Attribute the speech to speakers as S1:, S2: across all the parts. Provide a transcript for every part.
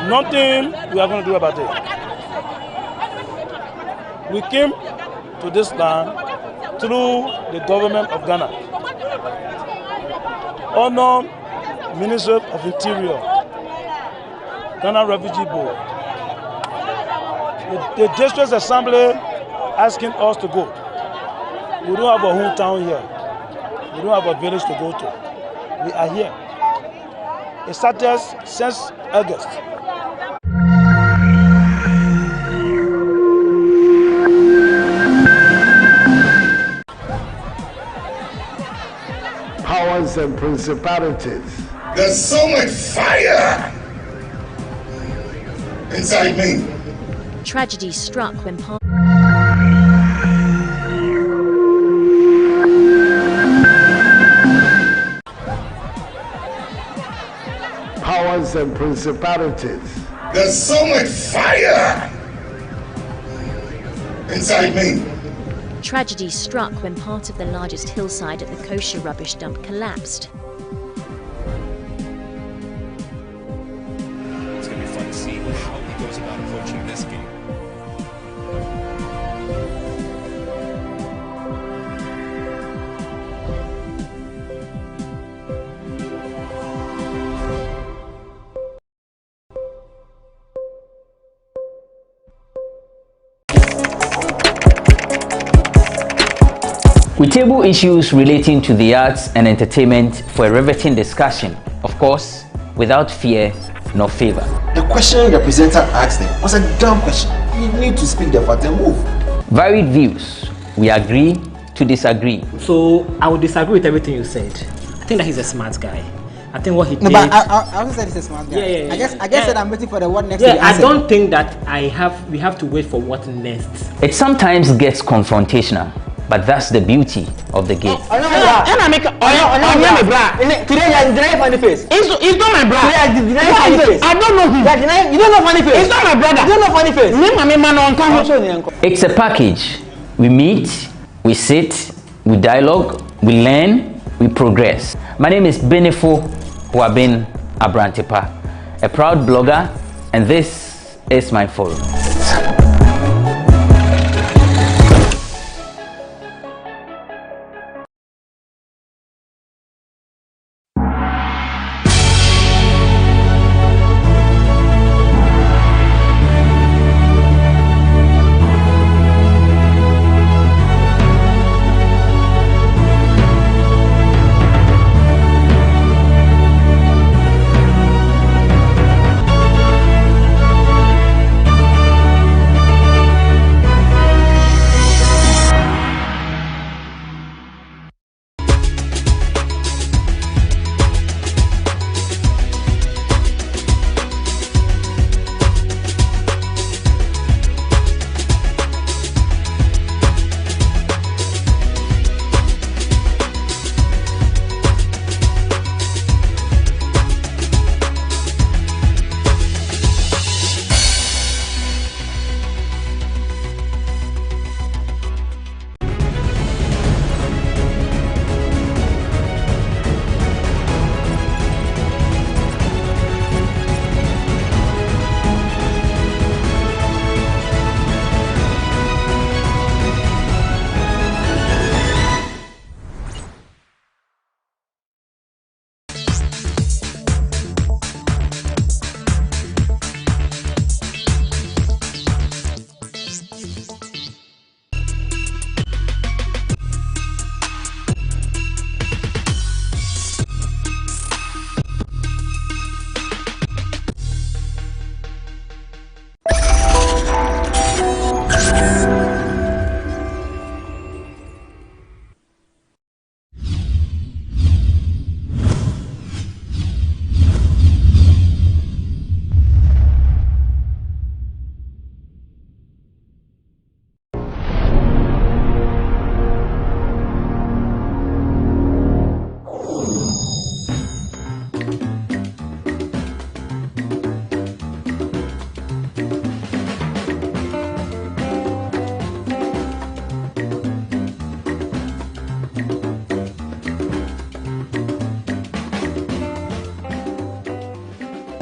S1: nothing we are going to do about it. We came to this land through the government of Ghana. Honor Ministry of Interior, Ghana Refugee Board, the District Assembly asking us to go. We don't have a hometown here. We don't have a village to go to. We are here. It started since August.
S2: Powers and principalities.
S3: There's so much fire inside me.
S4: Tragedy struck when
S2: Powers and principalities.
S3: There's so much fire inside me.
S4: Tragedy struck when part of the largest hillside at the kosher rubbish dump collapsed.
S5: It's going to be fun to see how he goes about approaching this game.
S6: We table issues relating to the arts and entertainment for a riveting discussion, of course, without fear nor favor.
S7: The question the presenter asked them was a dumb question. You need to speak the fact and move.
S6: Varied views. We agree to disagree.
S8: So I would disagree with everything you said. I think that he's a smart guy. I think what he did.
S9: No, but I also said he's a smart guy.
S8: Yeah.
S9: I guess that I'm waiting for the what next.
S8: Yeah, I don't think that we have to wait for what next.
S6: It sometimes gets confrontational, but that's the beauty of the game.
S10: Today you are denying funny face. It's not my brother. You are denying funny face. I don't know him. You don't know funny face. It's not my brother. You don't know funny face.
S6: It's a package. We meet, we sit, we dialogue, we learn, we progress. My name is Benefo Huabin Abrantepa, a proud blogger, and this is my forum.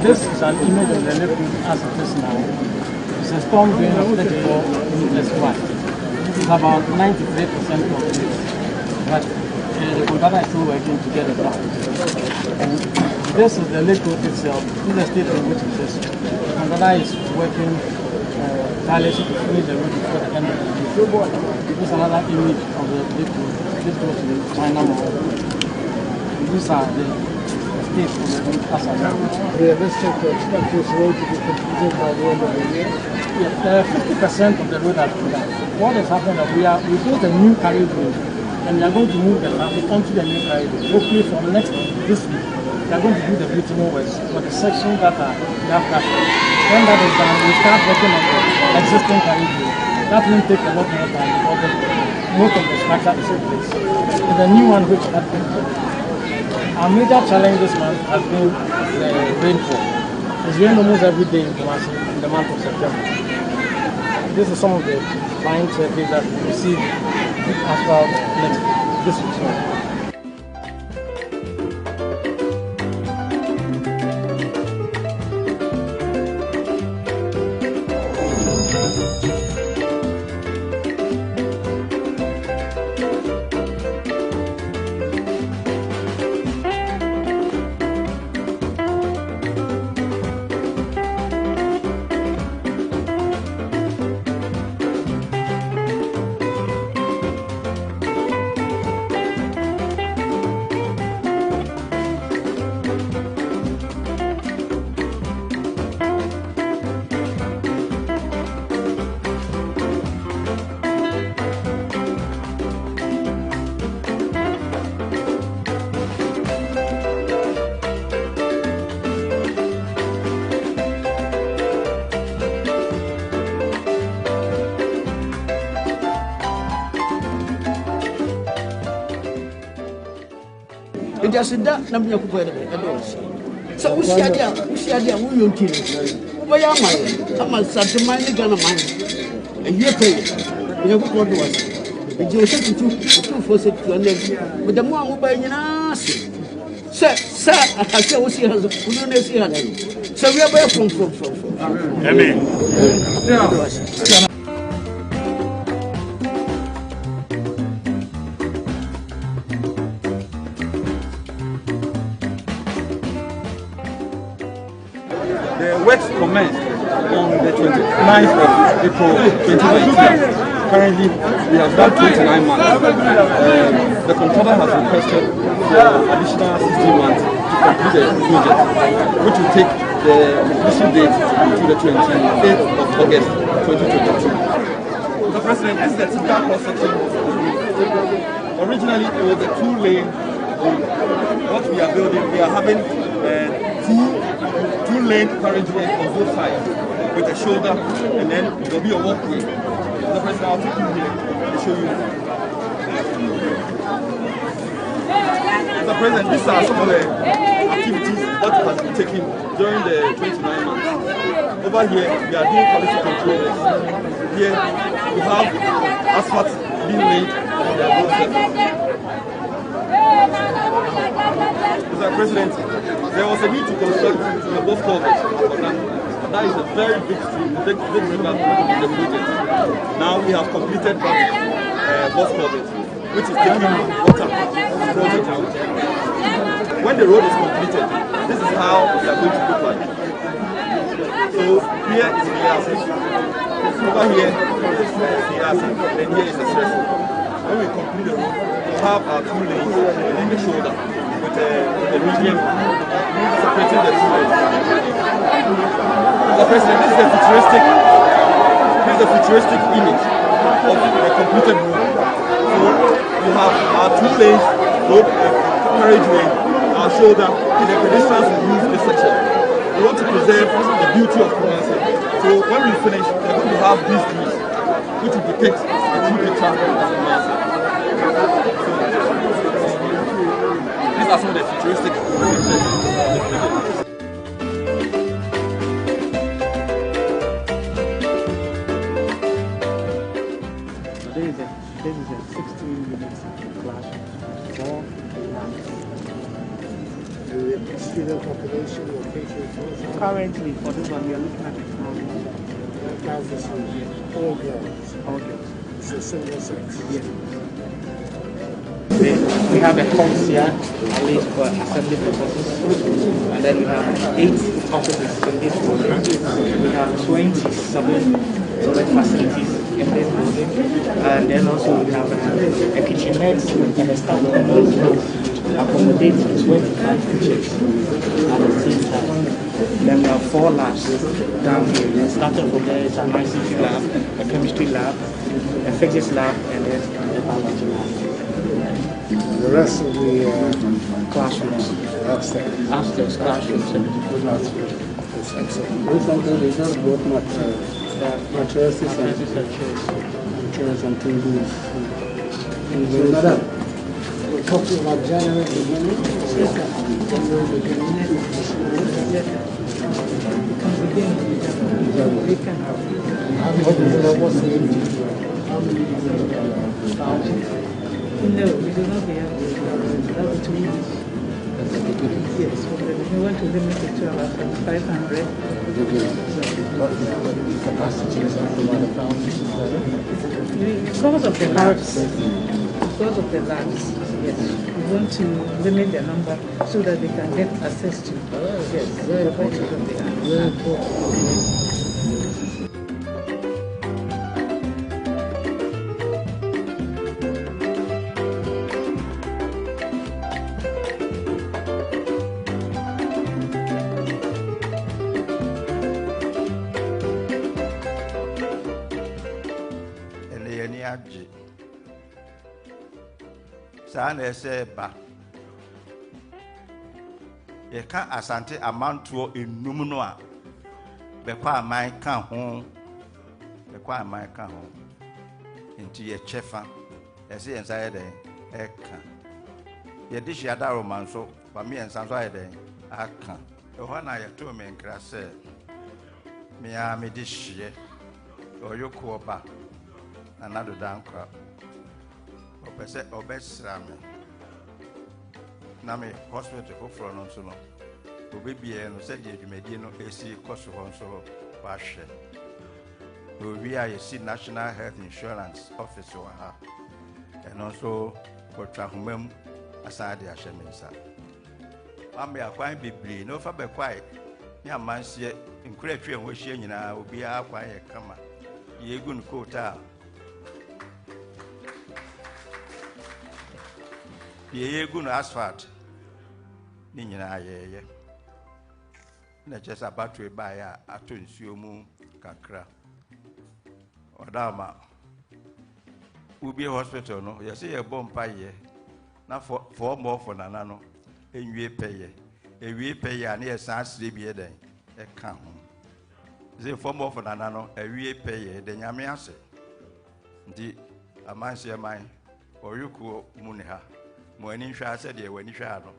S1: This is an image of the liquid as it is now. It's a storm drain of 34 meters wide. It's about 93% complete. But the contractor is still working to get it done. And this is the liquid itself. This is the state in which it is. The contractor is working tirelessly to finish the road before the end of the year. This is another image of the liquid. This goes to the China Mall. These are the states of the road as a now.
S11: Realistic to expect this road to be completed by the end of the year?
S1: Yeah, 50% of the road has been done. What has happened is we built a new carriageway and we are going to move the traffic onto the new carriageway. Hopefully from this week, we are going to do the bitumen works for the section that we have traffic. When that is done, we start working on the existing carriageway. That will take a lot more time because most of the structure is in place. And the new one which has been built. Our major challenge this month has been the rainfall. It's rained almost every day in Kumasi in the month of September. This is some of the fine surface that we received after this week.
S10: Just that number of adults. So we see idea, we will kill it. Why am I? I'm a certain money Ghana mine. A year pay. We have got to us. The Joseph to force it to an end. But the more we buy in us. Sir, I can say we see us. We don't see her. So we are by from. Amen.
S12: The works commenced on the 29th of April 2019. Currently, we have done 29 months. The contractor has requested for additional 16 months to complete the project, which will take the completion date to the 28th of August 2022. Mr. President, this is the typical cross-section of the road. Originally, it was a two-lane road. What we are building, we are having two-lane carriageway on both sides with a shoulder, and then there will be a walkway. The President, I'll take you here to show you. Mr. President, these are some of the activities that has been taken during the 29 months. Over here, we are doing quality control works. Here, we have asphalt being laid on the road surface. Mr. President, there was a need to construct the both culverts, but that is a very big river in the project. Now we have completed that both culverts, which is taking water from the project out. When the road is completed, this is how we are going to look like. So here is the asset. Over here is the asset, and here is the stress. When we complete the road, we have our two lanes in the shoulder with the medium separating the two lanes. The President, this is a futuristic image of the completed road. So we have our two lanes, road carriageway, our shoulder, and the pedestrians will use this section. We want to preserve the beauty of Kumasi. So when we finish, we are going to have these trees, which will depict the true picture of Kumasi. These are some of the futuristic pictures.
S11: This is a 16-minute class for the student population located Currently, for this one, we are looking at that's this one here. All girls. All girls. It's a single sex. Yeah. We have a concierge, at least for assembly purposes. And then we have 8 offices in this building. We have 27 toilet facilities in this building. And then also we have a kitchenette and a staff room to accommodate 25 kitchens at the same time. Then we have 4 labs down here. Starting from there is an ICT lab, a chemistry lab, a physics lab, and then a biology lab.
S2: The rest of the
S11: classrooms, upstairs classrooms.
S2: It's excellent. Recently, they just brought mattresses and chairs and tables. Madam, we're talking about January beginning.
S11: No, we do not have that 2 weeks. Yes, we want to limit it to about 500. Because of the labs. Because of the labs, yes. We want to limit the number so that they can get access to. Yes, very important. Very important.
S13: Sana ese ba ye ka asante amantuo enum no a bekwa aman ka ho nti ye chefa ese yensa ye den eka ye dishi ada romanso ba me yensa so ye den aka e ho na ye to me nkra se me a me dishi oyoko oba anado dankwa opese obesra me na me hospital for no so no obebie no se je dwumadi no esi koso ho so wa hwe we are a National Health Insurance Office wa ha and also for trahumem asade a shemensa am ya kwan bibli no fa be kwai ya mansie nkuratwe ho hie nyina obi a kwan ye kama ye gun kota ye gun asphalt ni nyina ye na chesa battery ba ya ato nsuo mu kakra odama ubi hospital no yesi ye bompa ye na for more for nana no enwie peye ani ye san sire bi eden e ka ho ze for more for nana no ewie peye de nyame ase ndi amanse man oyuko mu ne ha mo ani hwa ase de wani hwa no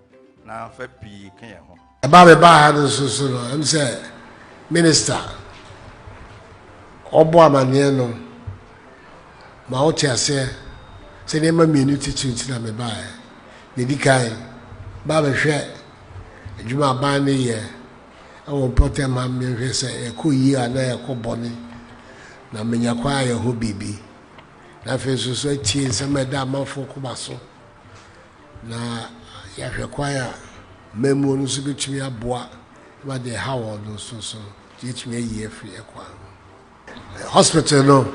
S13: na fa pi kan ye ho
S2: eba be ba ha no so no em say minister obo amane no ma o ti ase se ne ma mienu titi na me ba ne dikai ba be hwe adwuma ba ne ye awo potem ma me hwe se e ko yi ana e ko boni na menya kwa ye ho bibi na fe so ti se me da mafo ko baso na ya hwe kwa ya memu no so betumi aboa ba de hawo no so betumi yi afri e kwa hospital no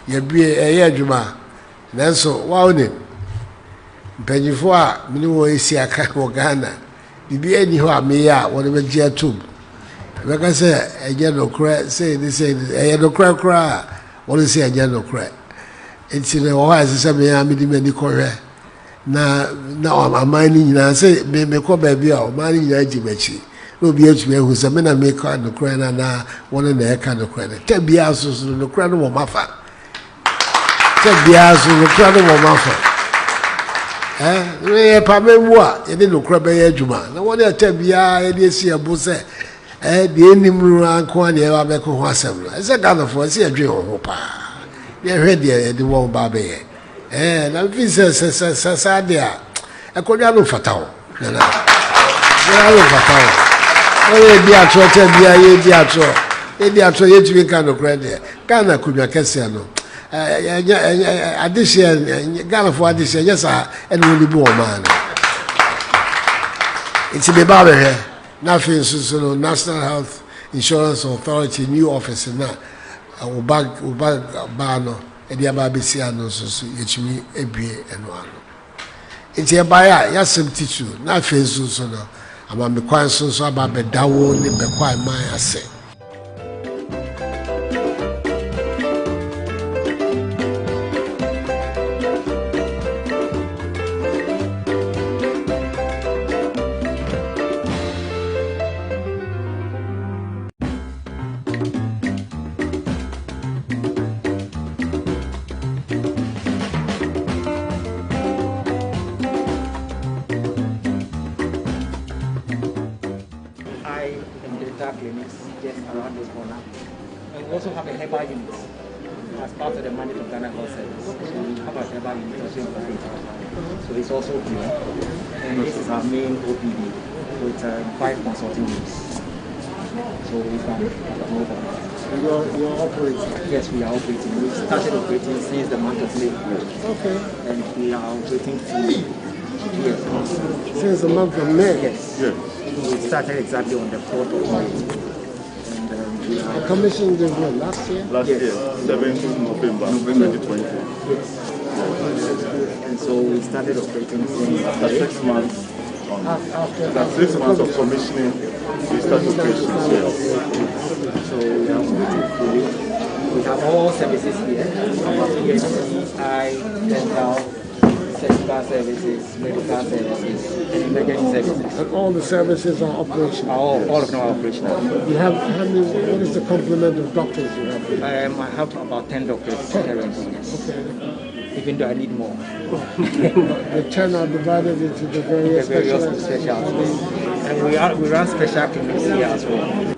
S2: ye bie eye adwuma nanso wa oni mpanyifo a mini wo esi aka wo Ghana bibi ani ho ameya wo be gia tube be ka se eje no kra say this say eye no kra wo se eje no kra enti ne wo ha se me ya me di mani kohwe na amani nyina se me ko ba bia o mani nyina jibachi no bi atumi ehu se me na me ka no kra na wona na e ka no kra ta bia so no kra no mo mafa ta bia so no kra no mo mafa we pa me bua ye de no kra be ye adwuma na wona ta bia ye de esi ebo se de enimru anko na e ba be ko ho asem no se ka no fo se adwe ho pa ye hwe de de wo ba be ye na visa sa dia e ko ya no fatao na ya no fatao Oh, dear, trot, dear, trot. Dear, trot, yet you can no credit. Ghana could be a Cassiano. Addition, Ghana for addition, yes, and will be born, man. It's a baby here. Nothing, so National Health Insurance Authority, new office, and that. I will bag Bano, and the Ababisiano, so it's me, a beer and one. It's a buyer, yes, some tissue, nothing, so no. I'm a quite so about the Dawo, the quite my assay.
S11: Clinics just around this corner. And we also have a herbal unit as part of the mandate of Ghana Health Service. So we have a herbal unit also in the so it's also here. And this is our main OPD with 5 consulting rooms. So we can move on.
S2: You're operating?
S11: Yes, we are operating. We started operating since the month of May. Okay. And we are operating
S2: since the month of May?
S11: Yes. We started exactly on the 4th of May. And we are
S2: commissioned the one last year?
S12: Last year, 7th November 2020.
S11: Yes. And so we started operating since
S12: after 6 months. After 6 months of commissioning, we started operations here.
S11: So we are operating fully. We have all services here. ENT, dental, surgical services, medical services, and emergency services.
S2: And all the services are operational?
S11: All of them are operational.
S2: You have how many, what is the complement of doctors you have?
S11: I have about 10 doctors currently, yes. Okay. Even though I need more.
S2: The 10 are divided into the various specialties.
S11: And we run special clinics here as well.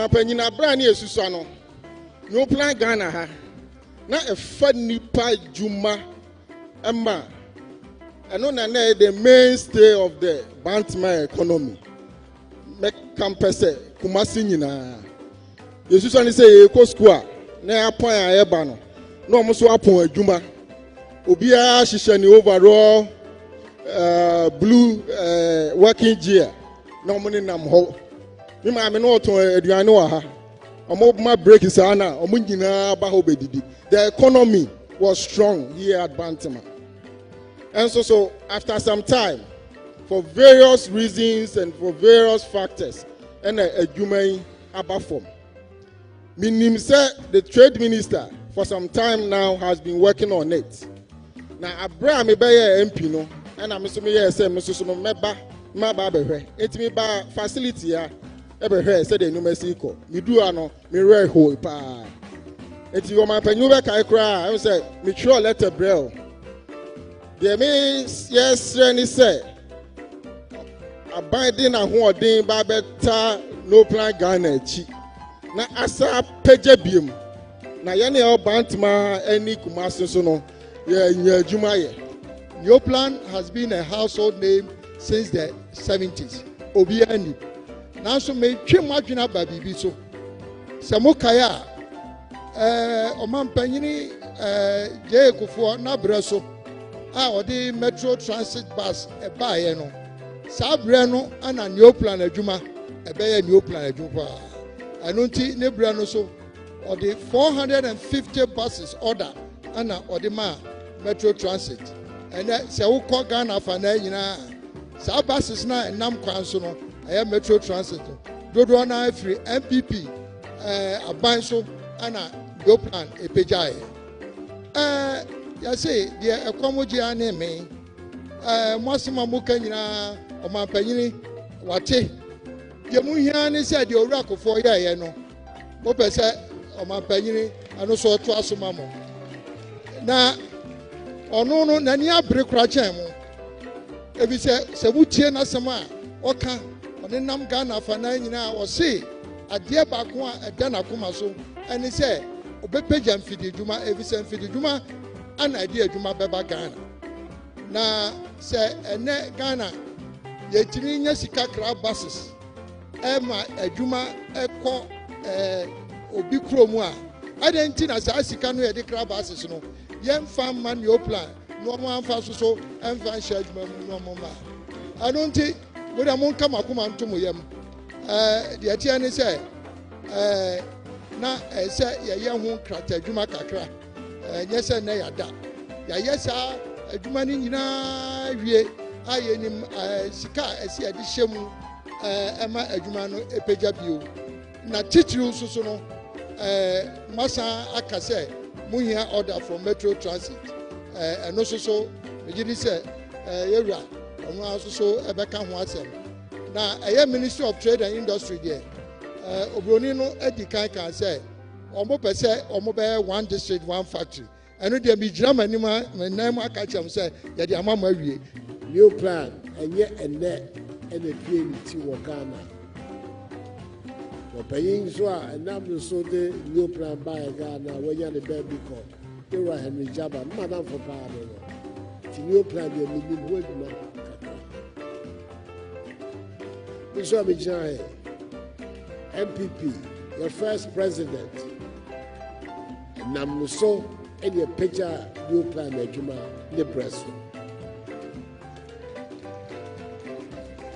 S14: Panyina Brani Susano. No plan Ghana ha. Na a funny pie Juma Emma. And on the mainstay of the Bantama economy. Make campus Kumasi Nina. You should say, Eko Square, near Poya Ebano. No, Mosu Apon Juma. Obia Shishani overall blue working gear. No money nam ho. Me ma me no to aduane wa ha. Omo ma break is ana. Omo nyina ba ho bedidi. The economy was strong here at Bantama. And so after some time, for various reasons and for various factors, and a Jumai Abba form. Minim said the trade minister for some time now has been working on it. Now Abraham Ebeye MP no, and I'm assuming say Mr. Meba Maba it me ba facility ya ebe said the numesi ko. Mi do ano mi re ho pa. Eti o man panyu be kai kra, I say mi sure letter braille. There means yes any say abiding na ho odin ba beta no plan Ghana chi. Na asa peje biem. Na ye ne Bantama any Kumasi so no ye Juma ye.
S15: Your plan has been a household name since the 70s. Obiani. Now so me twi madwena ba bibi so. Samukaya Oman Panyini Je Kufuor na breso. The metro transit bus a buy no. Sabreno and a new plan adwuma e be new plan adwuma. Anunti ne brano so or the 450 buses order and or the metro transit. And that say who call Ghana for na nyina. Sa buses na enam kwan so no I metro transit. Dodo na free MPP aban so and new plan e pejai. Ya say the ekomoji ane me mwasima muka nyina omampanyini wate ye mu hia ne say the orakofo ye no mo pese omampanyini ano so to asoma mo na ono no nani abre kura chen mo ebi se wutie na sema oka one nam Ghana fa na nyina o se ade ba ko a eda na koma so eni se obepeja mfidi djuma ebi se mfidi djuma an idea Juma Beba Ghana. Na say ene Ghana ye timi nya sika kra buses. Ema Juma eko obi kromu a. Adenti na sa sika no ye de kra buses no. Yem fam man your plan. No man fa so emfa share Juma no mo ma. Anonti we da mon kama kuma ntomo yem. De atia ne say na say ye ho krata Juma kakra. Yes, and Nayada. Yes, a Jumani Nina Vie, I am Sika, I see a dishemu, Emma Ejumano, Epejabu. Na Titru Susono, Massa Akase, Munia order from Metro Transit, and also so, Majidi said, Yera, and also Ebeka Watson. Now, I am Minister of Trade and Industry there. Obronino Edikai can say. Omo pese omo be one district one factory eno de bi drama ni ma na ma ka chem say ya de amama awie
S2: new plan enye ene PNT wo Ghana wo paying so a enam so de new plan by Ghana when ya the baby call you are Henry Jaba madam for pa no ti new plan de mi wo duma we so be jai MPP your first president nam so any picture new plan adwuma the press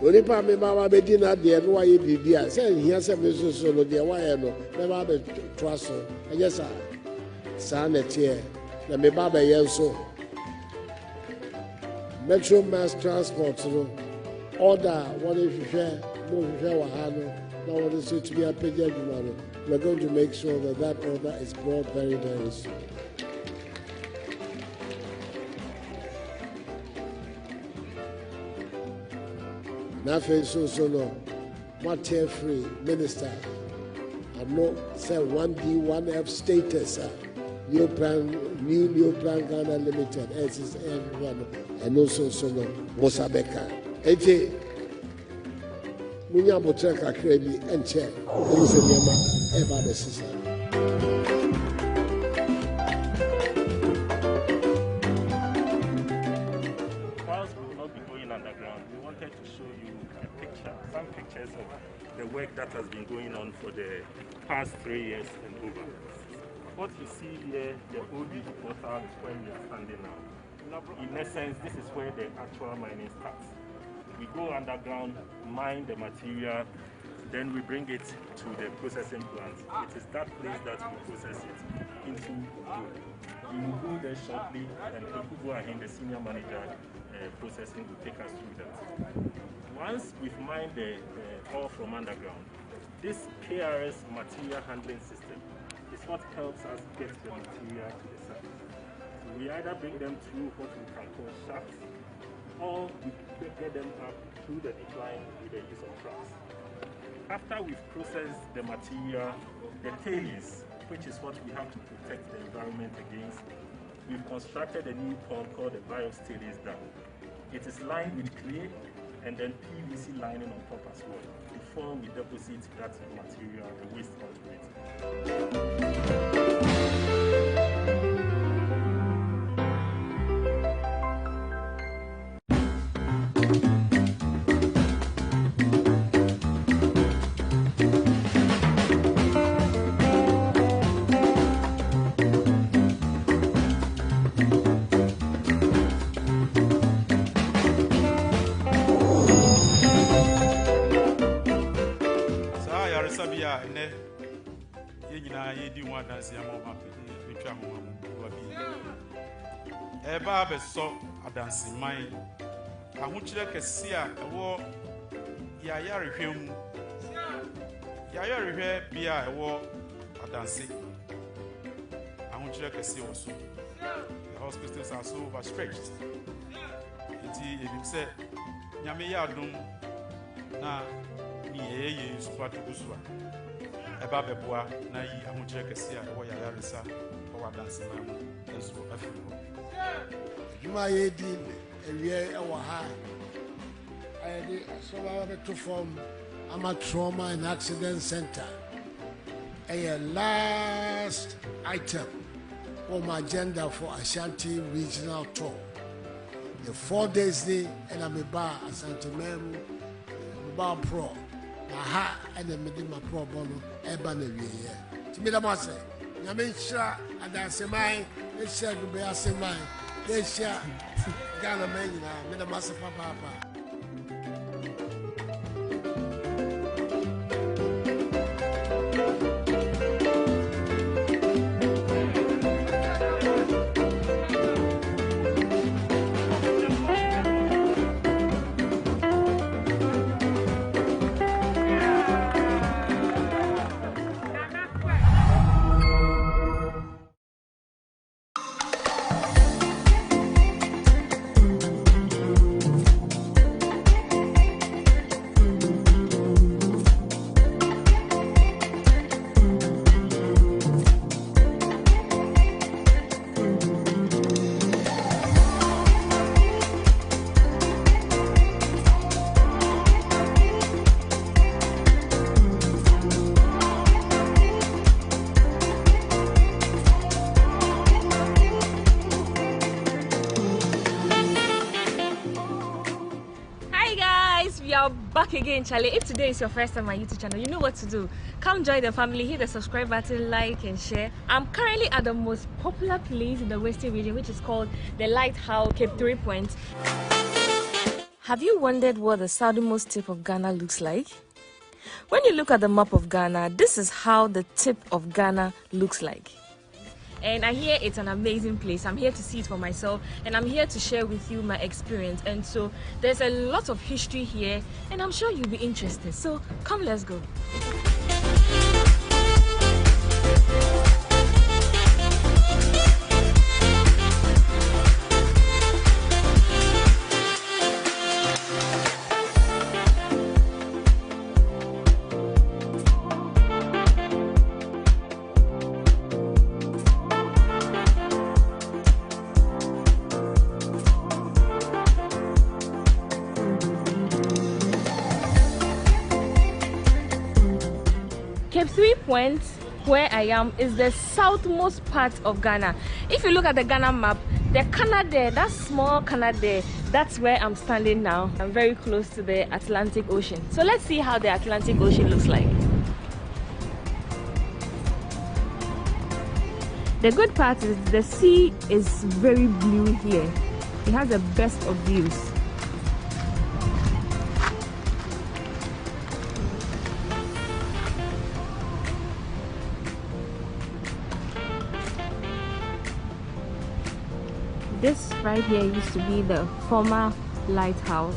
S2: oni pa me ba be di na de no waye bibia say hia say me so no de waye no me ba be trust so yes sa na tie na me ba be yen so metro mass transport no order what if you share mo share wa ha no now what is it to be a page adwuma. We're going to make sure that that order is brought very, very soon. Nothing so no. What free minister? I know say 1D, 1F status. New plan Ghana Limited, SSN, and also so no Mosabeka. munya botre kakra bi enche ese niema eba be sisa.
S16: Some pictures of the work that has been going on for the past 3 years and over. What you see here, the OD portal is where we are standing now. In essence, this is where the actual mining starts. We go underground, mine the material, then we bring it to the processing plant. It is that place that we process it into gold. We will go there shortly, and Ekugo Ahin, the senior manager processing, will take us through that. Once we've mined the ore from underground, this KRS material handling system is what helps us get the material to the surface. So we either bring them through what we can call shafts, or we get them up through the decline with the use of trucks. After we've processed the material, the tailings, which is what we have to protect the environment against, we've constructed a new pond called the BIOS tailings dam. It is lined with clay and then PVC lining on top as well, before we deposit that material, the waste onto it.
S17: Eba beso adansi mai ahuchire kese a ewo yaya rehwem bia ewo adansi ahuchire kese oso the hospitals are so overstretched iti edim se nyame ya adom na ni yeye supatu kusua eba beboa na yi ahuchire kese a ewo yaya resa o adansi mai ezo afiwo
S2: Juma yedi ewie ewa ha ayedi asoba be to form ama trauma and accident center a last item on my agenda for Ashanti regional tour. The 4 days day and I'm a bar Ashanti Meru bar pro na ha and the medima pro bono eba na wie to me that say nyamenshira adasemai esha gbe asemai esha Ghana man na me da masa papa.
S18: Back again, Charlie. If today is your first time on my YouTube channel, you know what to do. Come join the family, hit the subscribe button, like and share. I'm currently at the most popular place in the Western region, which is called the Lighthouse Cape 3 Point. Have you wondered what the southernmost tip of Ghana looks like? When you look at the map of Ghana, this is how the tip of Ghana looks like. And I hear it's an amazing place. I'm here to see it for myself, and I'm here to share with you my experience. And so there's a lot of history here, and I'm sure you'll be interested. So come, let's go. point where I am is the southmost part of Ghana. If you look at the Ghana map, the corner there, that small corner there, that's where I'm standing now. I'm very close to the Atlantic Ocean. So let's see how the Atlantic Ocean looks like. The good part is the sea is very blue here. It has the best of views. This right here used to be the former lighthouse.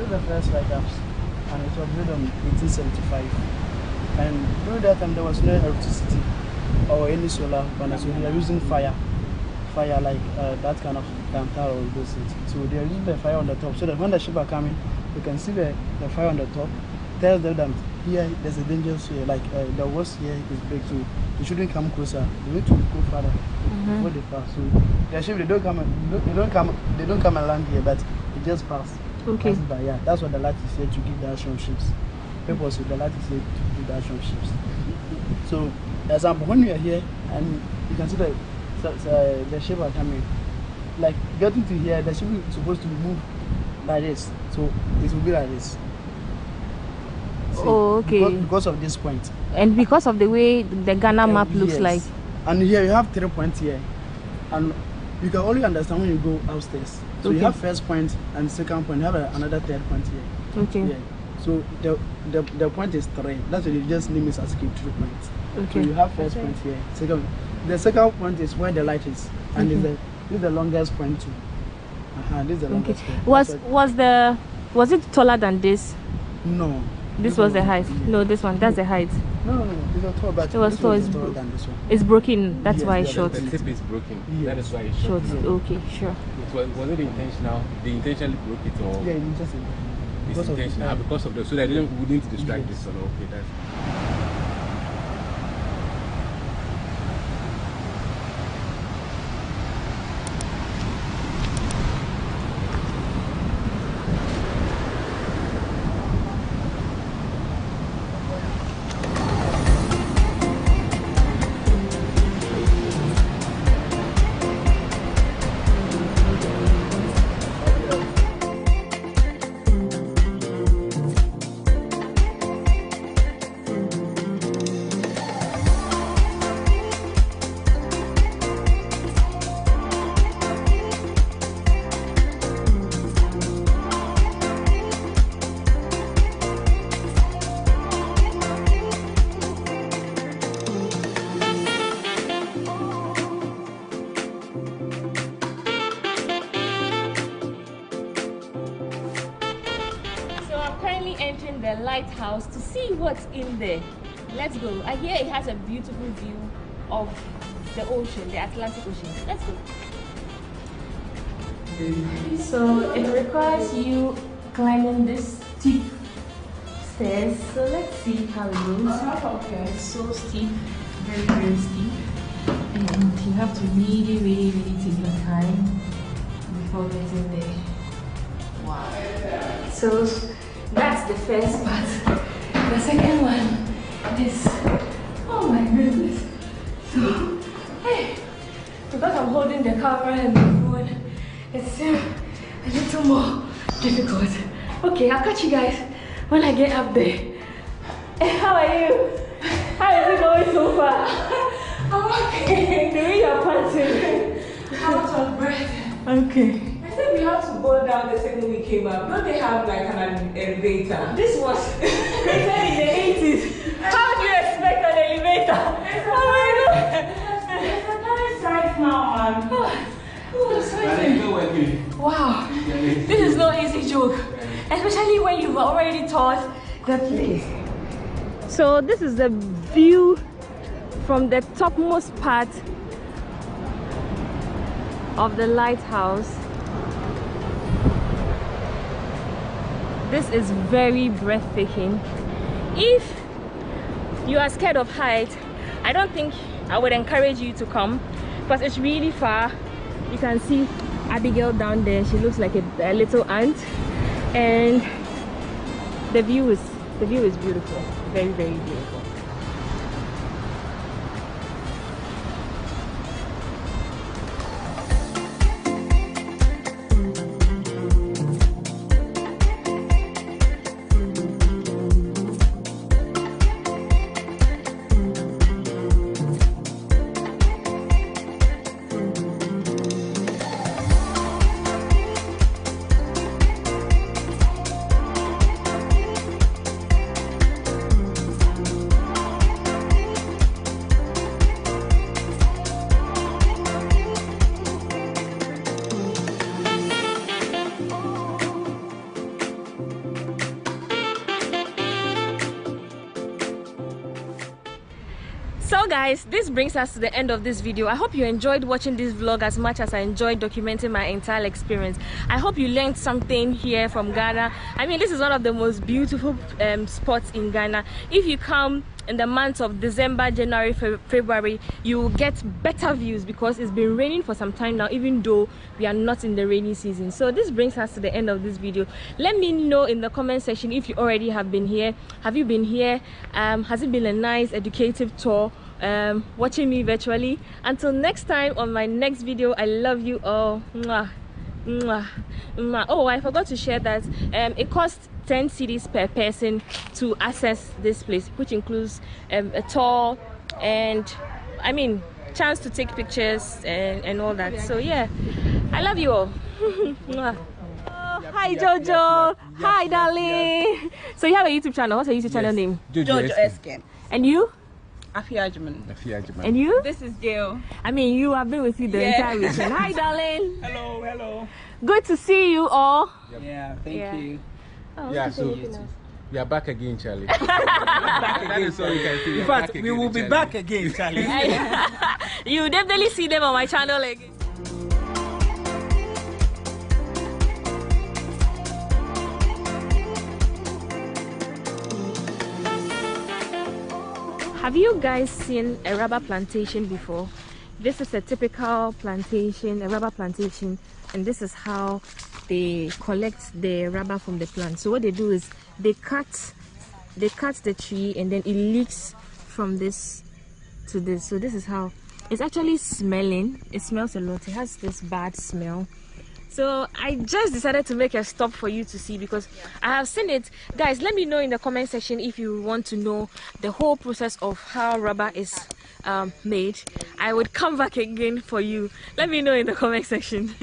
S11: The first lighthouse, and it was built in 1875. And during that time, there was no electricity or any solar panels, so they are using fire like that kind of lantern or those things. So they are using the fire on the top, so that when the ship are coming, you can see the fire on the top. Tell them that here there's a danger here, like the worst here is big, so you shouldn't come closer. You need to go further before they pass. So the ship they don't come and land here, but it just pass.
S18: Okay.
S11: But yeah, that's what the light is here to give direction of ships. People say the light is here to give direction of ships. So, example, when we are here and you can see the ship are coming, like getting to here, the ship is supposed to move like this. So it will be like this. See,
S18: oh, okay.
S11: Because of this point.
S18: And because of the way the Ghana map looks
S11: yes.
S18: like.
S11: And here you have 3 points here, and you can only understand when you go upstairs. So you have first point and second point. You have another third point here.
S18: Okay.
S11: Yeah. So the point is 3. That's why you just name it as keep 3 points.
S18: Okay.
S11: So you have first point here. The second point is where the light is, and this is the longest point too. This is the longest point.
S18: Was it taller than this?
S11: No.
S18: This was the height. No, this one. That's the height.
S11: No. It's not tall, but
S18: it was taller
S11: than this one.
S18: It's broken. That's why it's short.
S5: The tip is broken.
S11: Yes.
S5: That is why it's
S18: short.
S5: short.
S18: Okay, sure.
S5: Was it intentional? They intentionally broke it, or
S11: yeah, it's
S5: intentional because of the so that wouldn't distract this. So okay, that's.
S18: Entering the lighthouse to see what's in there. Let's go. I hear it has a beautiful view of the ocean, the Atlantic Ocean. Let's go. So it requires you climbing this steep stairs. So let's see how it goes. Okay. It's so steep, very, very steep. And you have to really, really, really take your time before getting there. Wow. So that's the first part. The second one is, oh my goodness. So, hey, because I'm holding the camera and the phone, it's a little more difficult. Okay, I'll catch you guys when I get up there. Hey, how are you? How is it going so far? I'm okay. The way you're panting. Out of breath. Okay. We have to go down the second we came up. Don't they have like an elevator? This was created in the 80s. How do you expect an elevator? Oh my god! It's a nice size now, man. Wow. This is no easy joke. Especially when you've already taught the place. So this is the view from the topmost part of the lighthouse. This is very breathtaking. If you are scared of height, I don't think I would encourage you to come because it's really far. You can see Abigail down there. She looks like a little ant, and the view is beautiful. Very, very beautiful. So guys, this brings us to the end of this video. I hope you enjoyed watching this vlog as much as I enjoyed documenting my entire experience. I hope you learned something here from Ghana. I mean, this is one of the most beautiful spots in Ghana. If you come in the months of December, January, February, you will get better views because it's been raining for some time now, even though we are not in the rainy season. So this brings us to the end of this video. Let me know in the comment section if you already have been here. Have you been here? Has it been a nice educative tour? Watching me virtually. Until next time on my next video, I love you all. Mwah. Mwah. Mwah. Oh, I forgot to share that it costs 10 cedis per person to access this place, which includes a tour and I mean chance to take pictures and all that. So yeah, I love you all. Hi Jojo. Hi darling. So you have a YouTube channel. What's your YouTube channel name?
S19: Jojo Esken.
S18: And you?
S19: Afiajuman.
S18: And you?
S19: This is Gail.
S18: I mean, you have been with you the entire weekend. Hi darling.
S19: Hello, hello.
S18: Good to see you all.
S19: Yeah, thank you.
S18: Oh,
S5: yeah, so we are back again, Charlie.
S19: Back again.
S5: So you can see
S19: in fact, we will be back again, Charlie.
S18: You definitely see them on my channel again. Have you guys seen a rubber plantation before? This is a typical plantation, a rubber plantation, and this is how they collect the rubber from the plant. So what they do is they cut the tree and then it leaks from this to this. So this is how it's actually smelling. It smells a lot. It has this bad smell. So I just decided to make a stop for you to see because I have seen it. Guys, let me know in the comment section if you want to know the whole process of how rubber is made. I would come back again for you. Let me know in the comment section.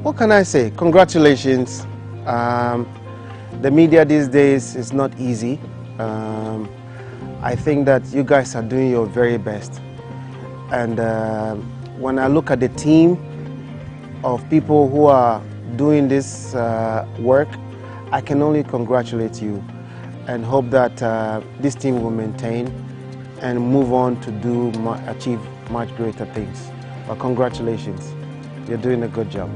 S20: What can I say? Congratulations. The media these days is not easy. I think that you guys are doing your very best. And when I look at the team of people who are doing this work, I can only congratulate you and hope that this team will maintain and move on to achieve much greater things. But congratulations. You're doing a good job.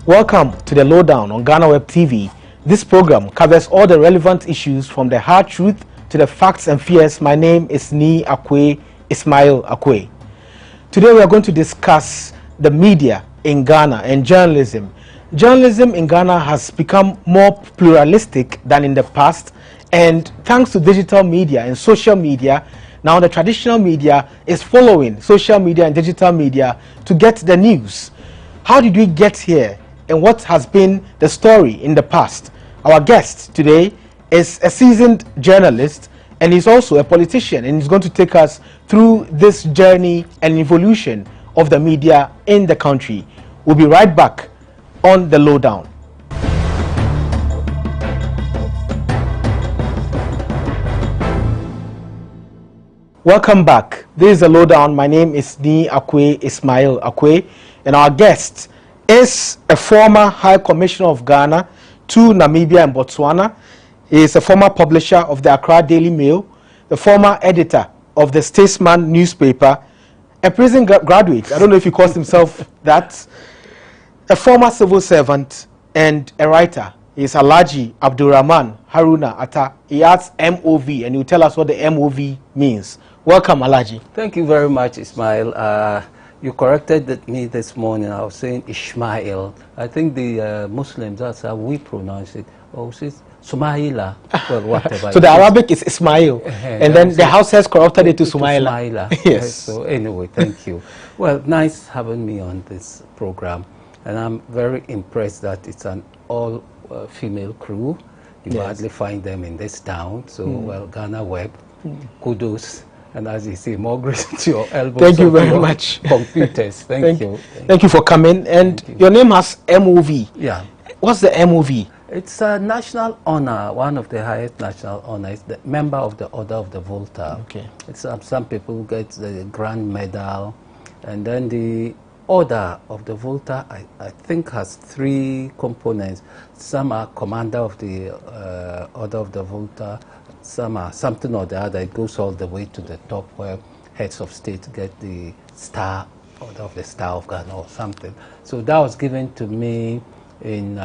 S21: Welcome to the Lowdown on GhanaWeb TV. This program covers all the relevant issues from the hard truth to the facts and fears. My name is Ismail Akwe. Today we are going to discuss the media in Ghana and journalism. Journalism in Ghana has become more pluralistic than in the past, and thanks to digital media and social media, now the traditional media is following social media and digital media to get the news. How did we get here, and what has been the story in the past? Our guest today is a seasoned journalist, and he's also a politician, and he's going to take us through this journey and evolution of the media in the country. We'll be right back on the lowdown. Welcome back. This is the lowdown. My name is Ni Akwe Ismail Akwe, and our guest is a former High Commissioner of Ghana to Namibia and Botswana. He is a former publisher of the Accra Daily Mail, the former editor of the Statesman newspaper, a prison graduate. I don't know if he calls himself that. A former civil servant and a writer. He is Alhaji Abdulrahman Haruna Atta. He has MOV, and he'll tell us what the MOV means. Welcome, Alhaji.
S3: Thank you very much, Ismail. You corrected me this morning. I was saying Ishmael. I think the Muslims, that's how we pronounce it. Oh, it's Sumaila. Well, whatever.
S21: So the Arabic is Ismail, and then the house has corrupted it to Sumaila. Yes.
S3: So anyway, thank you. Well, nice having me on this program, and I'm very impressed that it's an all-female crew. You hardly find them in this town. So, well, GhanaWeb, kudos. And as you see, more grace to your elbows.
S21: Thank you very much.
S3: Computers. Thank you.
S21: Thank you for coming. And your name has MOV.
S3: Yeah.
S21: What's the MOV?
S3: It's a national honor, one of the highest national honors, the member of the Order of the Volta.
S21: Okay.
S3: It's, some people get the Grand Medal, and then the Order of the Volta, I think, has 3 components. Some are Commander of the Order of the Volta, some are something or the other. It goes all the way to the top where heads of state get the Star, Order of the Star of Ghana or something. So that was given to me in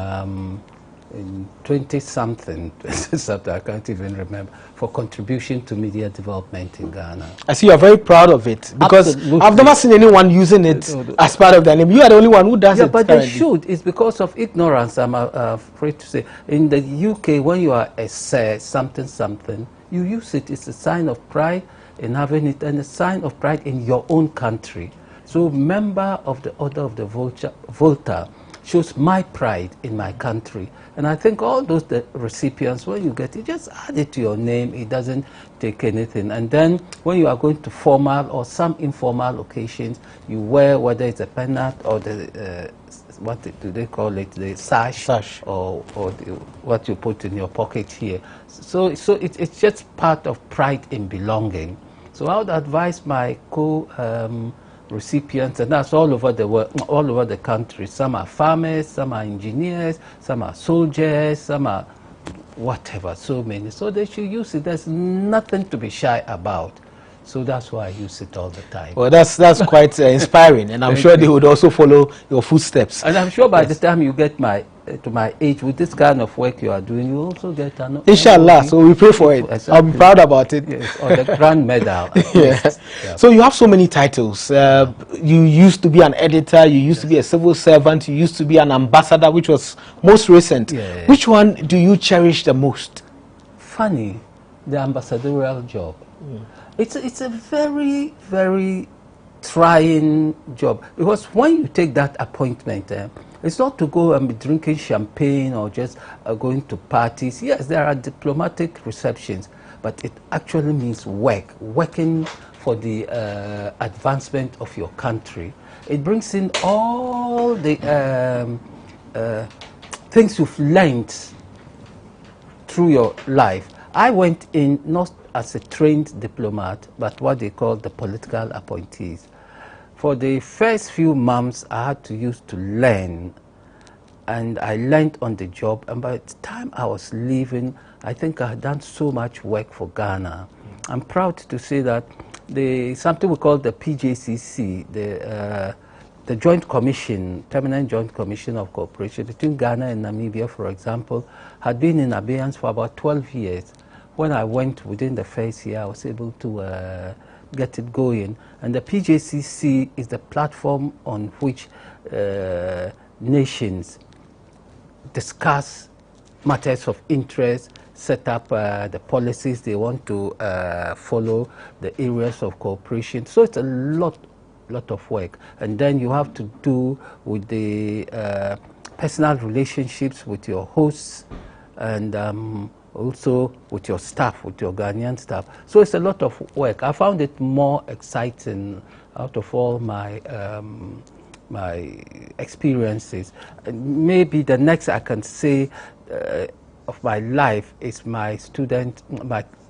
S3: 20-something, I can't even remember, for contribution to media development in Ghana.
S21: I see you're very proud of it, because absolutely. I've never seen anyone using it as part of their name. You are the only one who does it.
S3: But they should. It's because of ignorance, I'm afraid to say. In the UK, when you are a something, you use it. It's a sign of pride in having it, and a sign of pride in your own country. So member of the Order of the Volta shows my pride in my country. And I think all those recipients, when you get it, just add it to your name. It doesn't take anything. And then when you are going to formal or some informal occasions, you wear, whether it's a pennant or the, what do they call it, the sash. Or what you put in your pocket here. So it's just part of pride in belonging. So I would advise my recipients, and that's all over the world, all over the country. Some are farmers, some are engineers, some are soldiers, some are whatever, so many. So they should use it. There's nothing to be shy about. So that's why I use it all the time.
S21: Well, that's quite inspiring, and I'm sure they would also follow your footsteps.
S3: And I'm sure by the time you get to my age, with this kind of work you are doing, you also get an
S21: Inshallah, so we pray for it. Exactly. I'll be proud about it.
S3: Yes, or the Grand Medal.
S21: Yes. Yeah. So you have so many titles. You used to be an editor, you used to be a civil servant, you used to be an ambassador, which was most recent.
S3: Yes.
S21: Which one do you cherish the most?
S3: Funny, the ambassadorial job. It's a very, very trying job, because when you take that appointment, it's not to go and be drinking champagne or just going to parties. Yes, there are diplomatic receptions, but it actually means working for the advancement of your country. It brings in all the things you've learned through your life. I went in not as a trained diplomat, but what they call the political appointees. For the first few months, I had to use to learn, and I learned on the job. And by the time I was leaving, I think I had done so much work for Ghana. I'm proud to say that something we call the PJCC, the Joint Commission, Permanent Joint Commission of Cooperation between Ghana and Namibia, for example, had been in abeyance for about 12 years. When I went within the first year, I was able to get it going. And the PJCC is the platform on which nations discuss matters of interest, set up the policies they want to follow, the areas of cooperation. So it's a lot of work. And then you have to do with the personal relationships with your hosts and also with your staff, with your Ghanaian staff. So it's a lot of work. I found it more exciting out of all my my experiences. Maybe the next I can say of my life is my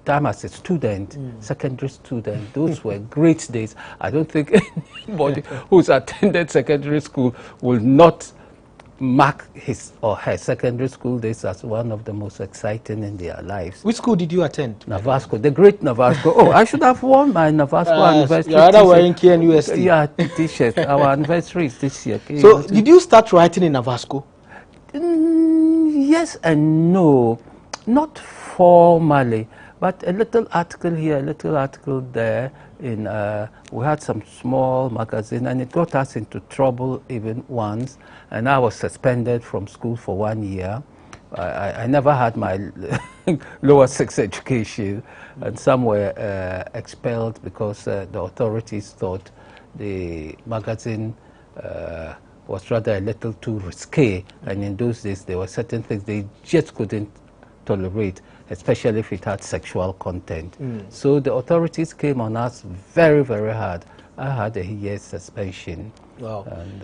S3: time as a student, secondary student. Those were great days. I don't think anybody who's attended secondary school will not mark his or her secondary school days as one of the most exciting in their lives.
S21: Which school did you attend?
S3: Navasco, the great Navasco. Oh, I should have worn my Navasco anniversary.
S21: You're either wearing KNUST.
S3: Yeah, t-shirt. Our anniversary is this year.
S21: So, did you start writing in Navasco?
S3: Yes and no. Not formally, but a little article here, a little article there. We had some small magazine, and it got us into trouble even once, and I was suspended from school for 1 year. I never had my lower sixth education, and some were expelled because the authorities thought the magazine was rather a little too risque, and in those days there were certain things they just couldn't tolerate, especially if it had sexual content. So the authorities came on us very, very hard. I had a year's suspension.
S21: Wow.
S3: And,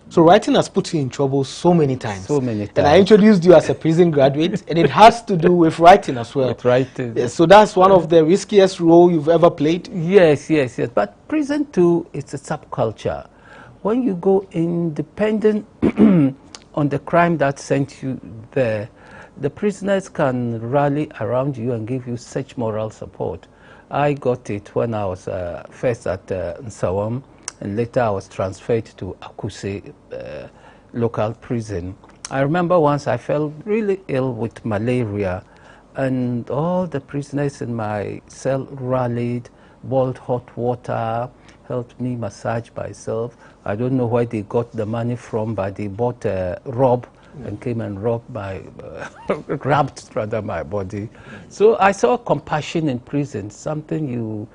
S21: so writing has put you in trouble so many times.
S3: So many times.
S21: And I introduced you as a prison graduate, and it has to do with writing as well.
S3: With writing.
S21: Yes, so that's one of the riskiest roles you've ever played?
S3: Yes, yes, yes. But prison too, it's a subculture. When you go independent on the crime that sent you there, the prisoners can rally around you and give you such moral support. I got it when I was first at Nsawam, and later I was transferred to Akuse local prison. I remember once I fell really ill with malaria, and all the prisoners in my cell rallied, boiled hot water, helped me massage myself. I don't know where they got the money from, but they bought a robe and came and rubbed my body. So I saw compassion in prison, something you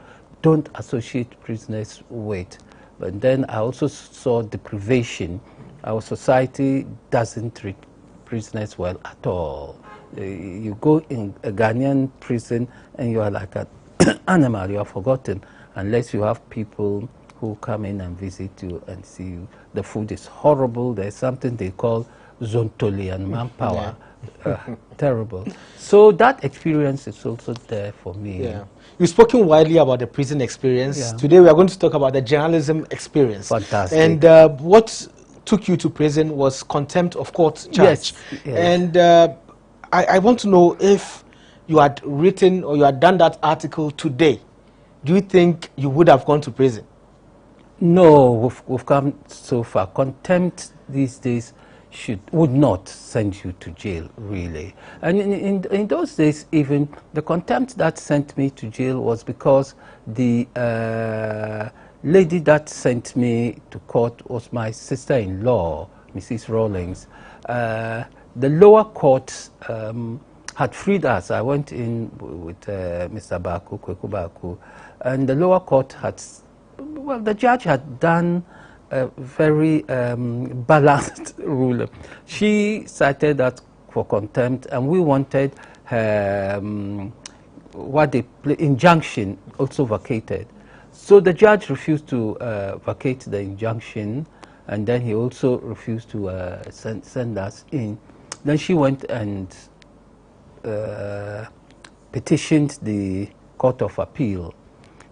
S3: don't associate prisoners with. But then I also saw deprivation. Our society doesn't treat prisoners well at all. You go in a Ghanaian prison and you are like an animal, you are forgotten, unless you have people who come in and visit you and see you. The food is horrible. There's something they call zontoli and manpower. Terrible. So that experience is also there for me.
S21: Yeah. You've spoken widely about the prison experience.
S3: Yeah.
S21: Today we are going to talk about the journalism experience.
S3: Fantastic.
S21: And what took you to prison was contempt of court charge.
S3: Yes. Yes.
S21: And I want to know if you had written or you had done that article today, do you think you would have gone to prison?
S3: No, we've come so far. Contempt these days would not send you to jail, really. And in those days, even the contempt that sent me to jail was because the lady that sent me to court was my sister-in-law, Mrs. Rawlings. The lower court had freed us. I went in with Mr. Baku, Kweku Baku, and the lower court had, well, the judge had done a very balanced ruling. She cited that for contempt, and we wanted her injunction also vacated. So the judge refused to vacate the injunction, and then he also refused to send us in. Then she went and petitioned the Court of Appeal.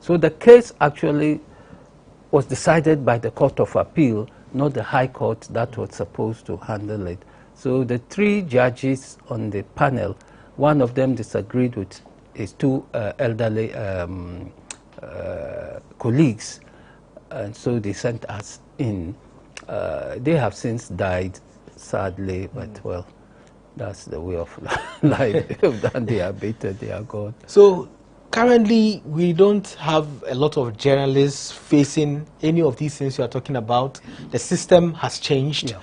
S3: So the case actually was decided by the Court of Appeal, not the High Court that was supposed to handle it. So the three judges on the panel, one of them disagreed with his two elderly colleagues, and so they sent us in. They have since died, sadly, but well, that's the way of life. They are bitter, they are gone.
S21: So currently, we don't have a lot of journalists facing any of these things you are talking about. The system has changed.
S3: Yeah.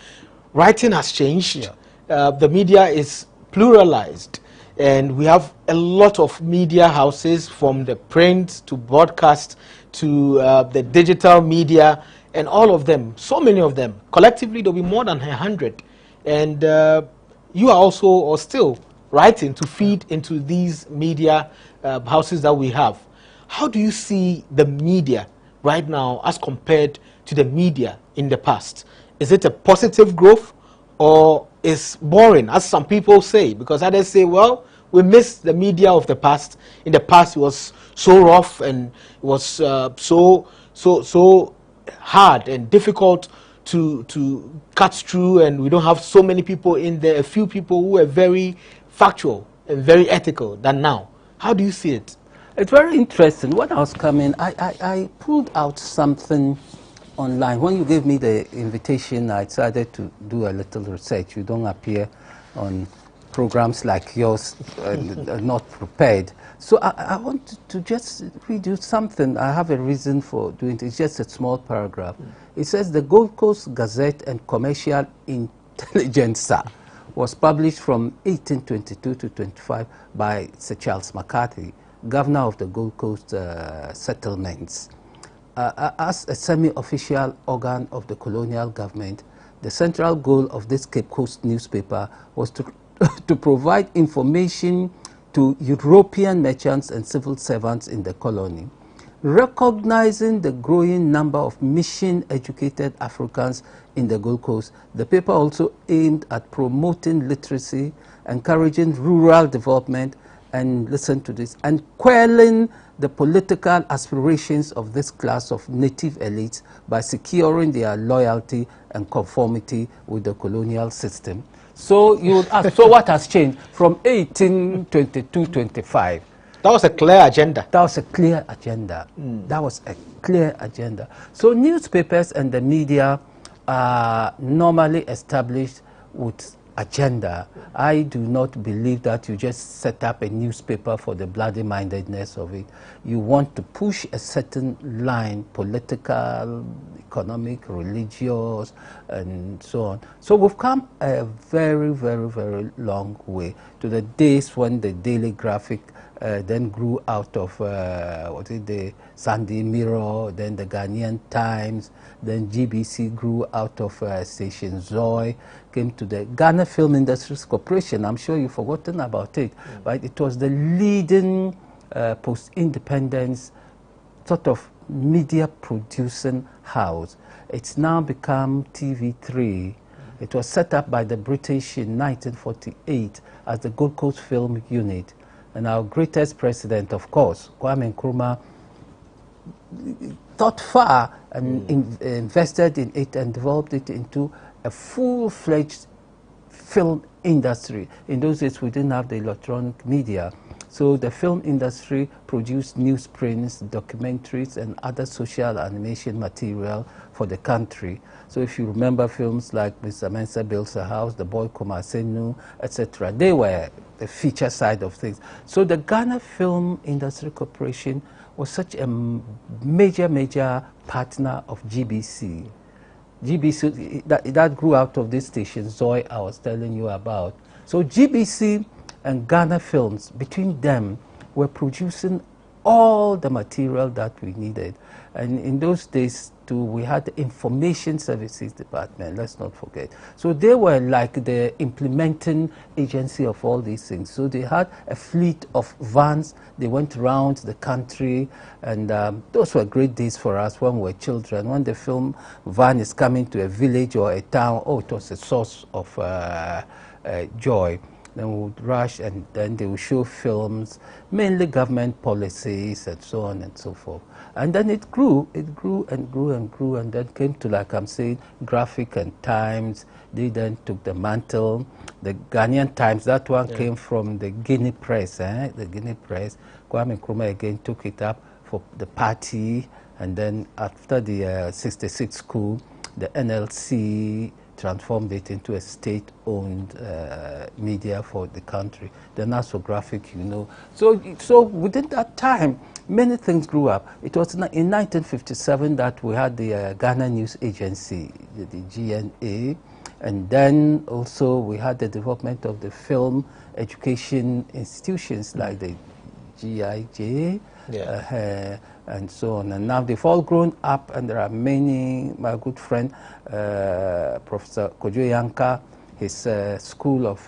S21: Writing has changed.
S3: Yeah.
S21: the media is pluralized, and we have a lot of media houses, from the print to broadcast to the digital media, and all of them, so many of them. Collectively, there'll be more than 100. And you are also, or still, writing to feed into these media houses that we have. How do you see the media right now as compared to the media in the past? Is it a positive growth, or is boring, as some people say? Because others say, well, we miss the media of the past. In the past, it was so rough, and it was so hard and difficult to cut through, and we don't have so many people in there, a few people who are very factual and very ethical than now. How do you see it?
S3: It's very interesting. When I was coming, I pulled out something online. When you gave me the invitation, I decided to do a little research. You don't appear on programs like yours not prepared. So I want to just read you something. I have a reason for doing it. It's just a small paragraph. It says, the Gold Coast Gazette and Commercial Intelligencer was published from 1822 to 25 by Sir Charles McCarthy, governor of the Gold Coast settlements. As a semi-official organ of the colonial government, the central goal of this Cape Coast newspaper was to provide information to European merchants and civil servants in the colony. Recognizing the growing number of mission-educated Africans in the Gold Coast, the paper also aimed at promoting literacy, encouraging rural development, and listen to this, and quelling the political aspirations of this class of native elites by securing their loyalty and conformity with the colonial system. So you would ask, so what has changed from 1822-25?
S21: That was a clear agenda.
S3: That was a clear agenda. That was a clear agenda. So newspapers and the media are normally established with agenda. I do not believe that you just set up a newspaper for the bloody-mindedness of it. You want to push a certain line, political, economic, religious, and so on. So we've come a very, very, very long way to the days when the Daily Graphic then grew out of the Sunday Mirror, then the Ghanaian Times, then GBC grew out of Station Zoe, came to the Ghana Film Industries Corporation. I'm sure you've forgotten about it, right? It was the leading post-independence sort of media producing house. It's now become TV3. It was set up by the British in 1948 as the Gold Coast Film Unit. And our greatest president, of course, Kwame Nkrumah, thought far and invested in it and developed it into a full-fledged film industry. In those days, we didn't have the electronic media. So the film industry produced newsprints, documentaries, and other social animation material for the country. So if you remember films like Mr. Mensah Builds a House, The Boy Komasenu, etc., they were the feature side of things. So the Ghana Film Industry Corporation was such a major partner of GBC. GBC, that grew out of this station, Zoe, I was telling you about. So GBC and Ghana Films, between them, were producing all the material that we needed. And in those days, too, we had the Information Services Department, let's not forget. So they were like the implementing agency of all these things. So they had a fleet of vans. They went around the country, and those were great days for us when we were children. When the film van is coming to a village or a town, oh, it was a source of joy. Then we would rush, and then they would show films, mainly government policies and so on and so forth. And then it grew and grew, and then came to, like I'm saying, Graphic and Times. They then took the mantle. The Ghanaian Times, that one came from the Guinea Press, the Guinea Press. Kwame Nkrumah again took it up for the party, and then after the 66 coup, the NLC transformed it into a state-owned media for the country. The National Graphic, you know. So within that time, many things grew up. It was in 1957 that we had the Ghana News Agency, the GNA, And then also we had the development of the film education institutions like the GIJ, and so on. And now they've all grown up, and there are many. My good friend, Professor Kojo Yanka, his school of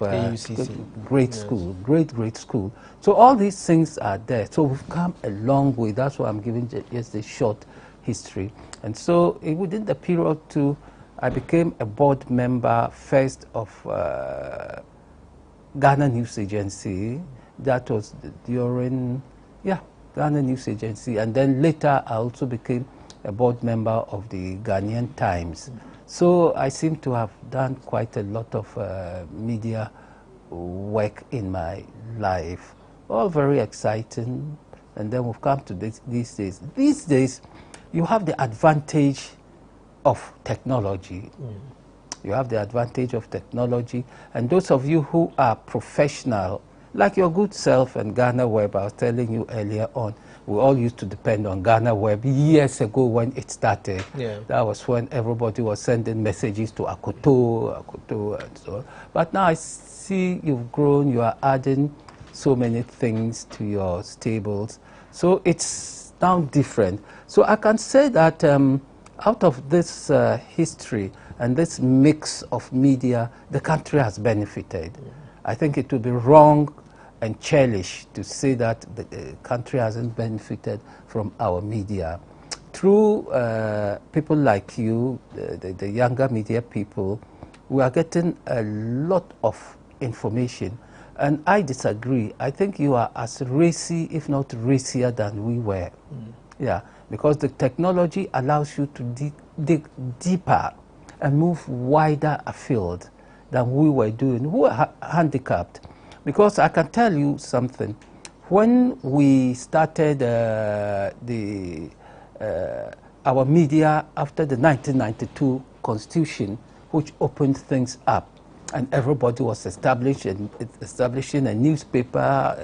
S3: great school, great school. So all these things are there. So we've come a long way. That's why I'm giving just a short history. And so within the period too, I became a board member first of Ghana News Agency. That was during, Ghana News Agency. And then later I also became a board member of the Ghanaian Times. So I seem to have done quite a lot of media work in my life. All very exciting. And then we've come to these days. These days, you have the advantage of technology. You have the advantage of technology. And those of you who are professional, like your good self and GhanaWeb, I was telling you earlier on, we all used to depend on GhanaWeb years ago when it started. That was when everybody was sending messages to Akoto, and so on. But now I see you've grown, you are adding so many things to your stables. So it's now different. So I can say that out of this history and this mix of media, the country has benefited. I think it would be wrong and churlish to say that the country hasn't benefited from our media. Through people like you, the younger media people, we are getting a lot of information. And I disagree. I think you are as racy, if not racier, than we were. Because the technology allows you to dig deeper and move wider afield than we were doing. We were handicapped. Because I can tell you something. When we started our media after the 1992 Constitution, which opened things up, and everybody was establishing a newspaper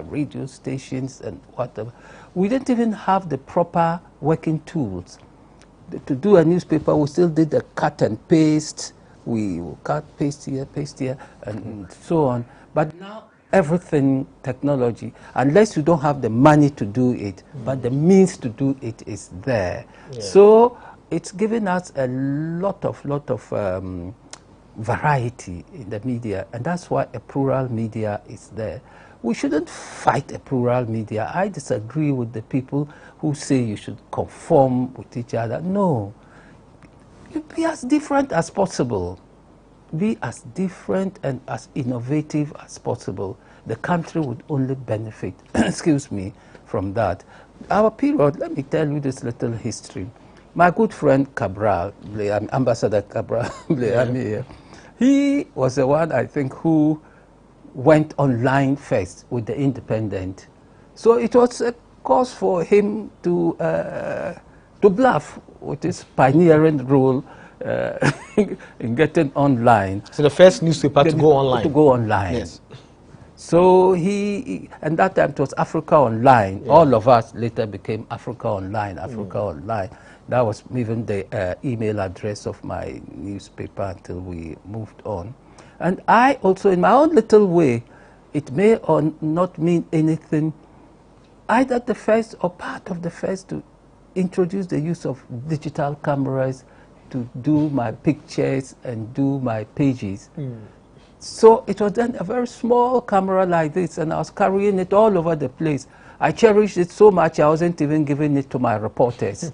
S3: radio stations and whatever. We didn't even have the proper working tools. To do a newspaper, we still did the cut and paste. We will cut, paste here, and so on. But now everything technology, unless you don't have the money to do it, but the means to do it is there. So it's given us a lot of variety in the media, and that's why a plural media is there. We shouldn't fight a plural media. I disagree with the people who say you should conform with each other. No. You be as different as possible. Be as different and as innovative as possible. The country would only benefit, excuse me, from that. Our period, let me tell you this little history. My good friend Cabral, Ambassador Cabral, he was the one, I think, who went online first with the Independent. So it was a cause for him to bluff with his pioneering role in getting online.
S21: So the first newspaper to go online.
S3: To go online.
S21: Yes.
S3: So and that time it was Africa Online. All of us later became Africa Online, Online. That was even the email address of my newspaper until we moved on. And I also, in my own little way, it may or not mean anything, either the first or part of the first to introduce the use of digital cameras to do my pictures and do my pages. So it was then a very small camera like this, and I was carrying it all over the place. I cherished it so much I wasn't even giving it to my reporters.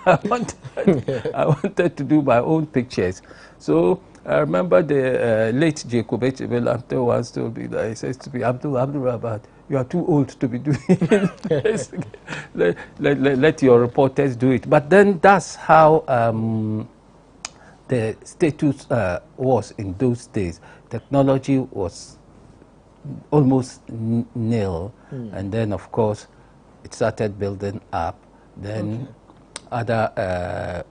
S3: I wanted to do my own pictures. So I remember the late Jacob Echebelante once told me that, he says to me, Abdul Rabat, you are too old to be doing this. let your reporters do it. But then that's how the status was in those days. Technology was almost nil. And then, of course, it started building up. Then other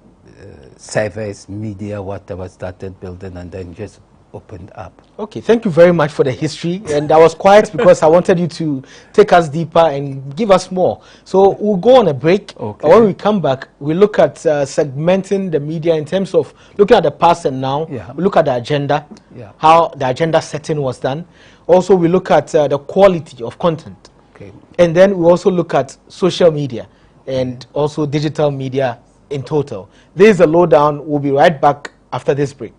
S3: servers, media, whatever, started building, and then just opened up.
S21: Okay, thank you very much for the history. And I was quiet because I wanted you to take us deeper and give us more. So we'll go on a break.
S3: Okay.
S21: When we come back, we look at segmenting the media in terms of looking at the past and now.
S3: Yeah.
S21: We look at the agenda,
S3: Yeah.
S21: how the agenda setting was done. Also, we look at the quality of content.
S3: Okay.
S21: And then we also look at social media and also digital media in total. This is the lowdown. We'll be right back after this break.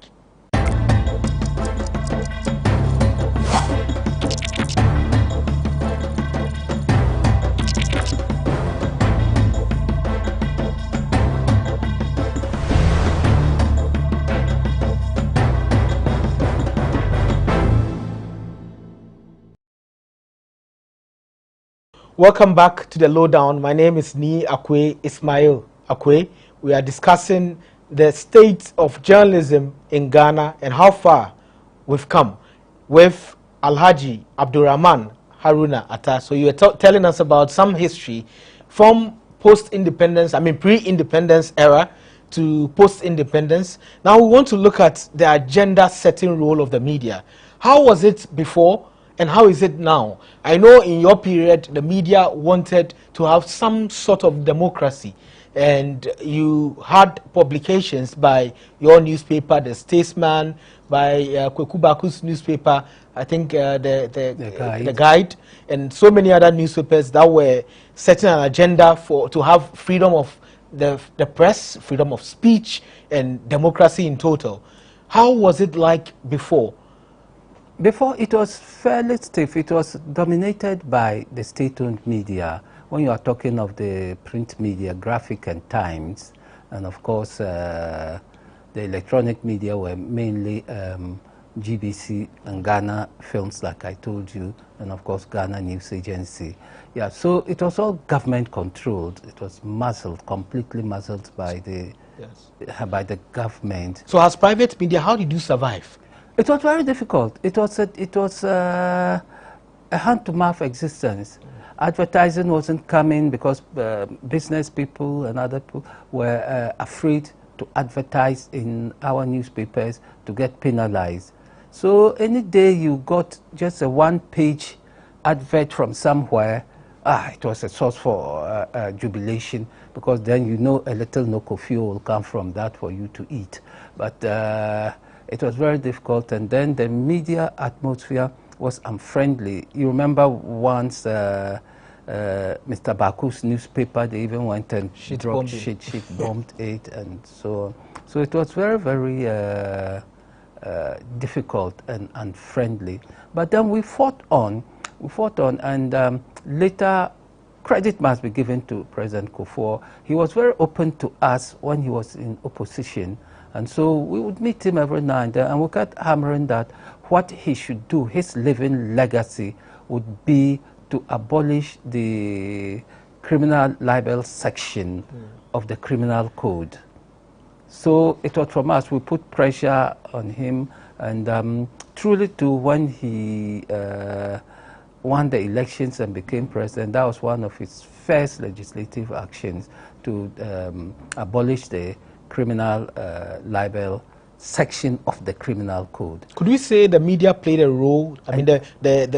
S21: Welcome back to the lowdown. My name is Ni Akwe Ismail Akwe. We are discussing the state of journalism in Ghana and how far we've come with Alhaji Abdurrahman Haruna Atta. So you were telling us about some history from post-independence, pre-independence era to post-independence. Now we want to look at the agenda-setting role of the media. How was it before? And how is it now? I know in your period, the media wanted to have some sort of democracy. And you had publications by your newspaper, The Statesman, by Kweku Baku's newspaper, I think the Guide, and so many other newspapers that were setting an agenda to have freedom of the press, freedom of speech, and democracy in total. How was it like before?
S3: Before, it was fairly stiff. It was dominated by the state-owned media. When you are talking of the print media, Graphic and Times, and of course the electronic media were mainly GBC and Ghana Films, like I told you, and of course Ghana News Agency. Yeah, so it was all government controlled. It was muzzled, completely muzzled by the government.
S21: So as private media, how did you survive?
S3: It was very difficult. It was a hand-to-mouth existence. Advertising wasn't coming because business people and other people were afraid to advertise in our newspapers to get penalized. So any day you got just a one-page advert from somewhere, it was a source for jubilation, because then you know a little nokofio will come from that for you to eat. But it was very difficult, and then the media atmosphere was unfriendly. You remember once Mr. Baku's newspaper, they even went and bombed it, and so on. So it was very, very difficult and unfriendly. But then we fought on, and later credit must be given to President Kufuor. He was very open to us when he was in opposition. And so we would meet him every now and then, and we kept hammering that what he should do, his living legacy, would be to abolish the criminal libel section of the criminal code. So it was from us, we put pressure on him, and truly too, when he won the elections and became president, that was one of his first legislative actions, to abolish the criminal libel section of the criminal code.
S21: Could we say the media played a role? I mean, then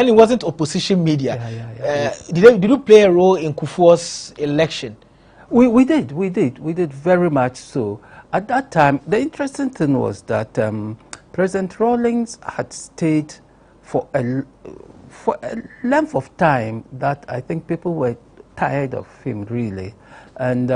S21: it wasn't opposition media. Did you play a role in Kufuor's election?
S3: We did very much so. At that time, the interesting thing was that President Rawlings had stayed for a length of time that I think people were tired of him, really. And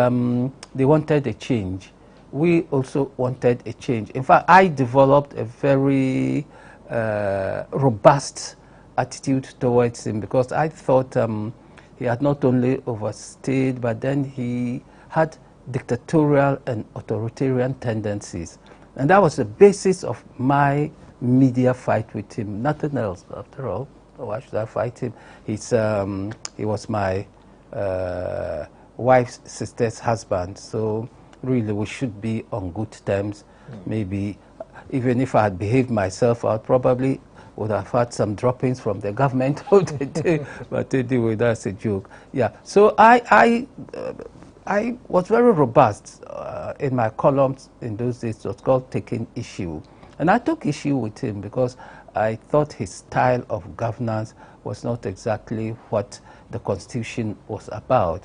S3: they wanted a change. We also wanted a change. In fact, I developed a very robust attitude towards him, because I thought he had not only overstayed, but then he had dictatorial and authoritarian tendencies. And that was the basis of my media fight with him. Nothing else, after all. Why should I fight him? He was my wife's sister's husband, so really we should be on good terms. Maybe even if I had behaved myself, I probably would have had some droppings from the government of the day, but anyway, that's a joke. Yeah, so I was very robust in my columns in those days. It was called Taking Issue. And I took issue with him because I thought his style of governance was not exactly what the Constitution was about,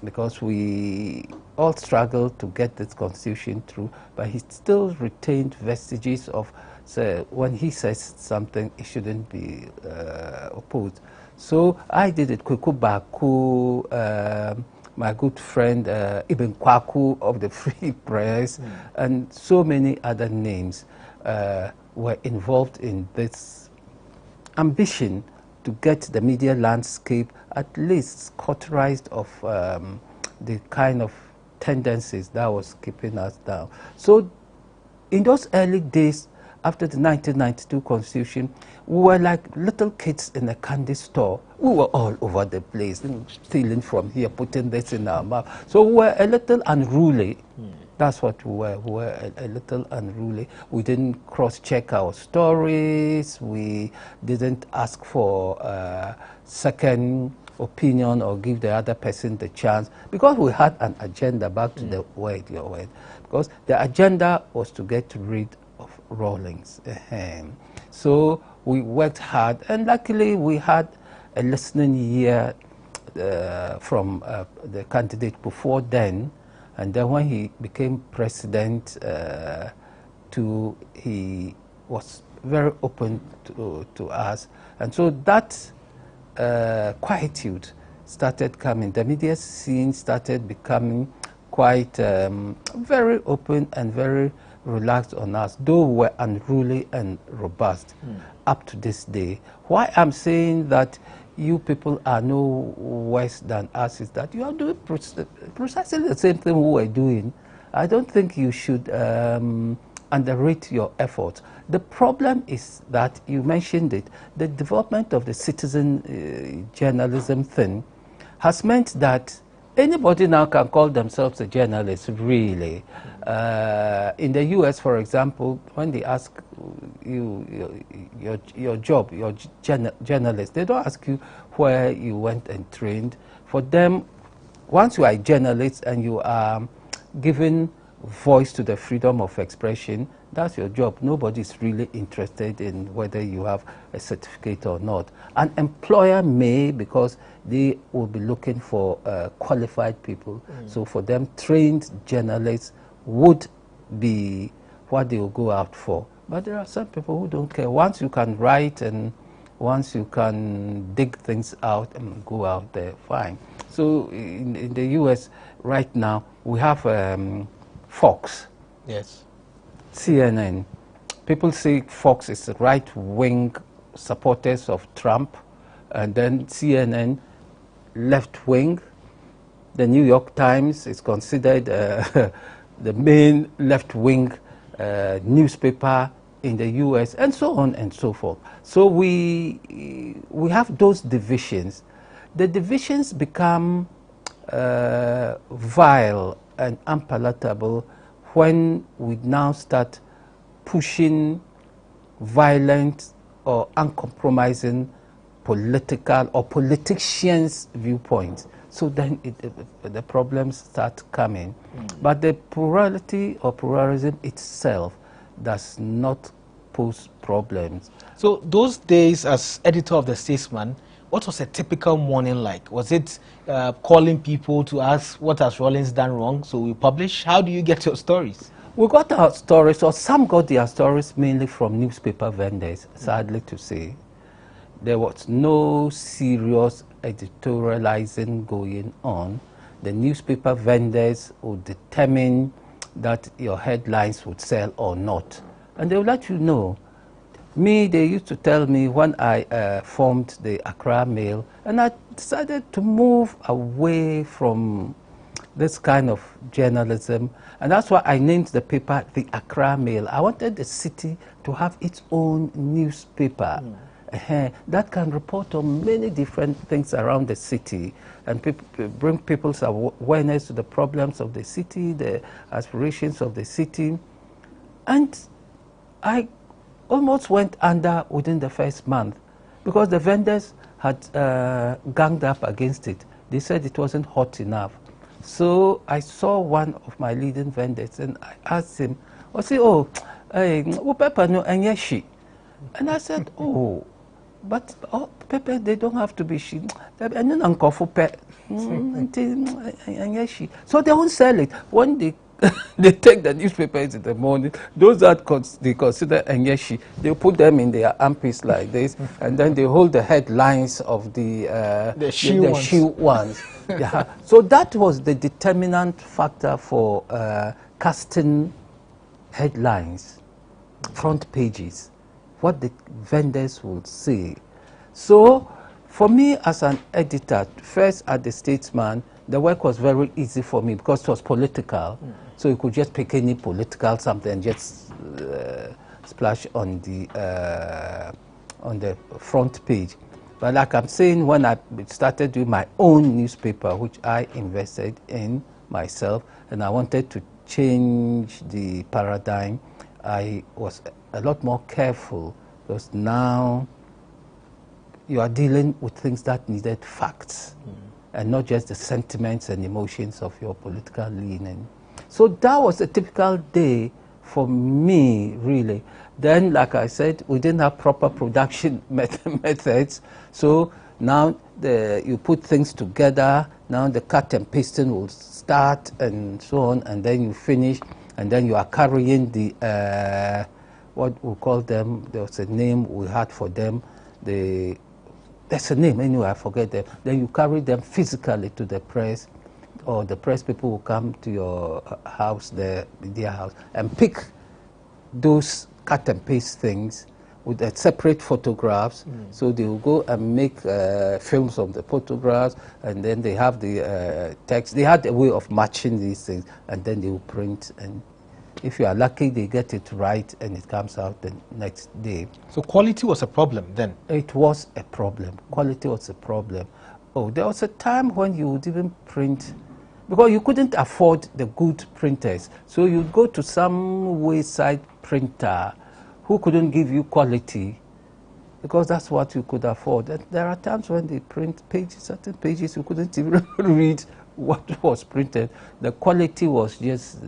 S3: because we all struggled to get this Constitution through, but he still retained vestiges of, so when he says something, it shouldn't be opposed. So I did it. Kweku Baku, my good friend Ibn Kwaku of the Free Press, and so many other names were involved in this ambition to get the media landscape at least cauterized of the kind of tendencies that was keeping us down. So in those early days, after the 1992 Constitution, we were like little kids in a candy store. We were all over the place, stealing from here, putting this in our mouth. So we were a little unruly. That's what we were. We were a little unruly. We didn't cross-check our stories. We didn't ask for second opinion or give the other person the chance, because we had an agenda. Back to the word, your word. Because the agenda was to get rid of Rawlings. So we worked hard, and luckily we had a listening ear from the candidate before then. And then when he became president, he was very open to us. And so that quietude started coming. The media scene started becoming quite very open and very relaxed on us, though we were unruly and robust up to this day. Why I'm saying that you people are no worse than us is that you are doing precisely the same thing we were doing. I don't think you should underrate your efforts. The problem is that, you mentioned it, the development of the citizen journalism thing has meant that anybody now can call themselves a journalist, really. In the US, for example, when they ask you your job, your journalist, they don't ask you where you went and trained. For them, once you are a journalist and you are giving voice to the freedom of expression, that's your job. Nobody's really interested in whether you have a certificate or not. An employer may, because they will be looking for qualified people. So for them, trained journalists would be what they will go out for. But there are some people who don't care. Once you can write and once you can dig things out and go out there, fine. So in the US right now, we have Fox.
S21: Yes.
S3: CNN. People say Fox is right-wing supporters of Trump, and then CNN, left-wing. The New York Times is considered the main left-wing newspaper in the US, and so on and so forth. So we have those divisions. The divisions become vile and unpalatable when we now start pushing violent or uncompromising political or politicians' viewpoints. So then the problems start coming. But the plurality or pluralism itself does not pose problems.
S21: So those days as editor of The Statesman, what was a typical morning like? Was it calling people to ask what has Rawlings done wrong, so we publish? How do you get your stories?
S3: We got our stories, or some got their stories mainly from newspaper vendors, sadly to say. There was no serious editorializing going on. The newspaper vendors would determine that your headlines would sell or not. And they would let you know. Me, they used to tell me when I formed the Accra Mail, and I decided to move away from this kind of journalism, and that's why I named the paper the Accra Mail. I wanted the city to have its own newspaper that can report on many different things around the city and bring people's awareness to the problems of the city, the aspirations of the city. And I almost went under within the first month because the vendors had ganged up against it. They said it wasn't hot enough. So I saw one of my leading vendors and I asked him, I said, oh, hey, paper no enyeshi. And I said, oh, but paper, they don't have to be she. And then uncle for pet. So they won't sell it. When they they take the newspapers in the morning, those that they consider enyeshi, they put them in their armpits like this, and then they hold the headlines of the shoe ones. Yeah. So that was the determinant factor for casting headlines, front pages, what the vendors would say. So for me as an editor, first at the Statesman, the work was very easy for me because it was political. So you could just pick any political something and just splash on the front page. But like I'm saying, when I started doing my own newspaper, which I invested in myself, and I wanted to change the paradigm, I was a lot more careful because now you are dealing with things that needed facts and not just the sentiments and emotions of your political leaning. So that was a typical day for me, really. Then, like I said, we didn't have proper production methods. So now you put things together, now the cut and pasting will start and so on, and then you finish, and then you are carrying the, what we call them, there was a name we had for them, there's a name anyway, I forget them. Then you carry them physically to the press, or the press people will come to your house, their house, and pick those cut and paste things with separate photographs. So they will go and make films of the photographs, and then they have the text. They had a way of matching these things, and then they will print. And if you are lucky, they get it right, and it comes out the next day.
S21: So quality was a problem then?
S3: It was a problem. Quality was a problem. Oh, there was a time when you would even print, because you couldn't afford the good printers. So you'd go to some wayside printer who couldn't give you quality, because that's what you could afford. And there are times when they print pages, certain pages, you couldn't even read what was printed. The quality was just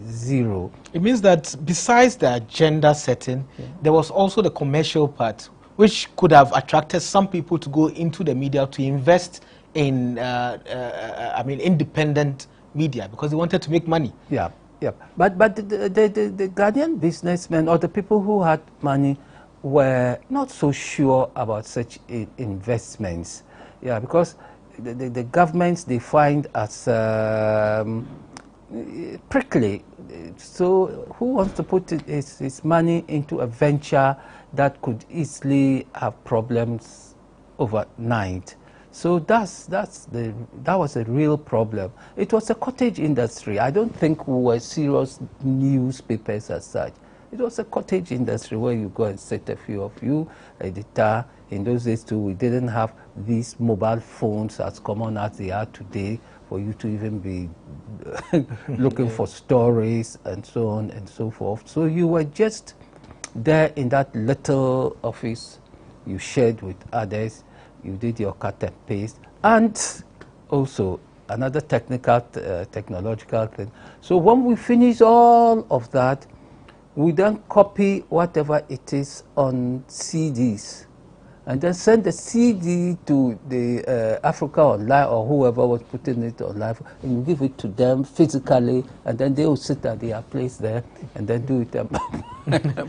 S3: zero.
S21: It means that besides the agenda setting, there was also the commercial part, which could have attracted some people to go into the media to invest in, independent media, because they wanted to make money.
S3: Yeah, yeah. But the Ghanaian businessmen or the people who had money were not so sure about such investments. Yeah, because the governments they find as prickly. So who wants to put his money into a venture that could easily have problems overnight? So that was a real problem. It was a cottage industry. I don't think we were serious newspapers as such. It was a cottage industry where you go and sit a few of you, editor. In those days too, we didn't have these mobile phones as common as they are today for you to even be looking for stories and so on and so forth. So you were just there in that little office. You shared with others. You did your cut and paste. And also another technological thing. So when we finish all of that, we then copy whatever it is on CDs and then send the CD to the Africa Online or whoever was putting it online, and you give it to them physically, and then they will sit at their place there and then do it and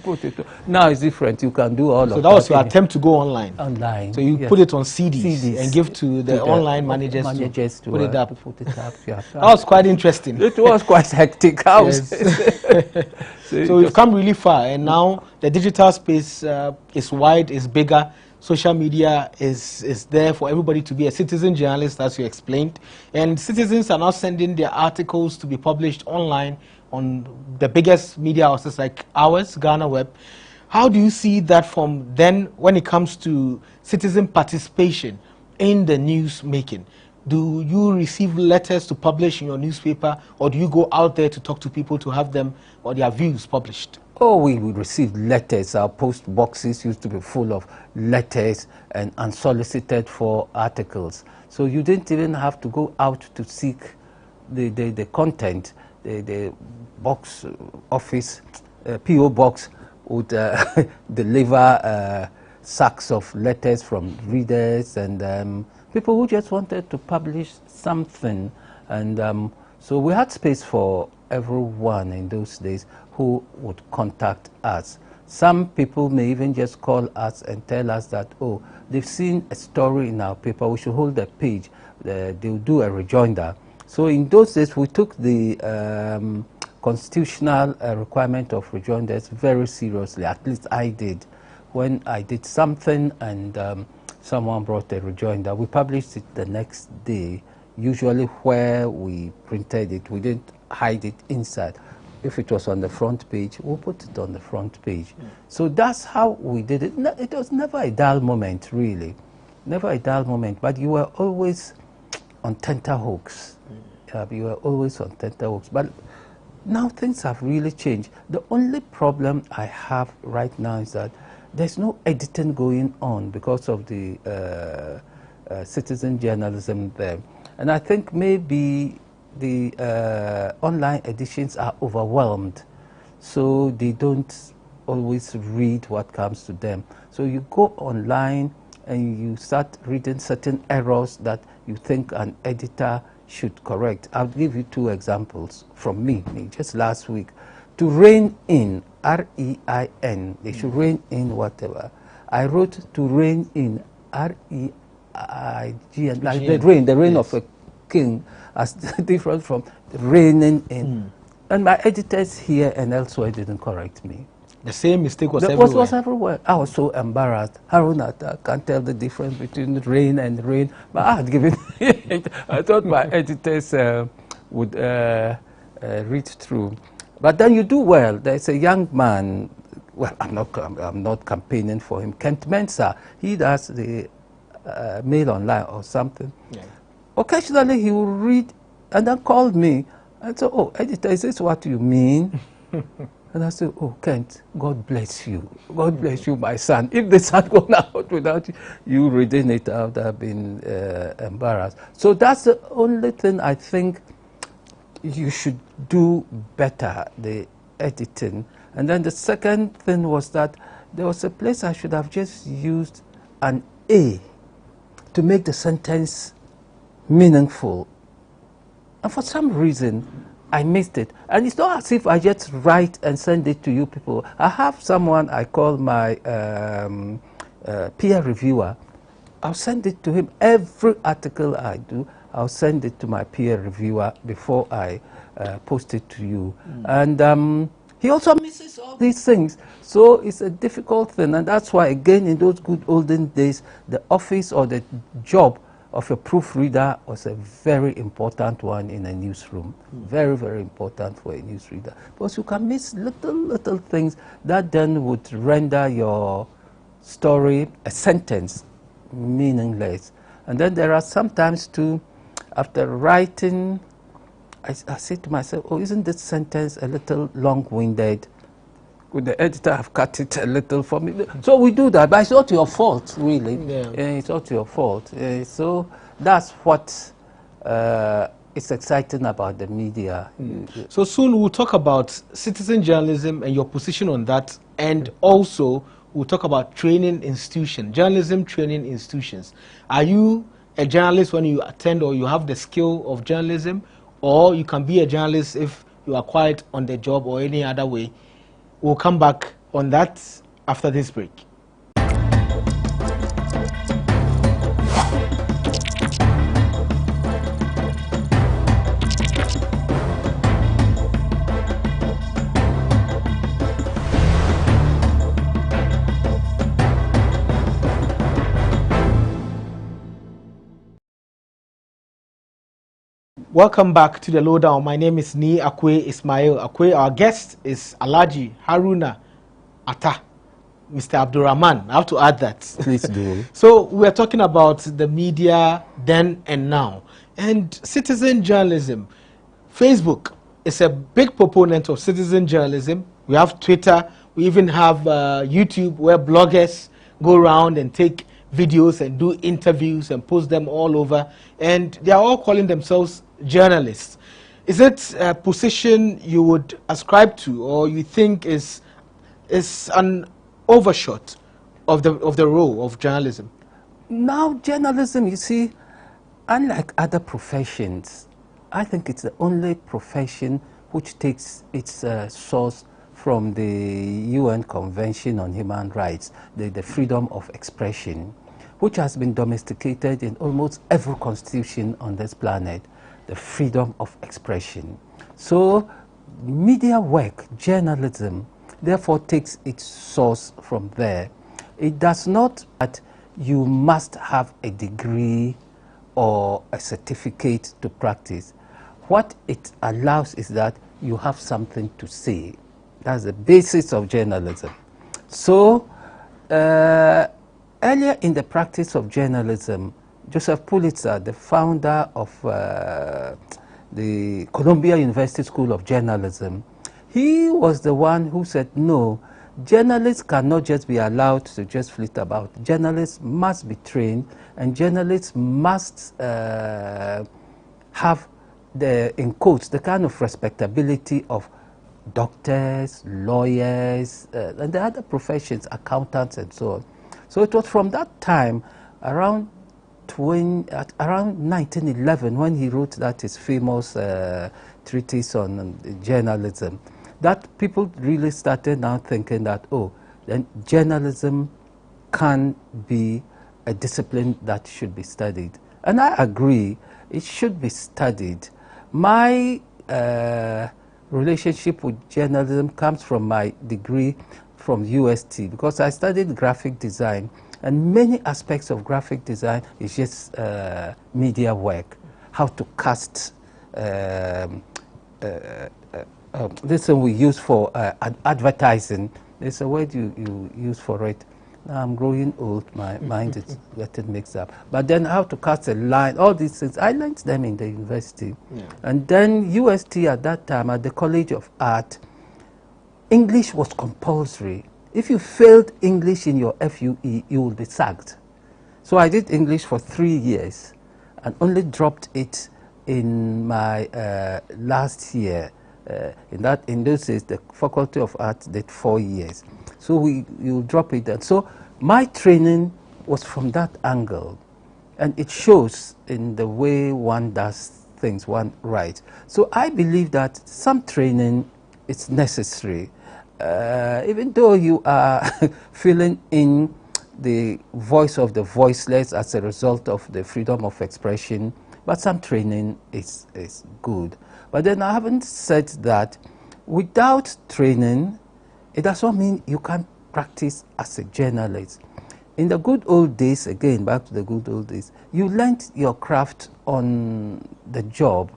S3: put it. Now it's different. You can do all of that.
S21: So that was your attempt to go online?
S3: Online.
S21: So you put it on CDs and give to the online managers to put it up.
S3: Yeah.
S21: That was quite interesting.
S3: It was quite hectic.
S21: Yes. So we've come really far, and now the digital space is wide, is bigger. Social media is there for everybody to be a citizen journalist, as you explained. And citizens are now sending their articles to be published online on the biggest media houses like ours, GhanaWeb. How do you see that from then when it comes to citizen participation in the news making? Do you receive letters to publish in your newspaper, or do you go out there to talk to people to have them or their views published?
S3: Oh, we would receive letters. Our post boxes used to be full of letters and unsolicited for articles. So you didn't even have to go out to seek the content. The box office PO box would deliver sacks of letters from readers and people who just wanted to publish something. And so we had space for everyone in those days who would contact us. Some people may even just call us and tell us that, oh, they've seen a story in our paper, we should hold a page. They'll do a rejoinder. So in those days, we took the constitutional requirement of rejoinders very seriously. At least I did. When I did something and someone brought a rejoinder, we published it the next day, usually where we printed it. We didn't hide it inside. If it was on the front page, we'll put it on the front page. So that's how we did it. It was never a dull moment, really. Never a dull moment, but you were always on tenterhooks. You were always on tenterhooks. But now things have really changed. The only problem I have right now is that there's no editing going on because of the citizen journalism there. And I think maybe the online editions are overwhelmed, so they don't always read what comes to them. So you go online and you start reading certain errors that you think an editor should correct. I'll give you two examples from me just last week. To rein in, R-E-I-N, they should rein in whatever. I wrote to rein in, R-E-I-G-N, like the reign yes. of a king, as different from reigning in. And my editors here and elsewhere didn't correct me.
S21: The same mistake was everywhere.
S3: Was everywhere. I was so embarrassed. Haruna can't tell the difference between rain and rain. But I had given it. I thought my editors would read through. But then you do well. There's a young man. Well, I'm not campaigning for him. Kent Mensah. He does the Mail Online or something. Yeah. Occasionally he will read and then call me and say, "Oh, editor, is this what you mean?" And I said, "Oh, Kent, God bless you. God bless you, my son. If this had gone out without you reading it, I would have been embarrassed." So that's the only thing I think you should do better, the editing. And then the second thing was that there was a place I should have just used an A to make the sentence meaningful. And for some reason, I missed it. And it's not as if I just write and send it to you people. I have someone I call my peer reviewer. I'll send it to him. Every article I do, I'll send it to my peer reviewer before I post it to you. And he also misses all these things. So it's a difficult thing. And that's why, again, in those good olden days, the office or the job of a proofreader was a very important one in a newsroom. Very, very important for a newsreader. Because you can miss little things that then would render your story, a sentence, meaningless. And then there are sometimes too, after writing, I say to myself, "Oh, isn't this sentence a little long-winded? Could the editor have cut it a little for me?" So we do that, but it's not your fault, really. Yeah. It's not your fault. So that's what is exciting about the media.
S21: So soon we'll talk about citizen journalism and your position on that, and also we'll talk about training institutions, journalism training institutions. Are you a journalist when you attend, or you have the skill of journalism, or you can be a journalist if you are quite on the job or any other way? We'll come back on that after this break. Welcome back to the Lowdown. My name is Ni Akwe Ismail Akwe. Our guest is Alhaji Haruna Atta, Mr. Abdurrahman. I have to add that.
S3: Please do.
S21: So we are talking about the media then and now. And citizen journalism. Facebook is a big proponent of citizen journalism. We have Twitter. We even have YouTube, where bloggers go around and take videos and do interviews and post them all over. And they are all calling themselves journalists. Is it a position you would ascribe to, or you think is an overshot of the role of journalism?
S3: Now, journalism, you see, unlike other professions, I think it's the only profession which takes its source from the UN Convention on Human Rights, the freedom of expression, which has been domesticated in almost every constitution on this planet, the freedom of expression. So media work, journalism, therefore takes its source from there. It does not that you must have a degree or a certificate to practice. What it allows is that you have something to say. That's the basis of journalism. So earlier in the practice of journalism, Joseph Pulitzer, the founder of the Columbia University School of Journalism, he was the one who said, no, journalists cannot just be allowed to just flit about. Journalists must be trained, and journalists must have, in quotes, the kind of respectability of doctors, lawyers, and the other professions, accountants, and so on. So it was from that time, around 1911, when he wrote that his famous treatise on journalism, that people really started now thinking that, oh, then journalism can be a discipline that should be studied. And I agree, it should be studied. My relationship with journalism comes from my degree from UST, because I studied graphic design, and many aspects of graphic design is just media work, how to cast this one we use for advertising. There's a word you use for it. Now I'm growing old, my mind is getting mixed up. But then how to cast a line, all these things, I learned them in the university. Yeah. And then UST at that time, at the College of Art, English was compulsory. If you failed English in your FUE, you will be sacked. So I did English for 3 years and only dropped it in my last year. In those days, the Faculty of Arts did 4 years. So you drop it. And so my training was from that angle. And it shows in the way one does things, one writes. So I believe that some training is necessary. Even though you are filling in the voice of the voiceless as a result of the freedom of expression, but some training is good. But then I haven't said that without training, it does not mean you can't practice as a journalist. In the good old days, again, back to the good old days, you learned your craft on the job.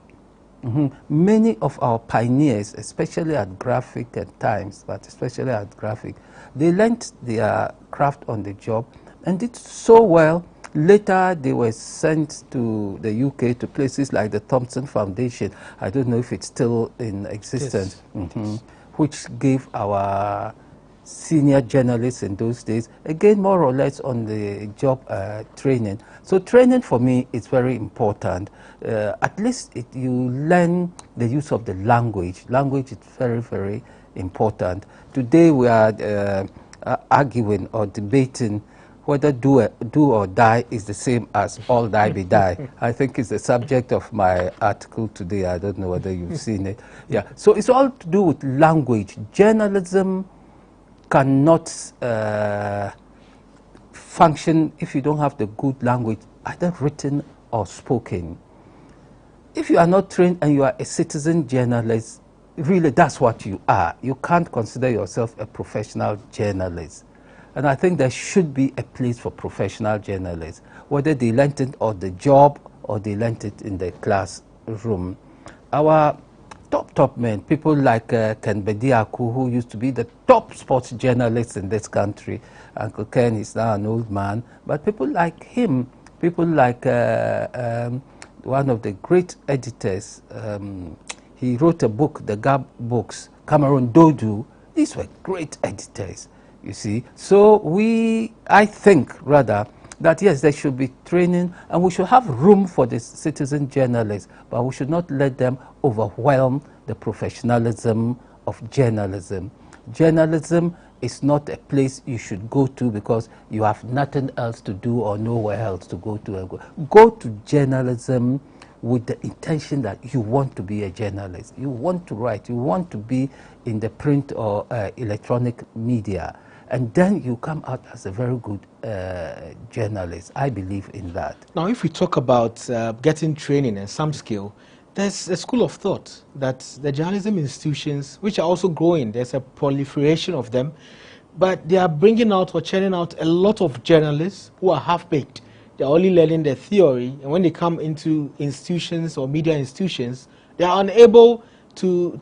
S3: Many of our pioneers, especially at Graphic at times, but especially at Graphic, they learned their craft on the job and did so well. Later, they were sent to the UK, to places like the Thompson Foundation. I don't know if it's still in existence, yes. Which gave our senior journalists in those days, again, more or less on the job training. So training for me is very important. At least you learn the use of the language. Language is very, very important. Today we are arguing or debating whether do or die is the same as all die be die. I think it's the subject of my article today. I don't know whether you've seen it. Yeah. So it's all to do with language. Journalism cannot function if you don't have the good language, either written or spoken. If you are not trained and you are a citizen journalist, really that's what you are. You can't consider yourself a professional journalist. And I think there should be a place for professional journalists, whether they learned it on the job or they learned it in the classroom. Our top men, people like Ken Bediaku, who used to be the top sports journalist in this country. Uncle Ken is now an old man, but people like him, people like one of the great editors, he wrote a book, the Gab books, Cameron Dodu. These were great editors, you see. So I think rather that yes, there should be training and we should have room for the citizen journalists, but we should not let them overwhelm the professionalism of journalism. Journalism is not a place you should go to because you have nothing else to do or nowhere else to go to. Go to journalism with the intention that you want to be a journalist. You want to write. You want to be in the print or electronic media. And then you come out as a very good journalist. I believe in that.
S21: Now, if we talk about getting training and some skill, there's a school of thought that the journalism institutions, which are also growing, there's a proliferation of them, but they are bringing out or churning out a lot of journalists who are half-baked. They're only learning the theory, and when they come into institutions or media institutions, they are unable to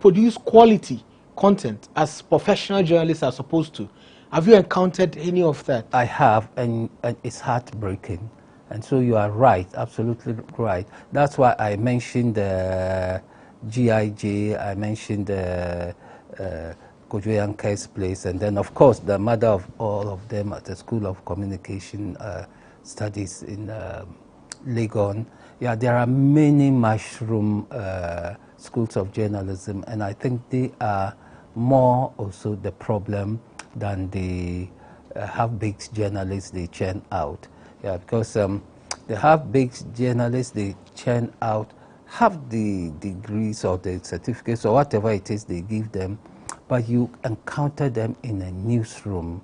S21: produce quality content as professional journalists are supposed to. Have you encountered any of that?
S3: I have, and it's heartbreaking. And so you are right, absolutely right. That's why I mentioned the GIJ, I mentioned the Kojoyanke's place, and then of course the mother of all of them at the School of Communication Studies in Legon. Yeah, there are many mushroom schools of journalism, and I think they are more also the problem than the half-baked journalists they churn out. Yeah, because the half-baked journalists they churn out have the degrees or the certificates or whatever it is they give them, but you encounter them in a newsroom,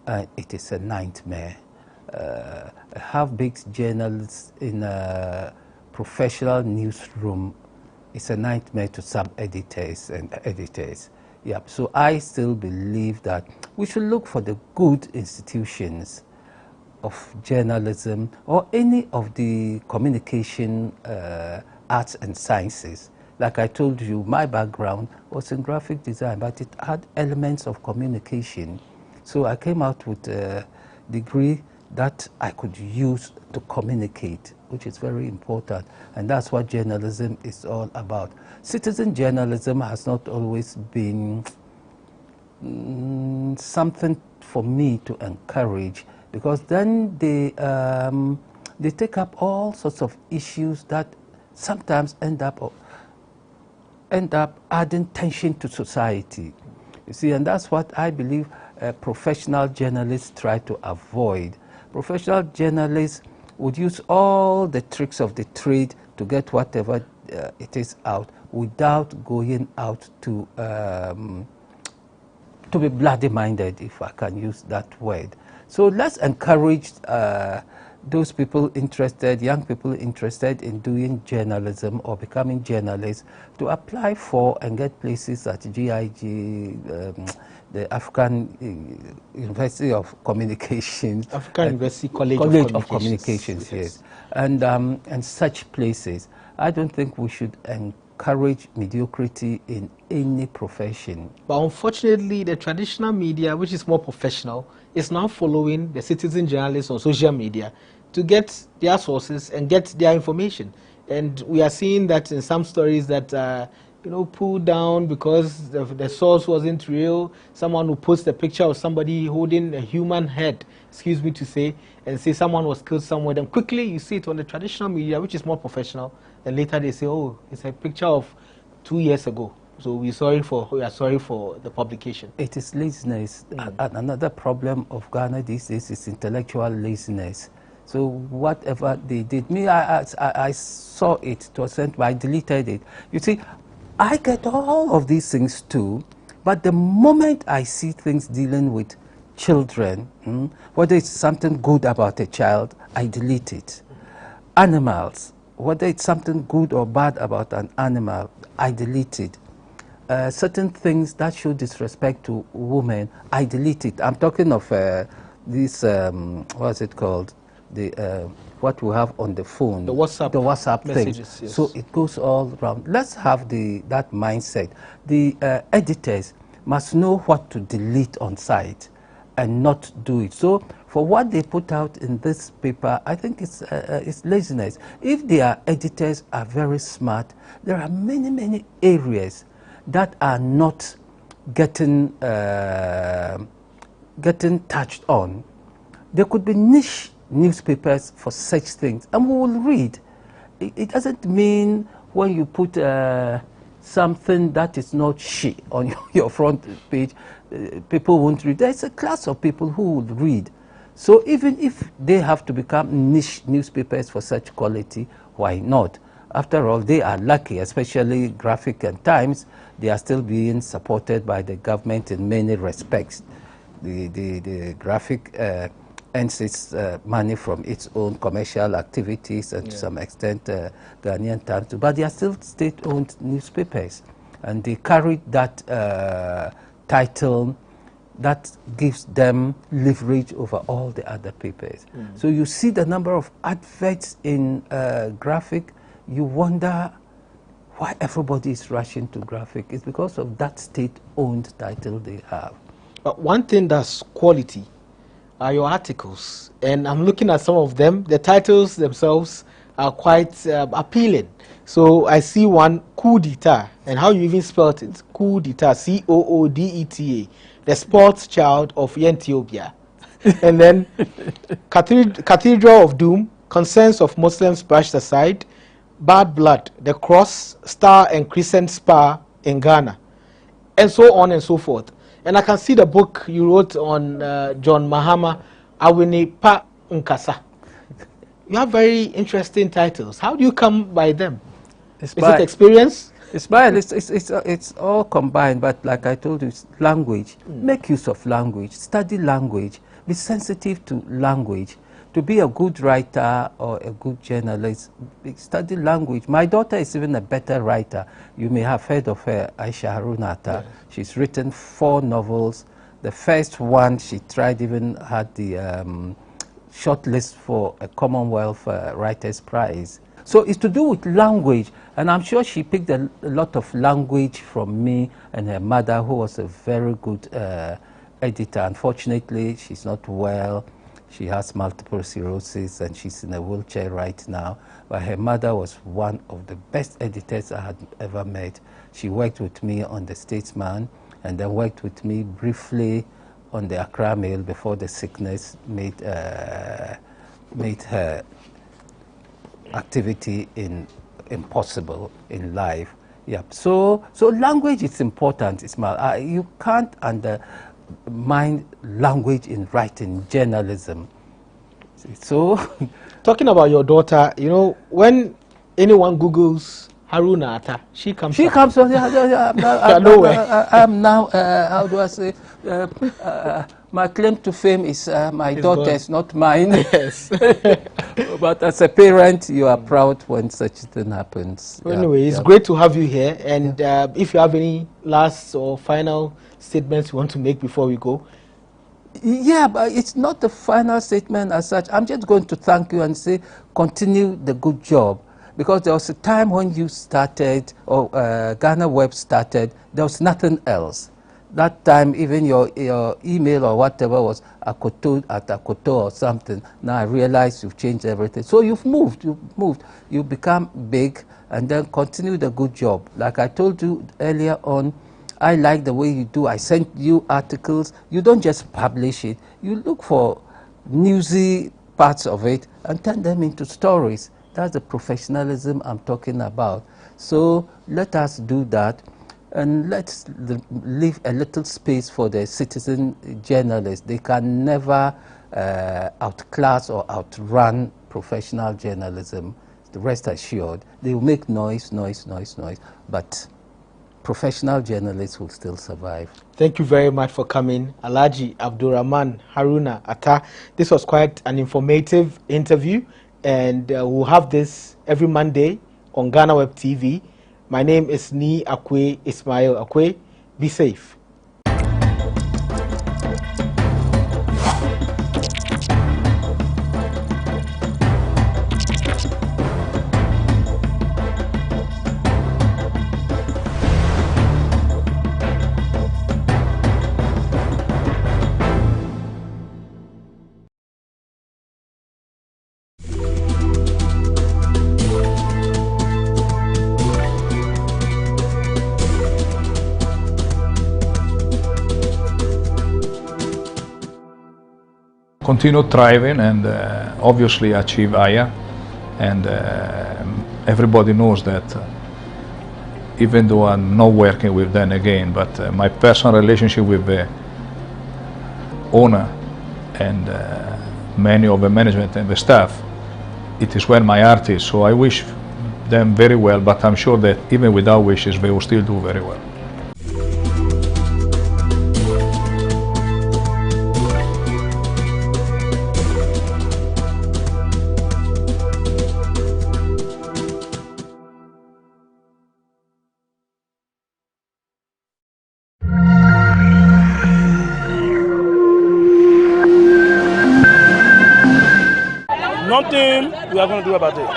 S3: it is a nightmare. A half-baked journalist in a professional newsroom is a nightmare to sub-editors and editors. Yeah, so I still believe that we should look for the good institutions of journalism or any of the communication arts and sciences. Like I told you, my background was in graphic design, but it had elements of communication. So I came out with a degree that I could use to communicate, which is very important. And that's what journalism is all about. Citizen journalism has not always been something for me to encourage, because then they take up all sorts of issues that sometimes end up adding tension to society. You see, and that's what I believe professional journalists try to avoid. Professional journalists would use all the tricks of the trade to get whatever it is out without going out to be bloody-minded, if I can use that word. So let's encourage those people interested, young people interested in doing journalism or becoming journalists, to apply for and get places at GIG, the African University of Communications.
S21: African University College of Communications,
S3: yes. And such places. I don't think we should encourage mediocrity in any profession.
S21: But unfortunately, the traditional media, which is more professional, is now following the citizen journalists on social media to get their sources and get their information. And we are seeing that in some stories that pulled down because the source wasn't real. Someone who posts a picture of somebody holding a human head, excuse me to say, and say someone was killed somewhere. Then quickly you see it on the traditional media, which is more professional. And later they say, oh, it's a picture of 2 years ago. So we are sorry for the publication.
S3: It is laziness. Another problem of Ghana these days is intellectual laziness. So whatever they did, I saw it, it was sent, but I deleted it. You see, I get all of these things too, but the moment I see things dealing with children, whether it's something good about a child, I delete it. Animals, whether it's something good or bad about an animal, I delete it. Certain things that show disrespect to women, I delete it. I'm talking of this, what's it called? What we have on the phone,
S21: the WhatsApp
S3: messages, thing. Yes. So it goes all around. Let's have that mindset. The editors must know what to delete on site and not do it. So for what they put out in this paper, I think it's laziness. If their editors are very smart, there are many areas that are not getting touched on. There could be niche newspapers for such things, and we will read. It doesn't mean when you put something that is not shit on your front page, people won't read. There's a class of people who will read. So even if they have to become niche newspapers for such quality, why not? After all, they are lucky, especially Graphic and Times. They are still being supported by the government in many respects. The Graphic earns its money from its own commercial activities and to some extent Ghanaian Times, but they are still state-owned newspapers, and they carry that title that gives them leverage over all the other papers. So you see the number of adverts in Graphic, you wonder why everybody is rushing to Graphic. It's because of that state-owned title they have.
S21: But one thing that's quality are your articles, and I'm looking at some of them. The titles themselves are quite appealing. So I see one, Coup d'etat, and how you even spelled it, Coup d'etat, C-O-O-D-E-T-A, the sports child of Ethiopia. And then Cathedral of Doom, concerns of Muslims brushed aside, Bad Blood, the Cross, Star and Crescent Spa in Ghana, and so on and so forth. And I can see the book you wrote on John Mahama, Awini Pa Nkasa. You have very interesting titles. How do you come by them? Is it experience?
S3: It's all combined, but like I told you, it's language. Make use of language. Study language. Be sensitive to language. To be a good writer or a good journalist, study language. My daughter is even a better writer. You may have heard of her, Aisha Haruna Atta. Yes. She's written 4 novels. The first one she tried even had the shortlist for a Commonwealth Writers' Prize. So it's to do with language, and I'm sure she picked a lot of language from me and her mother, who was a very good editor. Unfortunately, she's not well. She has multiple sclerosis and she's in a wheelchair right now. But her mother was one of the best editors I had ever met. She worked with me on The Statesman and then worked with me briefly on the Accra Mail before the sickness made her activity impossible in life. Yeah. So language is important, Ismail. You can't undermine language in writing, journalism. So,
S21: talking about your daughter, you know, when anyone Googles Haruna Atta, she comes.
S3: She comes on. I'm now. How do I say? My claim to fame is my daughter's, not mine.
S21: Yes.
S3: But as a parent, you are proud when such a thing happens.
S21: Well, anyway, it's great to have you here. And if you have any last or final statements you want to make before we go.
S3: Yeah, but it's not the final statement as such. I'm just going to thank you and say continue the good job. Because there was a time when you started, or GhanaWeb started, there was nothing else. That time, even your email or whatever was Akoto at Akoto or something. Now I realize you've changed everything. So you've moved. You've become big, and then continue the good job. Like I told you earlier on, I like the way you do. I sent you articles. You don't just publish it. You look for newsy parts of it and turn them into stories. That's the professionalism I'm talking about. So let us do that, and let's leave a little space for the citizen journalists. They can never outclass or outrun professional journalism. The rest assured. They will make noise, but professional journalists will still survive.
S21: Thank you very much for coming, Alhaji Abdulrahman Haruna Atta. This was quite an informative interview, and we'll have this every Monday on GhanaWeb TV. My name is Ni Akwe Ismail Akwe. Be safe.
S4: continue thriving and obviously achieve higher. And everybody knows that even though I'm not working with them again, but my personal relationship with the owner and many of the management and the staff, it is where my heart is. So I wish them very well, but I'm sure that even without wishes, they will still do very well.
S1: Nothing we are going to do about it.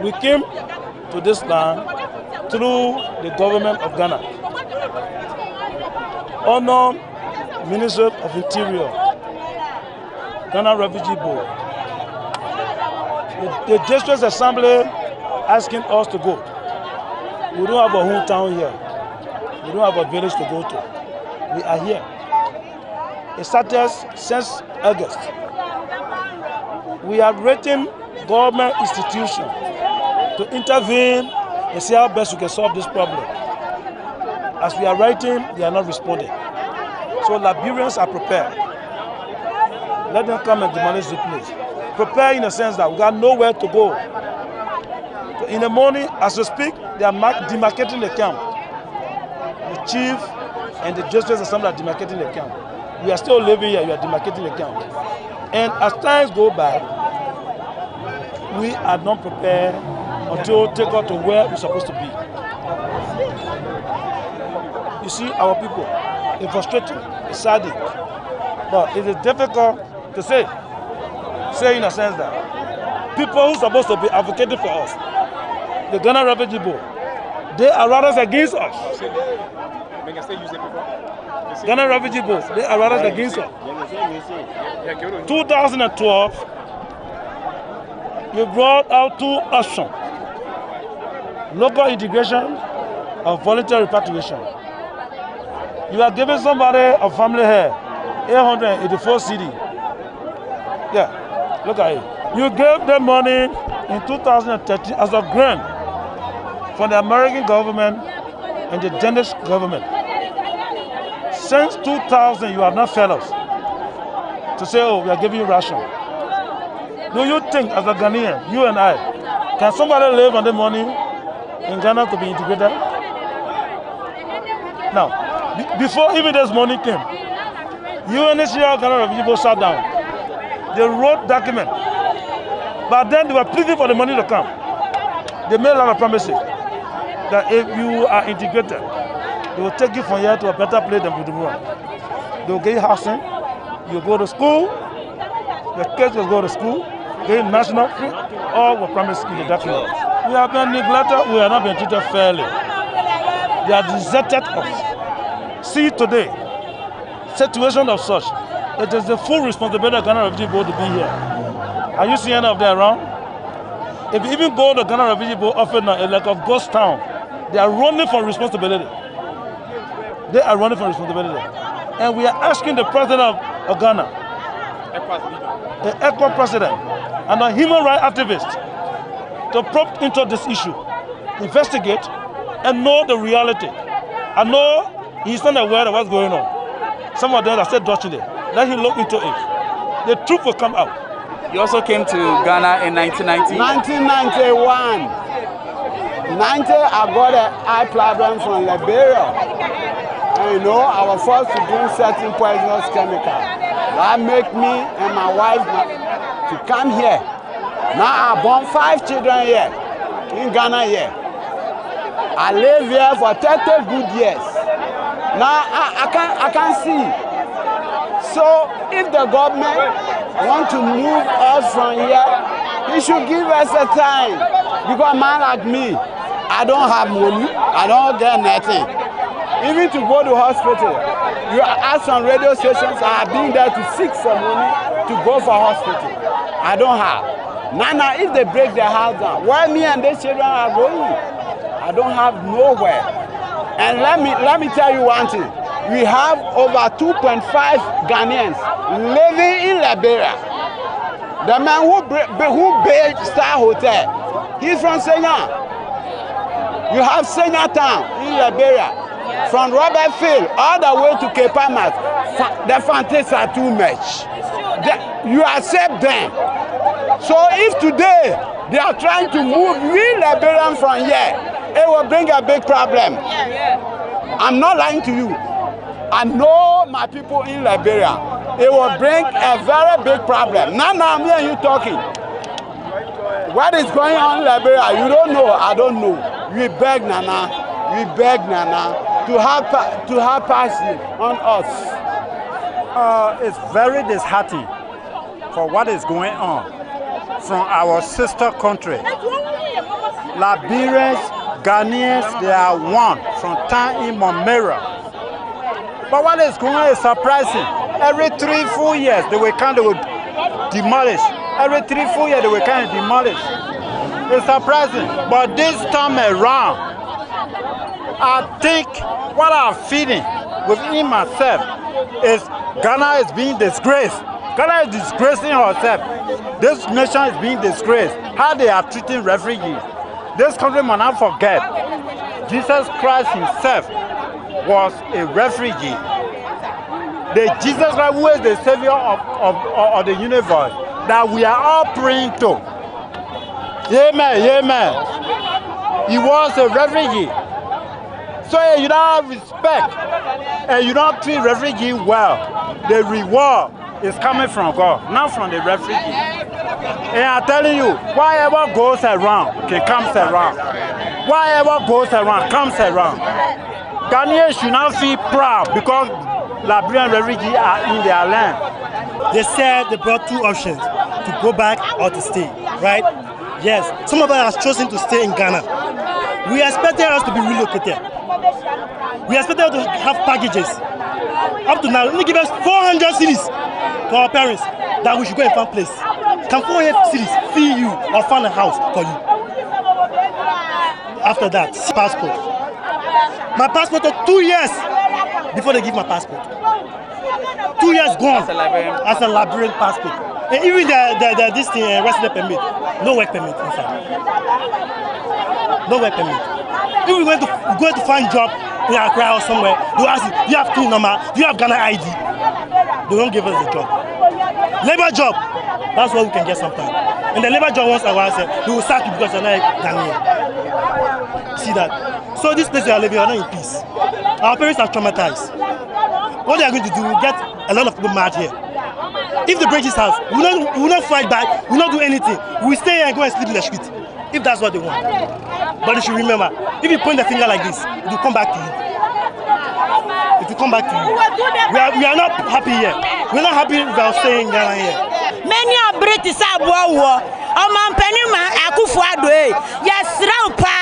S1: We came to this land through the government of Ghana. Honor Ministry of Interior, Ghana Refugee Board. The District Assembly asking us to go. We don't have a hometown here. We don't have a village to go to. We are here. It started since August. We are rating government institutions to intervene and see how best we can solve this problem. As we are writing, they are not responding. So Liberians are prepared. Let them come and demolish the place. Prepare in the sense that we got nowhere to go. So in the morning, as we speak, they are demarcating the camp. The chief and the district assembly are demarcating the camp. We are still living here, we are demarcating the camp. And as times go by, we are not prepared until take us to where we're supposed to be. You see, our people, it's frustrating, it's saddening, but it is difficult to say in a sense that people who are supposed to be advocating for us, the Ghana Refugee Board, they are rather against us. Ghana Refugee Board, they are rather against us. 2012, you brought out 2 actions: local integration or voluntary repatriation. You are giving somebody a family here 884 CD. Yeah, look at it. You gave them money in 2013 as a grant from the American government and the Danish government. Since 2000, you have not failed us to say, oh, we are giving you ration. Do you think, as a Ghanaian, you and I, can somebody live on the money in Ghana to be integrated? Now, before even this money came, UNHCR Ghana Refugee Board sat down. They wrote document, but then they were pleading for the money to come. They made a lot of promises that if you are integrated, they will take you from here to a better place than Bujumbura. They will give you housing, you go to school, your kids will go to school, get national free, all were promised in the document. We have been neglected, we have not been treated fairly. They have deserted us. See today, situation of such, it is the full responsibility of Ghana Refugee Board to be here. Are you seeing any of them around? If you even go to Ghana Refugee Board office now, it's like a ghost town. They are running from responsibility. They are running from responsibility. And we are asking the president of Ghana, the ECO president, and a human rights activist to probe into this issue, investigate, and know the reality. I know he's not aware of what's going on. Some of them are still dodging it. Let him look into it. The truth will come out.
S11: You also came to Ghana in 1990?
S10: 1991. 90, I got an eye problem from Liberia. And you know, I was forced to drink certain poisonous chemicals. That made me and my wife to come here. Now I born 5 children here, in Ghana here. I live here for 30 good years. Now I can't see. So if the government want to move us from here, he should give us a time. Because a man like me, I don't have money, I don't get nothing. Even to go to hospital, you ask some radio stations, I have been there to seek for money to go for hospital. I don't have. Now, if they break their house down, where me and these children are going? I don't have nowhere. And let me tell you one thing.
S7: we have over 2.5 Ghanaians living in Liberia. The man who built Star Hotel, he's from Senya. You have Senya Town in Liberia, from Robert Field all the way to Cape Palmas. The fountains are too much. You accept them. So if today they are trying to move we Liberians from here, it will bring a big problem. I'm not lying to you. I know my people in Liberia. It will bring a very big problem. Now me and you talking. What is going on in Liberia? You don't know. I don't know. We beg Nana. We beg Nana to have mercy on us.
S22: It's very disheartening for what is going on from our sister country. Liberians, Ghanaians, they are one from time immemorial. But what is going on is surprising. Every 3-4 years they will kind of demolish. Every 3-4 years they will kind of demolish. It's surprising. But this time around, I think what I'm feeling within myself is Ghana is being disgraced. Ghana is disgracing herself. This nation is being disgraced. How they are treating refugees. This country must not forget Jesus Christ himself was a refugee. The Jesus Christ who is the savior of the universe that we are all praying to. Amen, amen. He was a refugee. So you don't have respect and you don't treat refugee well. The reward is coming from God, not from the refugee. And I'm telling you, whatever goes around, comes around. Whatever goes around, comes around. Ghanaians should not feel proud because Liberian refugees are in their land.
S23: They said they brought two options, to go back or to stay, right? Yes, some of us have chosen to stay in Ghana. We expected us to be relocated. We expected to have packages. Up to now, only give us 400 cities to our parents that we should go and find a place. Can 400 cities feed you or find a house for you? After that, passport. My passport took 2 years before they give my passport. 2 years gone as a Liberian passport. And even this thing, resident permit, no work permit inside. No work permit. If we going to find job in Accra or somewhere, they will ask you, do you have PIN number? Do you have Ghana ID? They won't give us the job. Labor job, that's what we can get sometimes. And the labor job once a while, they will sack you because you're not Ghanaian. See that? So this place we are living, we are not in peace. Our parents are traumatized. What they are going to do, we get a lot of people mad here. If they break this house, we will not fight back, we will not do anything. We will stay here and go and sleep in the street. If that's what they want. But you should remember, if you point the finger like this, it will come back to you. It will come back to you. We are not happy here. We are not happy with our staying in Ghana here.
S24: Many are British war. Penima Akufuado. Yes, Rampa.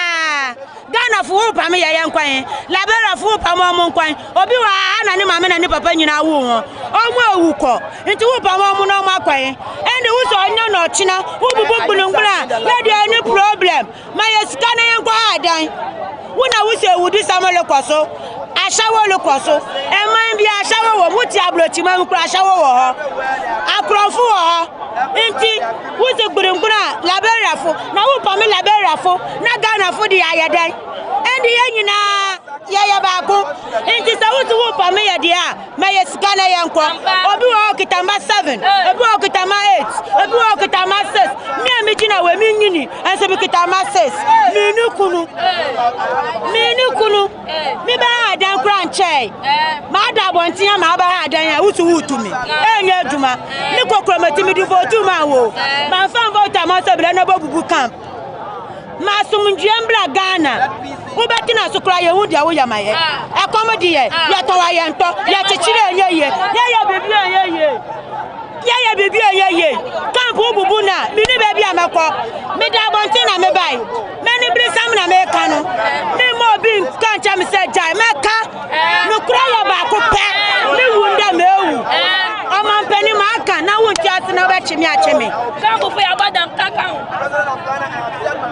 S24: Ghana for Pami Yanquine, Labera for Pamamonquine, Obiwa, and Mamma and Papa in our womb. Omo Wuko, into Pamamono Maquine, and the Uso no China, who be booked on Bra, let any problem. My scanner and guide. When I wish I would do some locoso, I shower locoso, and mine be a shower, Mutiablo, Timam crash our Acrofu, Inti, who's a good Labera for, now Pamela Labera for, not Ghana for the Ayadai. And the Yanina Yayabago, and this out to whoop a mayor, dear, Maya Scana Yanko, Obuokitama 7, Obuokitama 8, Obuokitama 6, Miamijina, Wemini, and Sabikitama 6, Minukunu, Miba, Dan Cranche, Mada Bontia, Maba, Dan, who to me, and Yaduma, Nico Chromatimi for 2 Mawo, my fan voter must have been a Bobu camp. Masumjembla Ghana. Ubatina sukra yehudi awuya maye. E comedy ye. Ya to wa ye nto. Ya chichire ye ye. Ya baby ye. Ya baby ye. Camp ububu na. Mini baby amako. Me da bontina me bai. Many brisam na me kanu. Me mo bin kancha me se jai me ka. No kra ya ba ko pe. Me wunda me wu. Oman peni maka na wunti atina ba chimi achemi. Camp for ya badam kaka.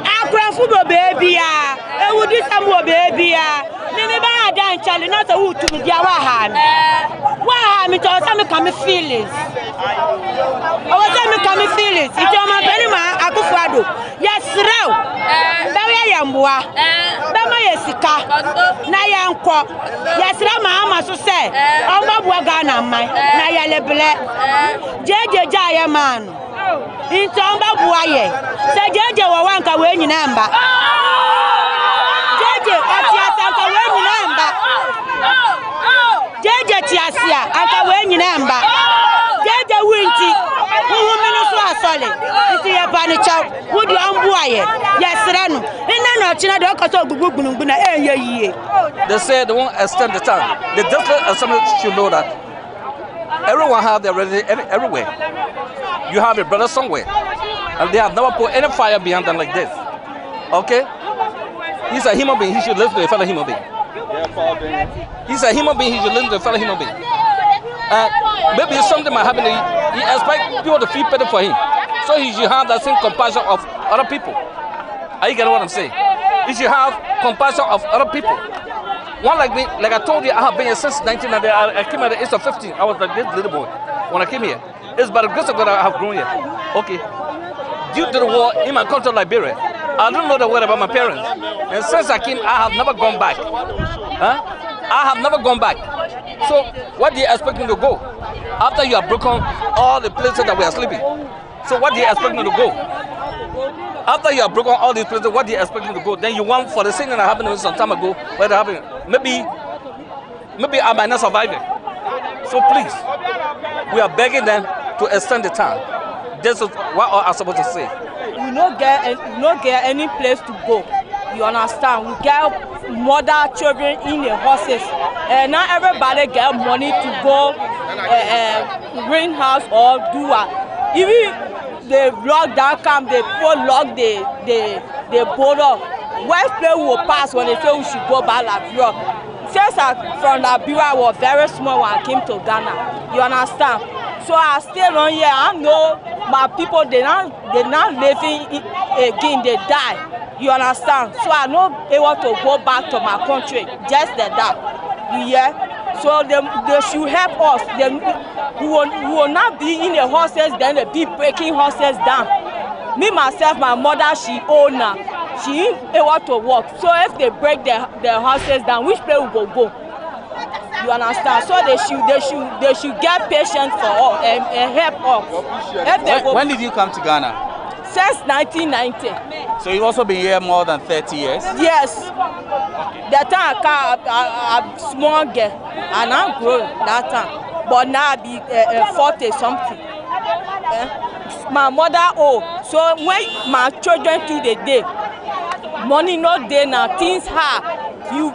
S24: Akranfu baby ya. E wudi samu baby ya. Mimi ba dan chali not say who to me dia wa ha me to say me come feelings o say me come feelings iti o ma beni ma Akufuado yes rew be we yamboa be ma yesika na yanko yes rew ma ama so say o ma bua Ghana man na ya leble jeje ja man into on ba bua ye say jeje wo wanka we nyina mba jeje atiasa ka we nyina mba jeje tiasia aka we nyina mba jeje winti huminu so asole iti ye bani chaw wudi on bua ye yesre no ina no china de okaso ogugugunungu na eye yie.
S6: They say they won't extend the time. The district assembly should know that everyone have their relative everywhere. You have a brother somewhere, and they have never put any fire behind them like this. Okay? He's a human being. He should listen to a fellow human being. He's a human being. He should listen to a fellow human being. Maybe something might happen. He expects people to feel pity for him, so he should have that same compassion of other people. Are you getting what I'm saying? He should have compassion of other people. One like me, like I told you, I have been here since 1990. I came at the age of 15. I was like this little boy when I came here. It's by the grace of God I have grown here. Okay. Due to the war in my country, Liberia, I don't know the word about my parents. And since I came, I have never gone back. I have never gone back. So what do you expect me to go? After you have broken all the places that we are sleeping. So what do you expect me to go? After you have broken all these places, what do you expect me to go? Then you want for the thing that happened to me some time ago, what happened? Maybe I might not survive it. So please, we are begging them to extend the time. This is what I'm supposed to say.
S24: We not get any place to go. You understand? We get mother children in the horses, and not everybody get money to go rent house or do what. Even the lockdown come, they lock the border. West play will pass when they say we should go back Liberia. Since from Liberia, I was very small when I came to Ghana. You understand? So I stay on here. I know my people, they not living again. They die. You understand? So I know they want to go back to my country. Just like that. Yeah. So they should help us. We will not be in the horses, then they be breaking horses down. Me, myself, my mother, she owner. She ain't able to work. So if they break the horses down, which place will go? You understand? So they should get patience for us and help us.
S8: When did you come to Ghana?
S24: Since 1990.
S8: So you've also been here more than 30 years?
S24: Yes. That time I'm small girl and I'm grown that time. But now I be 40 something. My mother so when my children to the day, money not there now, things hard. You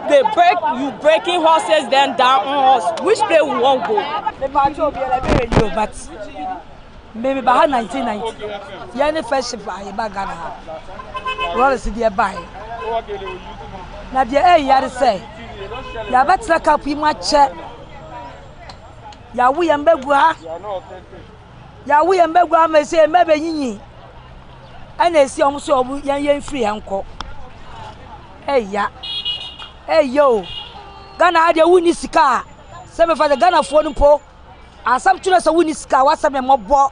S24: breaking horses then down on us. Which place we won't go?
S9: But maybe by 1990, the only festival I Ghana. What is the buy? Now the air say, ya better cap we much. Ya we and Begua. Ya we and Begua may say, maybe ye. And they see almost young free uncle. Hey, ya. Hey, yo. Ghana had a winning scar. Some of the Ghana phone po. And some children are winning scar. What's a mob?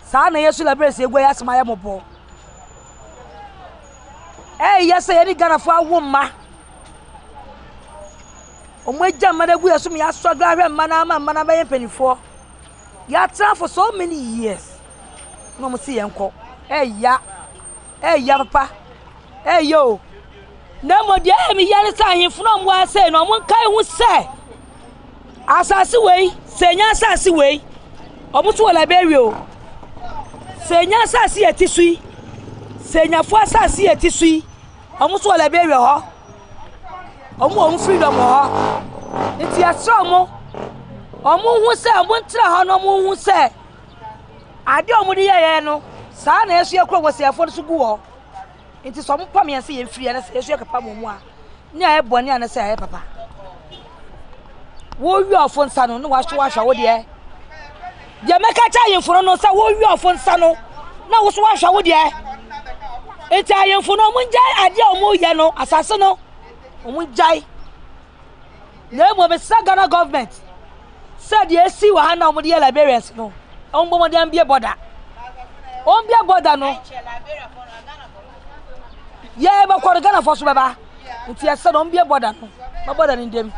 S9: Sana, yes, you'll have say, where as my mobo. Hey, yes, I ain't Ghana for a woman. On my jam, mother, we assume you are struggling, man, penny for. You are trapped for so many years. No, see, uncle. Hey, ya. Hey, ya, papa. Hey, yo. No more, dear, me, yellow sign from what I say, no one kind would say. Assassin way, Senya Sassy way. Almost what I bury you. Senya Sassy at Tissue. Senya for Sassy at Tissue. Almost what I bury her. Almost freedom or it's your summer. Almost who say, I won't tell her no more who say. I don't want to know. Son, as your crop was here for the go. It is some pommy and see free and as you can pam. Near Bonnie and say, Papa. Wo you are phone son, no wash to wash out there. Jamaica Italian for no, so wo you are phone son, no was wash out there. Italian for no one jay, I dear more yano, assassino, one jay. na mo be Ghana government said the AC wa na mo the Liberians no on bo mo dey ambie border on bia border no yeah ba ko Ghana for so baba nti ya said on bia border no ba border ni dem.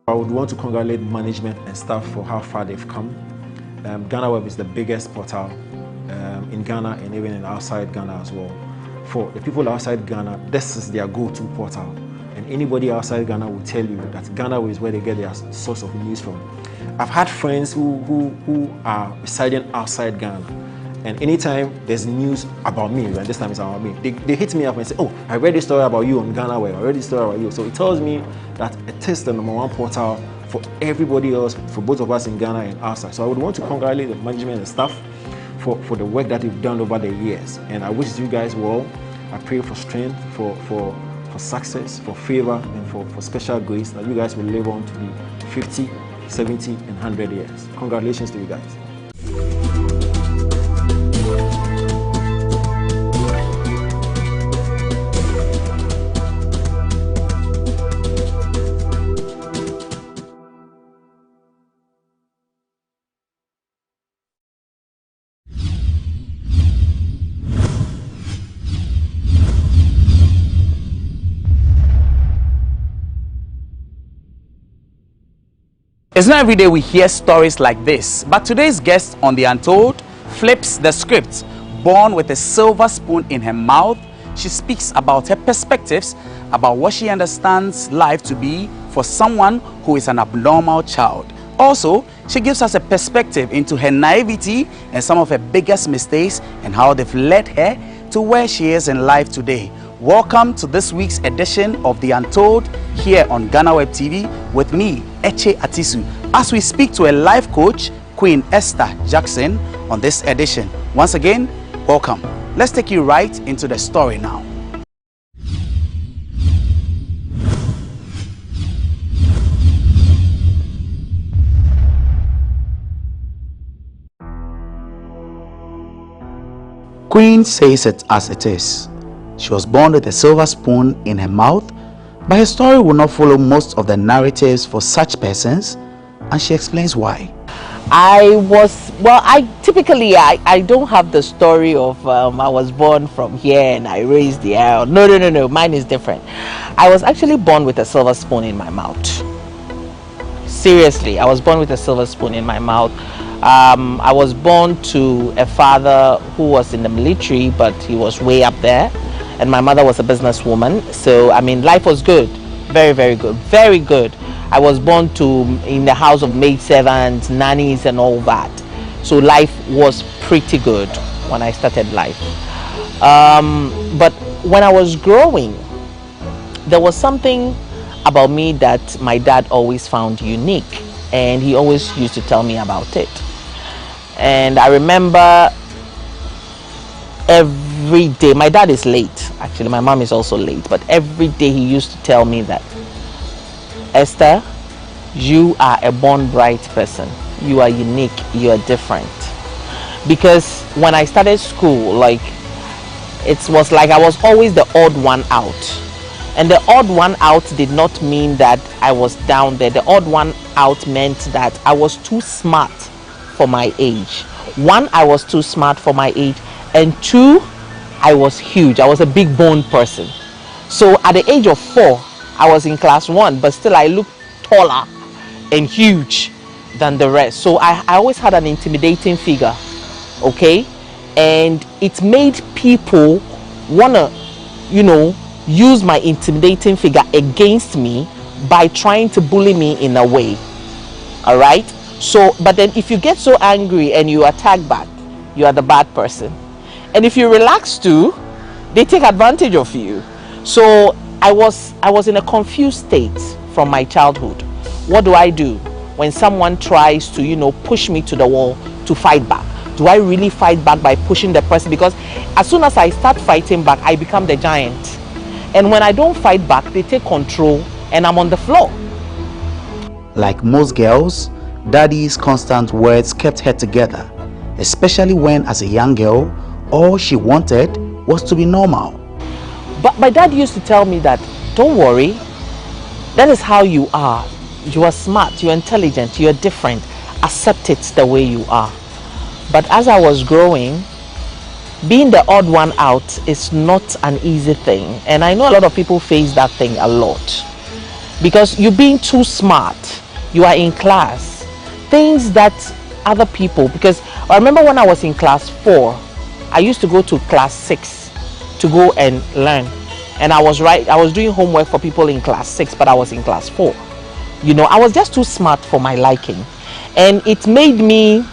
S12: I would want to congratulate management and staff for how far they've come. GhanaWeb is the biggest portal in Ghana and even in outside Ghana as well. For the people outside Ghana, this is their go-to portal. And anybody outside Ghana will tell you that GhanaWeb is where they get their source of news from. I've had friends who are residing outside Ghana, and anytime there's news about me, and this time it's about me, they hit me up and say, oh, I read this story about you on GhanaWeb, I read this story about you. So it tells me that it is the #1 portal for everybody else, for both of us in Ghana and outside. So I would want to congratulate the management and staff for the work that you've done over the years. And I wish you guys well. I pray for strength, for success, for favor, and for special grace, that you guys will live on to be 50, 70, and 100 years. Congratulations to you guys.
S8: It's not every day we hear stories like this, but today's guest on The Untold flips the script. Born with a silver spoon in her mouth, she speaks about her perspectives about what she understands life to be for someone who is an abnormal child. Also, she gives us a perspective into her naivety and some of her biggest mistakes and how they've led her to where she is in life today. Welcome to this week's edition of The Untold here on GhanaWeb TV with me, Eche Atisu, as we speak to a life coach, Queen Esther Jackson, on this edition. Once again, welcome. Let's take you right into the story now. Queen says it as it is. She was born with a silver spoon in her mouth, but her story will not follow most of the narratives for such persons, and she explains why.
S13: I typically don't have the story of I was born from here and I raised the air. No, mine is different. I was actually born with a silver spoon in my mouth. Seriously, I was born with a silver spoon in my mouth. I was born to a father who was in the military, but he was way up there. And my mother was a businesswoman, so I mean life was good, very good, very good. I was born in the house of maidservants, nannies and all that, so life was pretty good when I started life. But when I was growing, there was something about me that my dad always found unique, and he always used to tell me about it. And I remember every day, my dad is late, actually my mom is also late, but every day he used to tell me that, Esther, you are a born bright person, you are unique, you are different. Because when I started school, like, it was like I was always the odd one out, and the odd one out did not mean that I was down there. The odd one out meant that I was too smart for my age. One, I was too smart for my age, and two, I was huge. I was a big boned person. So at the age of 4, I was in class 1, but still I looked taller and huge than the rest. So I always had an intimidating figure, okay? And it made people wanna, use my intimidating figure against me by trying to bully me in a way, all right? So, but then if you get so angry and you attack back, you are the bad person. And if you relax too, they take advantage of you. So I was in a confused state from my childhood. What do I do when someone tries to, push me to the wall to fight back? Do I really fight back by pushing the person? Because as soon as I start fighting back, I become the giant. And when I don't fight back, they take control and I'm on the floor.
S8: Like most girls, Daddy's constant words kept her together, especially when, as a young girl, all she wanted was to be normal.
S13: But my dad used to tell me that, don't worry, that is how you are. You are smart, you're intelligent, you're different. Accept it the way you are. But as I was growing, being the odd one out is not an easy thing. And I know a lot of people face that thing a lot. Because you're being too smart, you are in class. Things that other people, because I remember when I was in class 4, I used to go to class 6 to go and learn. And I was doing homework for people in class 6, but I was in class 4. You know, I was just too smart for my liking. And it made me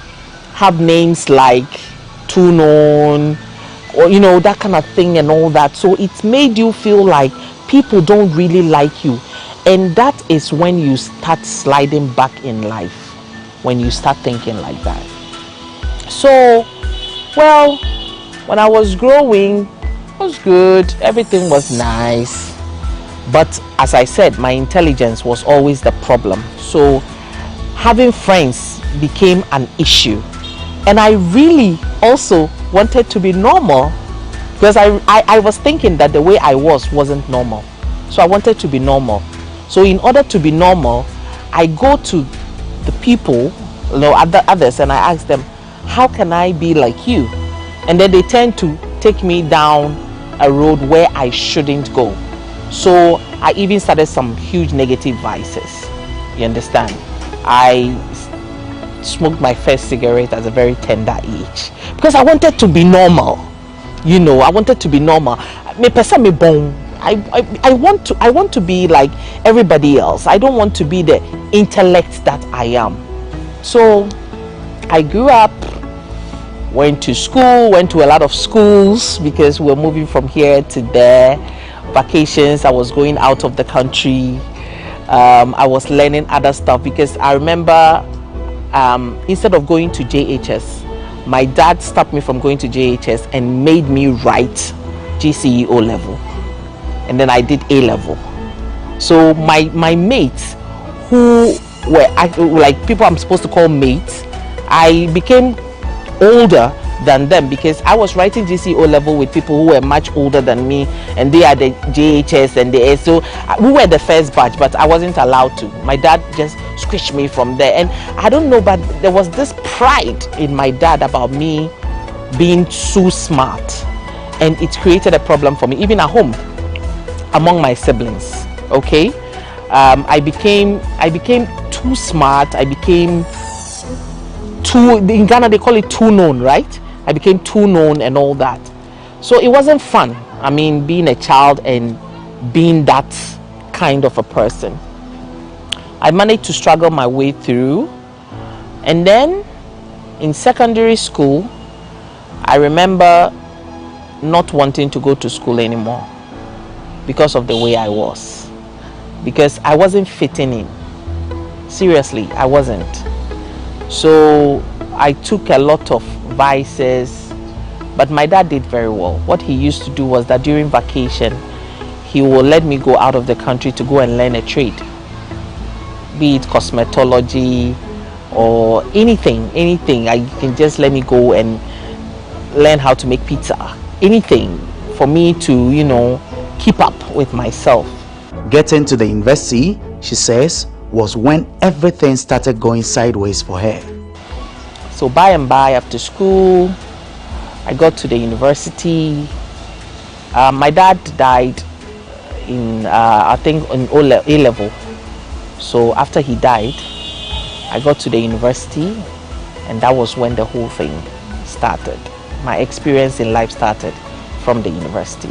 S13: have names like Too Known, or you know, that kind of thing and all that. So it made you feel like people don't really like you. And that is when you start sliding back in life, when you start thinking like that. So, well, when I was growing, it was good, everything was nice. But as I said, my intelligence was always the problem. So having friends became an issue. And I really also wanted to be normal, because I was thinking that the way I wasn't normal. So I wanted to be normal. So in order to be normal, I go to the people, you know, others, and I ask them, how can I be like you? And then they tend to take me down a road where I shouldn't go. So I even started some huge negative vices. You understand? I smoked my first cigarette at a very tender age because I wanted to be normal. You know, I wanted to be normal. I want to be like everybody else. I don't want to be the intellect that I am. So I grew up, went to school, went to a lot of schools because we're moving from here to there. Vacations, I was going out of the country. I was learning other stuff because I remember instead of going to JHS, my dad stopped me from going to JHS and made me write GCE O level, and then I did A level. So my mates, who were like people I'm supposed to call mates, I became older than them because I was writing GCE O level with people who were much older than me, and they are the JHS and the S. So we were the first batch, but I wasn't allowed to. My dad just squished me from there, and I don't know, but there was this pride in my dad about me being too smart, and it created a problem for me even at home among my siblings. Okay, I became too smart. I became too, in Ghana they call it too known, right? I became too known and all that. So it wasn't fun. I mean, being a child and being that kind of a person. I managed to struggle my way through. And then in secondary school, I remember not wanting to go to school anymore because of the way I was. Because I wasn't fitting in. Seriously, I wasn't. So I took a lot of vices, but my dad did very well. What he used to do was that during vacation, he will let me go out of the country to go and learn a trade, be it cosmetology or anything. I can just let me go and learn how to make pizza, anything for me to, you know, keep up with myself.
S8: Getting to the university, she says, was when everything started going sideways for her.
S13: So by and by, after school, I got to the university. My dad died in, I think, in A level. So after he died, I got to the university, and that was when the whole thing started. My experience in life started from the university.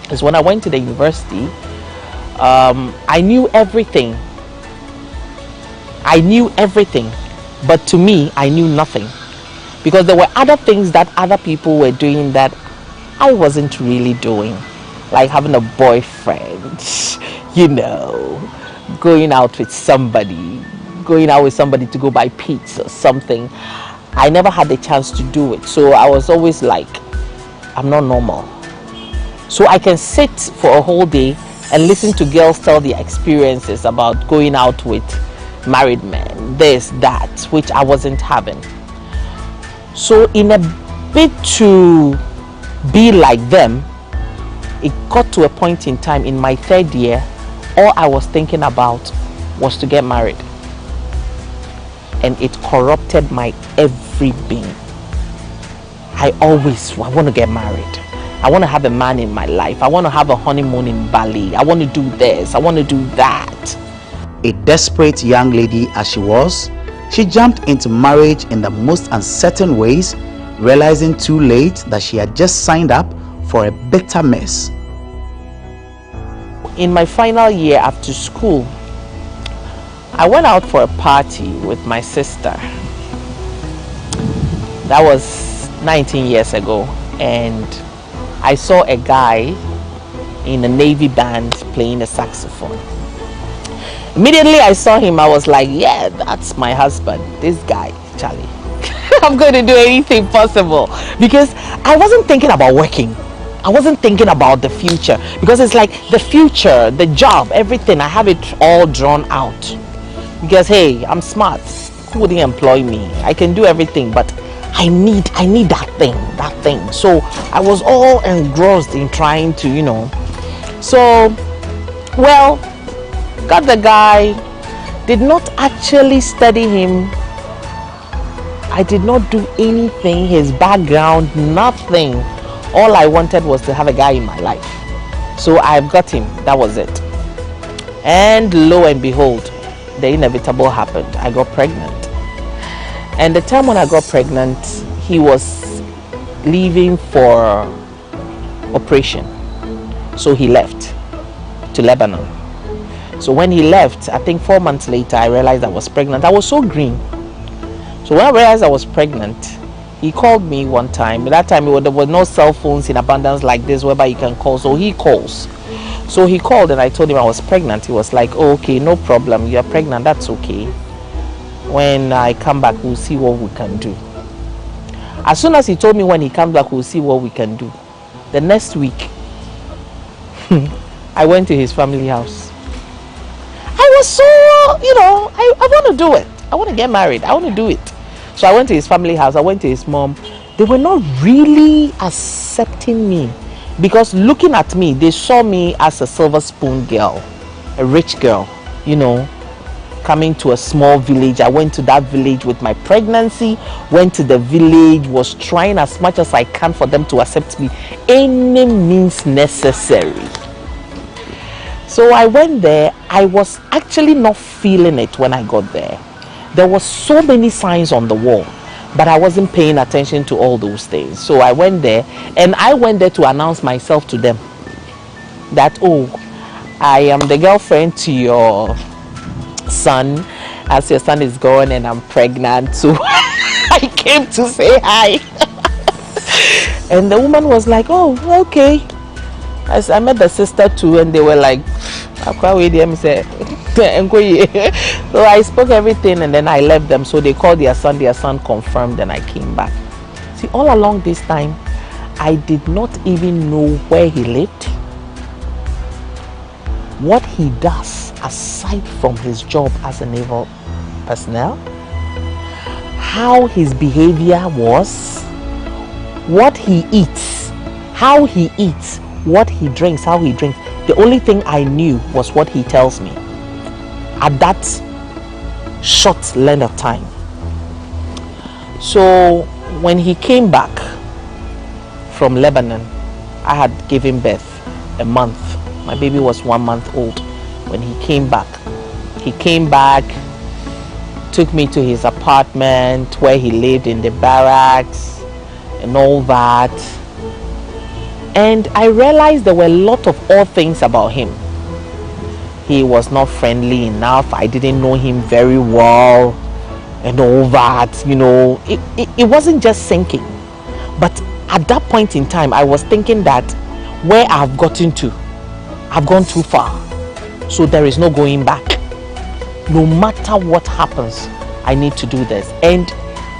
S13: Because when I went to the university, I knew everything. I knew everything, but to me, I knew nothing. Because there were other things that other people were doing that I wasn't really doing. Like having a boyfriend, you know, going out with somebody to go buy pizza or something. I never had the chance to do it. So I was always like, I'm not normal. So I can sit for a whole day and listen to girls tell their experiences about going out with married men, this, that, which I wasn't having. So in a bid to be like them, it got to a point in time in my 3rd year, all I was thinking about was to get married. And it corrupted my every being. I want to get married. I want to have a man in my life. I want to have a honeymoon in Bali. I want to do this. I want to do that.
S8: A desperate young lady as she was, she jumped into marriage in the most uncertain ways, realizing too late that she had just signed up for a bitter mess.
S13: In my final year after school, I went out for a party with my sister. That was 19 years ago, and I saw a guy in a Navy band playing a saxophone. Immediately I saw him, I was like, yeah, that's my husband, this guy, Charlie. I'm going to do anything possible, because I wasn't thinking about working. I wasn't thinking about the future, because it's like the future, the job, everything, I have it all drawn out. Because hey, I'm smart. Who wouldn't employ me? I can do everything, but I need that thing. So I was all engrossed in trying to, you know. So, well, got the guy, did not actually study him. I did not do anything, his background, nothing. All I wanted was to have a guy in my life. So I've got him, that was it. And lo and behold, the inevitable happened. I got pregnant. And the time when I got pregnant, he was leaving for operation. So he left to Lebanon. So when he left, I think 4 months later, I realized I was pregnant. I was so green. So when I realized I was pregnant, he called me one time. At that time, there were no cell phones in abundance like this whereby you can call. So he calls. So he called and I told him I was pregnant. He was like, oh, okay, no problem. You're pregnant. That's okay. When I come back, we'll see what we can do. As soon as he told me when he comes back, we'll see what we can do. The next week, I went to his family house. I was so, you know, I want to do it. I want to get married. I want to do it. So I went to his family house. I went to his mom. They were not really accepting me, because looking at me, they saw me as a silver spoon girl, a rich girl, you know, coming to a small village. I went to that village with my pregnancy, went to the village, was trying as much as I can for them to accept me, any means necessary. So I went there. I was actually not feeling it when I got there. There were so many signs on the wall, but I wasn't paying attention to all those things. So I went there, and I went there to announce myself to them that, oh, I am the girlfriend to your son, as your son is gone and I'm pregnant. So I came to say hi. And the woman was like, oh, okay. I met the sister too, and they were like, so I spoke everything, and then I left them. So they called their son confirmed, and I came back. See, all along this time, I did not even know where he lived, what he does aside from his job as a naval personnel, how his behavior was, what he eats, how he eats, what he drinks, how he drinks. The only thing I knew was what he tells me at that short length of time. So when he came back from Lebanon, I had given birth a month. My baby was 1 month old when he came back. He came back, took me to his apartment where he lived in the barracks and all that. And I realized there were a lot of odd things about him. He was not friendly enough. I didn't know him very well and all that, you know. It wasn't just sinking. But at that point in time, I was thinking that where I've gotten to, I've gone too far. So there is no going back. No matter what happens, I need to do this. And,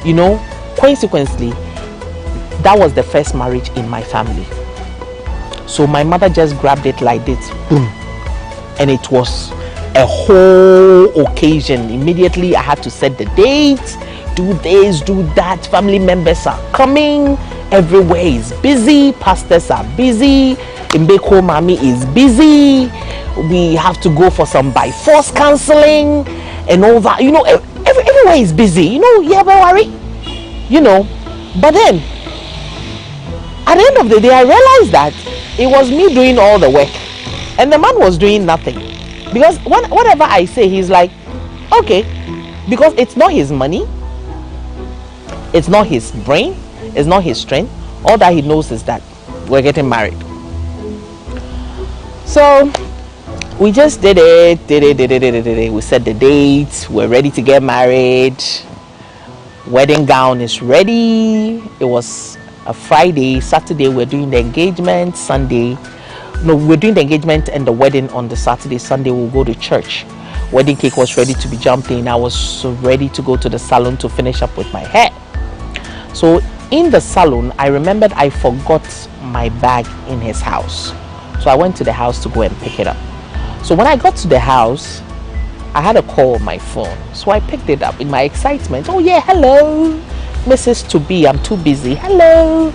S13: you know, consequently, that was the first marriage in my family. So my mother just grabbed it like this, boom, and it was a whole occasion. Immediately I had to set the date, do this, do that. Family members are coming, everywhere is busy, pastors are busy, Mbeko Mami is busy, we have to go for some by force counseling and all that, you know. Everywhere is busy, you know. Yeah, but worry, you know. But then at the end of the day I realized that it was me doing all the work and the man was doing nothing, because whatever I say, he's like, okay, because it's not his money, it's not his brain, it's not his strength. All that he knows is that we're getting married. So we just did it. We set the date, we're ready to get married, wedding gown is ready. It was a Friday. Saturday we're doing the engagement. Sunday, no, we're doing the engagement and the wedding on the Saturday. Sunday we'll go to church. Wedding cake was ready to be jumped in. I was ready to go to the salon to finish up with my hair. So in the salon, I remembered I forgot my bag in his house. So I went to the house to go and pick it up. So when I got to the house, I had a call on my phone. So I picked it up in my excitement. Oh yeah, hello, Mrs. To be, I'm too busy. Hello,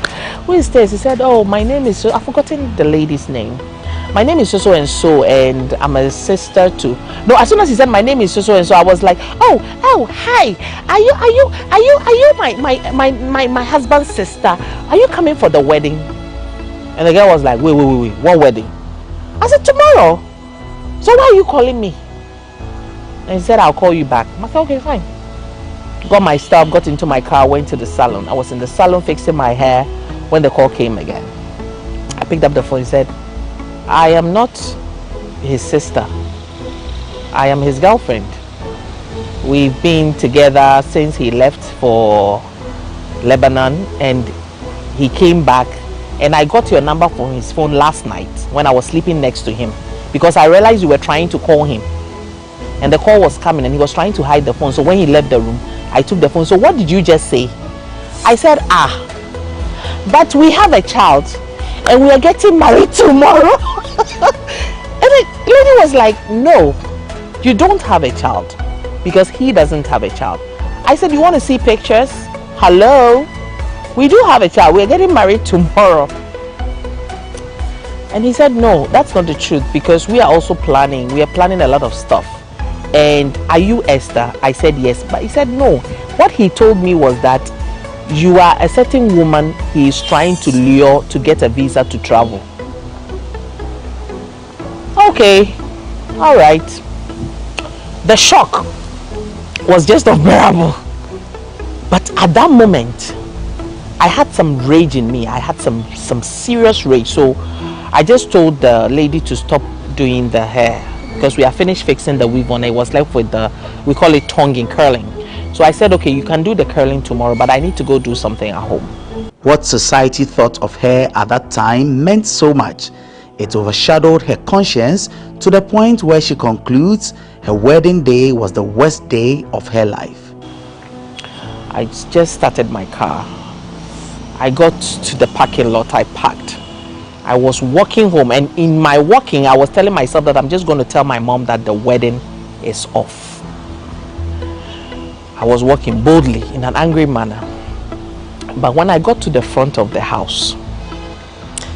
S13: who is this? He said, oh, my name is, I've forgotten the lady's name. My name is so and so, and I'm a sister to. No, as soon as he said my name is so and so, I was like, oh, hi. Are you my husband's sister? Are you coming for the wedding? And the girl was like, wait, what wedding? I said, tomorrow. So why are you calling me? And he said, I'll call you back. I said, okay, fine. Got my stuff, got into my car, went to the salon. I was in the salon fixing my hair when the call came again. I picked up the phone and said, I am not his sister. I am his girlfriend. We've been together since he left for Lebanon, and he came back, and I got your number from his phone last night when I was sleeping next to him, because I realized you were trying to call him and the call was coming and he was trying to hide the phone. So when he left the room, I took the phone. So what did you just say? I said, but we have a child and we are getting married tomorrow. And the lady was like, no, you don't have a child, because he doesn't have a child. I said, you want to see pictures? Hello, we do have a child, we're getting married tomorrow. And he said, no, that's not the truth, because we are also planning, we are planning a lot of stuff. And are you Esther? I said yes. But he said no. What he told me was that you are a certain woman he is trying to lure to get a visa to travel. Okay, all right. The shock was just unbearable. But at that moment, I had some rage in me. I had some serious rage. So I just told the lady to stop doing the hair, because we are finished fixing the weave on. It was left with the, we call it tonguing, curling. So I said, okay, you can do the curling tomorrow, but I need to go do something at home.
S8: What society thought of her at that time meant so much. It overshadowed her conscience to the point where she concludes her wedding day was the worst day of her life.
S13: I just started my car. I got to the parking lot, I parked. I was walking home, and in my walking, I was telling myself that I'm just going to tell my mom that the wedding is off. I was walking boldly in an angry manner. But when I got to the front of the house,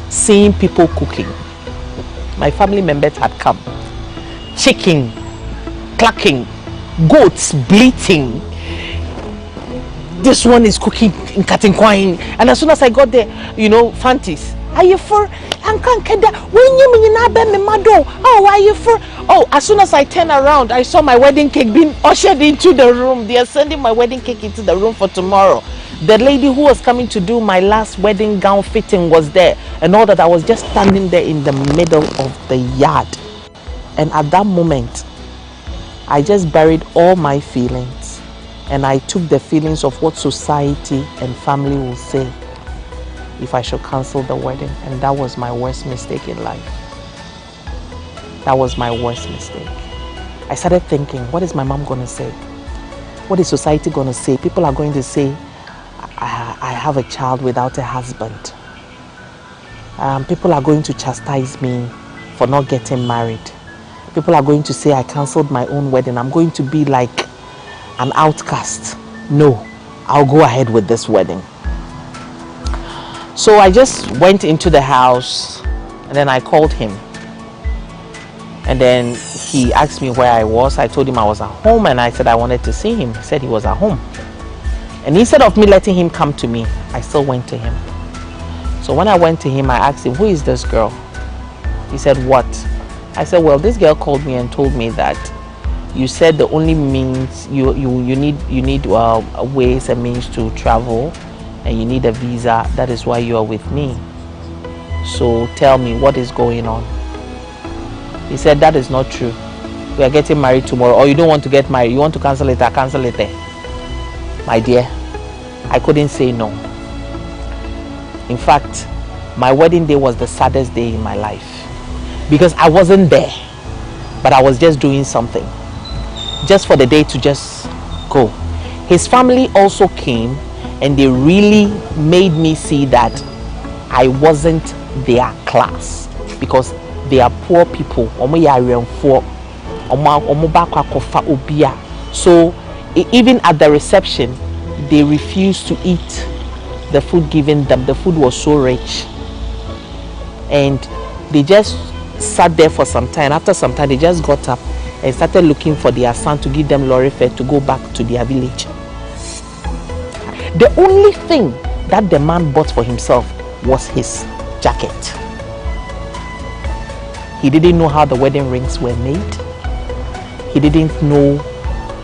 S13: seeing people cooking, my family members had come. Chicken, clucking, goats bleating. This one is cooking in Katinkwine. And as soon as I got there, you know, Fantis. Are you for? Oh, are you for? Oh, as soon as I turned around, I saw my wedding cake being ushered into the room. They are sending my wedding cake into the room for tomorrow. The lady who was coming to do my last wedding gown fitting was there, and all that. I was just standing there in the middle of the yard. And at that moment, I just buried all my feelings, and I took the feelings of what society and family will say if I should cancel the wedding. And that was my worst mistake in life. That was my worst mistake. I started thinking, what is my mom going to say? What is society going to say? People are going to say, I have a child without a husband. People are going to chastise me for not getting married. People are going to say I cancelled my own wedding. I'm going to be like an outcast. No, I'll go ahead with this wedding. So I just went into the house and then I called him. And then he asked me where I was. I told him I was at home and I said I wanted to see him. He said he was at home. And instead of me letting him come to me, I still went to him. So when I went to him, I asked him, who is this girl? He said, what? I said, well, this girl called me and told me that you said the only means you need ways and means to travel, and you need a visa. That is why you are with me. So tell me, what is going on? He said, that is not true. We are getting married tomorrow. Or you don't want to get married. You want to cancel it, I cancel it there. My dear, I couldn't say no. In fact, my wedding day was the saddest day in my life. Because I wasn't there. But I was just doing something. Just for the day to just go. His family also came and they really made me see that I wasn't their class. Because they are poor people. So even at the reception, they refused to eat the food given them. The food was so rich. And they just sat there for some time. After some time, they just got up and started looking for their son to give them lorry fare to go back to their village. The only thing that the man bought for himself was his jacket. He didn't know how the wedding rings were made. He didn't know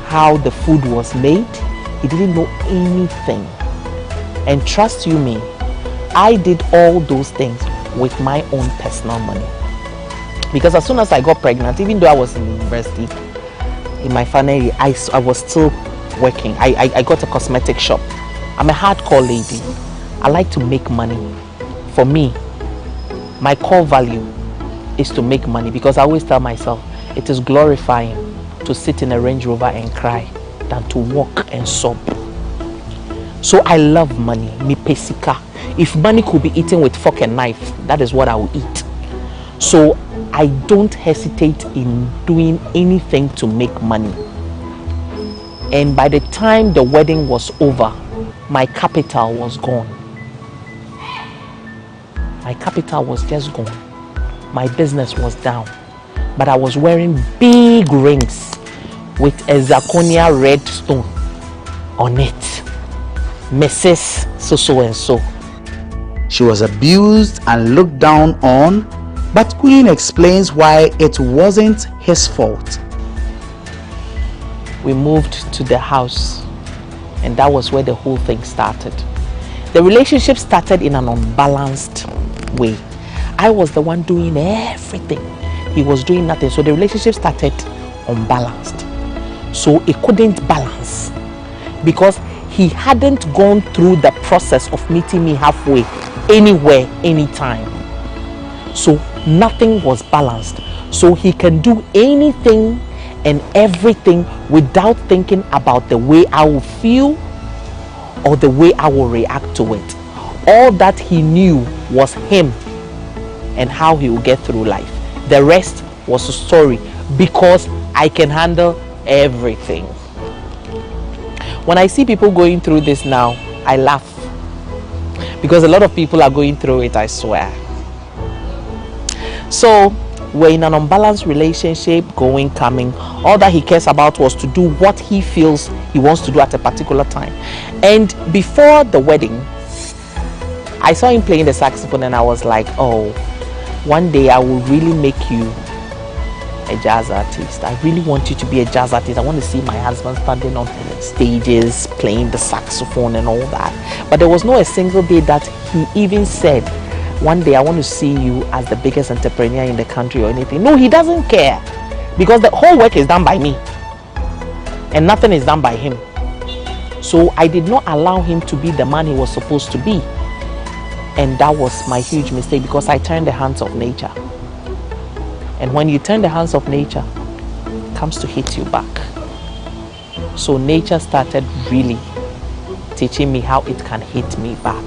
S13: how the food was made. He didn't know anything. And trust you me, I did all those things with my own personal money. Because as soon as I got pregnant, even though I was in university, in my final year, I was still working. I got a cosmetic shop. I'm a hardcore lady. I like to make money. For me, my core value is to make money, because I always tell myself it is glorifying to sit in a Range Rover and cry than to walk and sob. So I love money. Me pesika. If money could be eaten with fork and knife, that is what I will eat. So I don't hesitate in doing anything to make money. And by the time the wedding was over, my capital was gone. My capital was just gone. My business was down. But I was wearing big rings with a zirconia red stone on it. Mrs. So and so.
S8: She was abused and looked down on, but Queen explains why it wasn't his fault.
S13: We moved to the house, and that was where the whole thing started. The relationship started in an unbalanced way. I was the one doing everything. He was doing nothing. So the relationship started unbalanced. So it couldn't balance because he hadn't gone through the process of meeting me halfway, anywhere, anytime. So nothing was balanced. So he can do anything and everything without thinking about the way I will feel or the way I will react to it. All that he knew was him and how he would get through life. The rest was a story because I can handle everything. When I see people going through this now, I laugh because a lot of people are going through it, I swear. So we're in an unbalanced relationship, going, coming. All that he cares about was to do what he feels he wants to do at a particular time. And before the wedding, I saw him playing the saxophone and I was like, oh, one day I will really make you a jazz artist. I really want you to be a jazz artist. I want to see my husband standing on stages playing the saxophone and all that. But there was not a single day that he even said, one day I want to see you as the biggest entrepreneur in the country or anything. No, he doesn't care because the whole work is done by me and nothing is done by him. So I did not allow him to be the man he was supposed to be. And that was my huge mistake because I turned the hands of nature. And when you turn the hands of nature, it comes to hit you back. So nature started really teaching me how it can hit me back.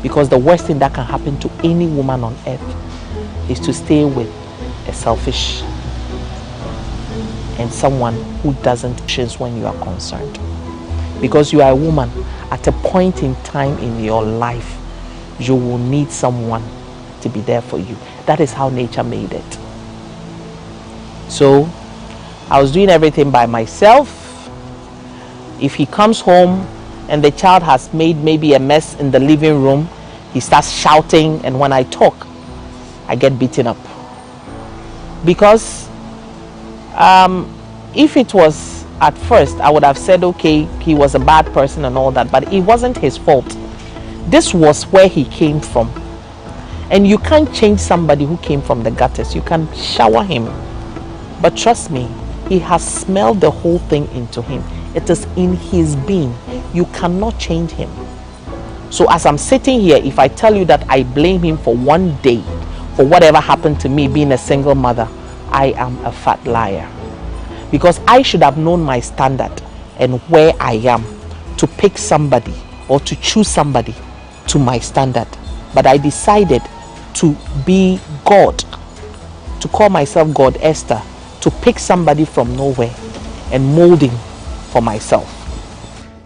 S13: Because the worst thing that can happen to any woman on earth is to stay with a selfish and someone who doesn't choose when you are concerned. Because you are a woman, at a point in time in your life, you will need someone to be there for you. That is how nature made it. So I was doing everything by myself. If he comes home and the child has made maybe a mess in the living room, he starts shouting, and when I talk, I get beaten up. Because if it was at first, I would have said, okay, he was a bad person and all that, but it wasn't his fault. This was where he came from. And you can't change somebody who came from the gutters. You can shower him. But trust me, he has smelled the whole thing into him. It is in his being. You cannot change him. So as I'm sitting here, if I tell you that I blame him for one day, for whatever happened to me being a single mother, I am a fat liar. Because I should have known my standard and where I am to pick somebody or to choose somebody to my standard. But I decided to be God, to call myself God Esther, to pick somebody from nowhere and mold him for myself.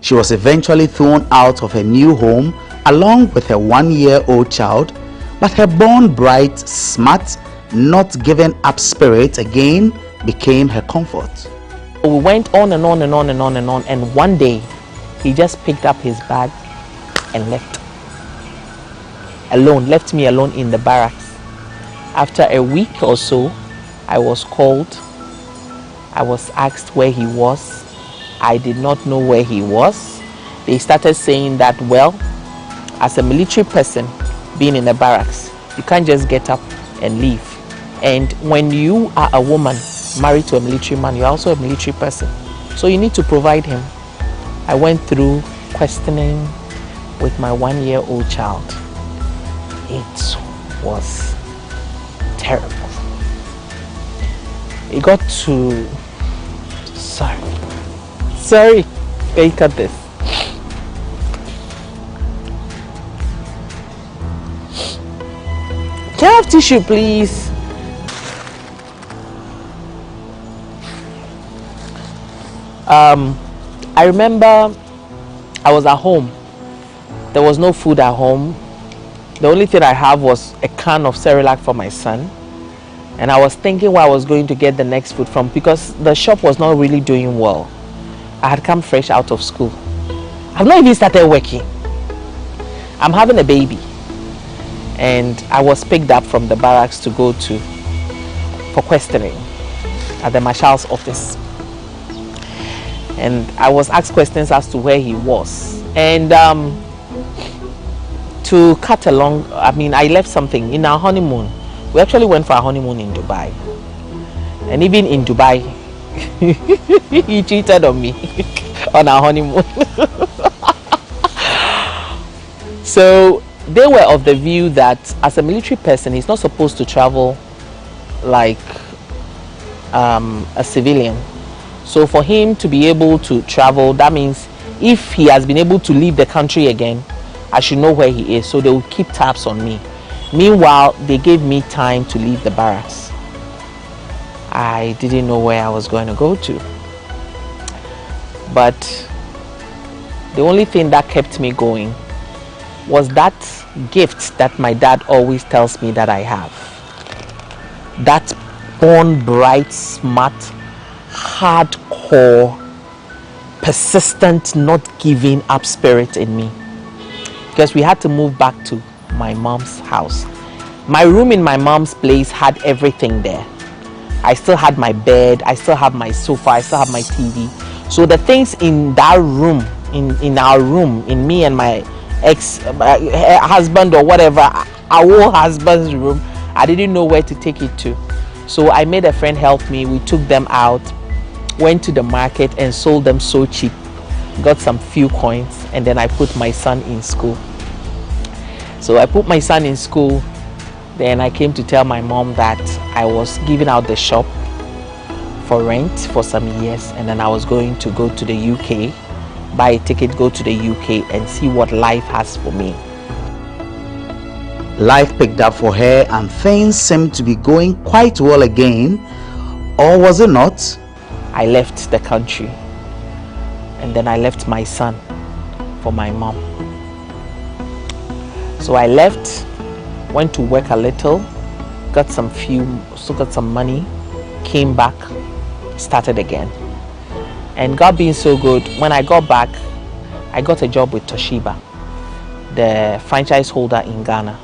S8: She was eventually thrown out of her new home along with her 1-year-old child, but her born bright, smart, not giving up spirit again became her comfort.
S13: We went on and on and on and on and on, and one day he just picked up his bag and left. Alone, left me alone in the barracks. After a week or so, I was called. I was asked where he was. I did not know where he was. They started saying that, well, as a military person being in the barracks, you can't just get up and leave. And when you are a woman married to a military man, you're also a military person. So you need to provide him. I went through questioning with my 1-year-old child. It was terrible. It got to... Sorry, can you cut this? Can I have tissue, please? I remember I was at home. There was no food at home. The only thing I have was a can of Cerelac for my son. And I was thinking where I was going to get the next food from, because the shop was not really doing well. I had come fresh out of school. I've not even started working. I'm having a baby. And I was picked up from the barracks to go for questioning at the marshal's office. And I was asked questions as to where he was. And to cut along, I left something in our honeymoon. We actually went for our honeymoon in Dubai. And even in Dubai, he cheated on me on our honeymoon. So they were of the view that as a military person, he's not supposed to travel like a civilian. So for him to be able to travel, that means if he has been able to leave the country again, I should know where he is. So they will keep tabs on me. Meanwhile, they gave me time to leave the barracks. I didn't know where I was going to go to. But the only thing that kept me going was that gift that my dad always tells me that I have. That born bright, smart, hardcore, persistent, not giving up spirit in me. Because we had to move back to my mom's house. My room in my mom's place had everything there. I still had my bed, I still have my sofa, I still have my TV. So the things in that room, in our room, in me and my ex-husband or whatever, our husband's room, I didn't know where to take it to. So I made a friend help me. We took them out, went to the market and sold them so cheap. Got some few coins, and then I put my son in school. So I put my son in school. Then I came to tell my mom that I was giving out the shop for rent for some years, and then I was going to go to the UK, buy a ticket, go to the UK and see what life has for me.
S8: life picked up for her and things seemed to be going quite well again, or was it not?
S13: I left the country, and then I left my son for my mom. So I left, went to work a little, got some money, came back, started again. And God being so good, when I got back, I got a job with Toshiba, the franchise holder in Ghana.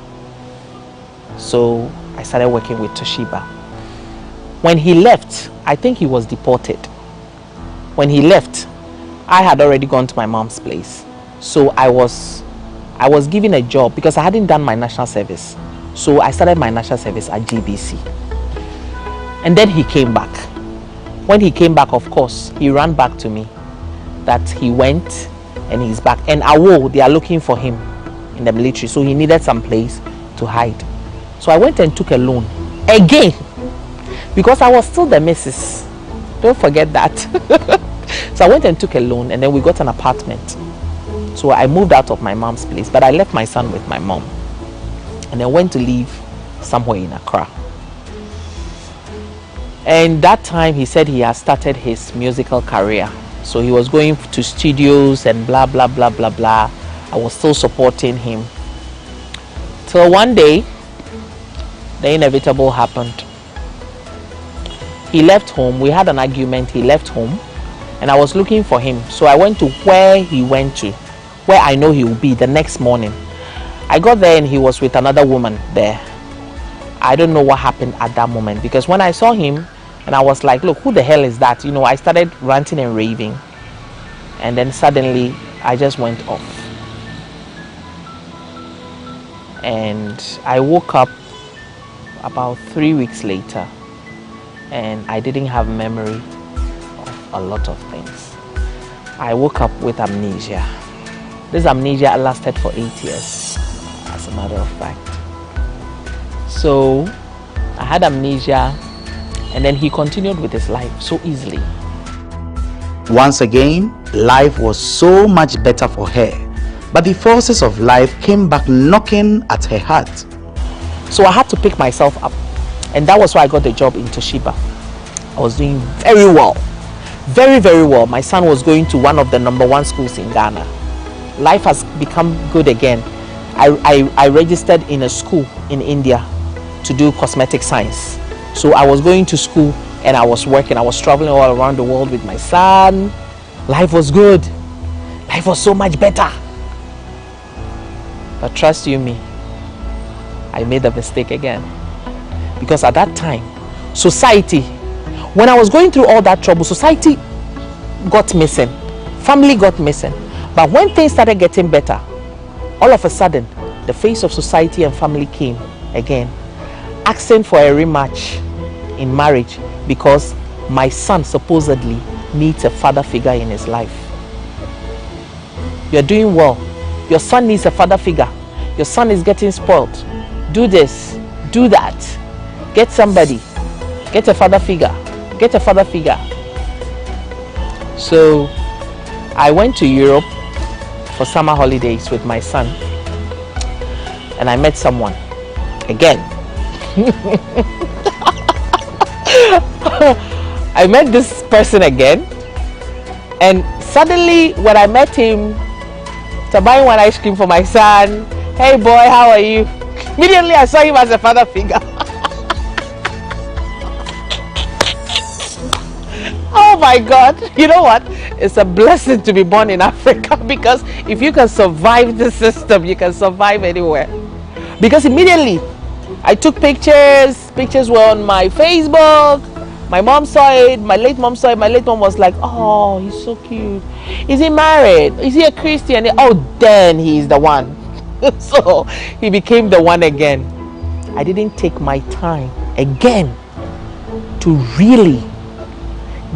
S13: So I started working with Toshiba. When he left, I think he was deported. When he left, I had already gone to my mom's place. So I was given a job because I hadn't done my national service. So I started my national service at GBC. And then he came back. When he came back, of course, he ran back to me that he went and he's back. And Awo, they are looking for him in the military. So he needed some place to hide. So I went and took a loan again because I was still the missus. Don't forget that. So I went and took a loan, and then we got an apartment. So I moved out of my mom's place, but I left my son with my mom and then went to live somewhere in Accra. And that time he said he had started his musical career. So he was going to studios and blah, blah, blah, blah, blah. I was still supporting him. Till one day, the inevitable happened. He left home. We had an argument. He left home and I was looking for him. So I went to where he went to, where I know he will be the next morning. I got there and he was with another woman there. I don't know what happened at that moment, because when I saw him and I was like, look, who the hell is that? You know, I started ranting and raving, and then suddenly I just went off. And I woke up about 3 weeks later and I didn't have memory of a lot of things. I woke up with amnesia. This amnesia lasted for 8 years, as a matter of fact. So I had amnesia, and then he continued with his life so easily.
S8: Once again, life was so much better for her, but the forces of life came back knocking at her heart.
S13: So I had to pick myself up, and that was why I got the job in Toshiba. I was doing very well, very, very well. My son was going to one of the #1 schools in Ghana. Life has become good again. I registered in a school in India to do cosmetic science. So I was going to school and I was working. I was traveling all around the world with my son. Life was good. Life was so much better. But trust you me, I made a mistake again. Because at that time, society, when I was going through all that trouble, society got missing. Family got missing. But when things started getting better, all of a sudden, the face of society and family came again, asking for a rematch in marriage because my son supposedly needs a father figure in his life. You're doing well. Your son needs a father figure. Your son is getting spoiled. Do this, do that. Get somebody. Get a father figure. Get a father figure. So I went to Europe for summer holidays with my son, and I met someone again. I met this person again, and suddenly when I met him to buy one ice cream for my son, hey boy, how are you? Immediately I saw him as a father figure. Oh my God, you know what? It's a blessing to be born in Africa, because if you can survive the system, you can survive anywhere. Because immediately I took pictures were on my Facebook. My mom saw it, my late mom saw it. My late mom was like, oh, he's so cute. Is he married? Is he a Christian? Oh, then he's the one. So he became the one again. I didn't take my time again to really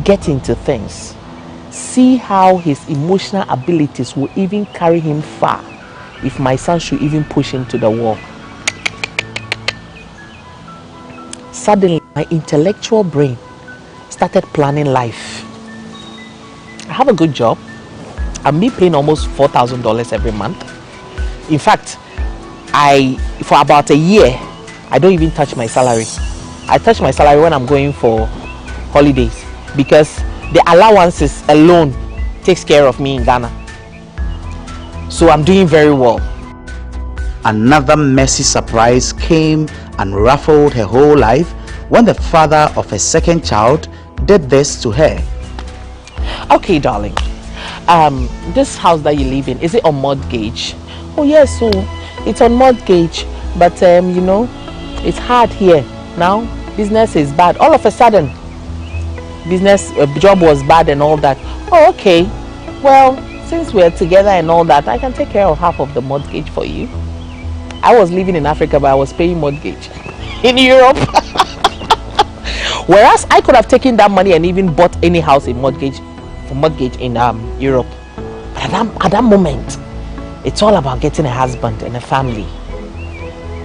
S13: get into things. See how his emotional abilities will even carry him far if my son should even push him to the wall. Suddenly, my intellectual brain started planning life. I have a good job. I'm being paying almost $4,000 every month. In fact, for about a year, I don't even touch my salary. I touch my salary when I'm going for holidays, because the allowances alone takes care of me in Ghana. So I'm doing very well.
S8: Another messy surprise came and ruffled her whole life when the father of her second child did this to her.
S13: Okay, darling. This house that you live in, is it on mortgage? Oh yes, so it's on mortgage, but you know, it's hard here now. Business is bad. All of a sudden, job was bad and all that. Oh, okay. Well, since we're together and all that, I can take care of half of the mortgage for you. I was living in Africa, but I was paying mortgage in Europe. Whereas I could have taken that money and even bought any house in mortgage in Europe. But at that moment, it's all about getting a husband and a family.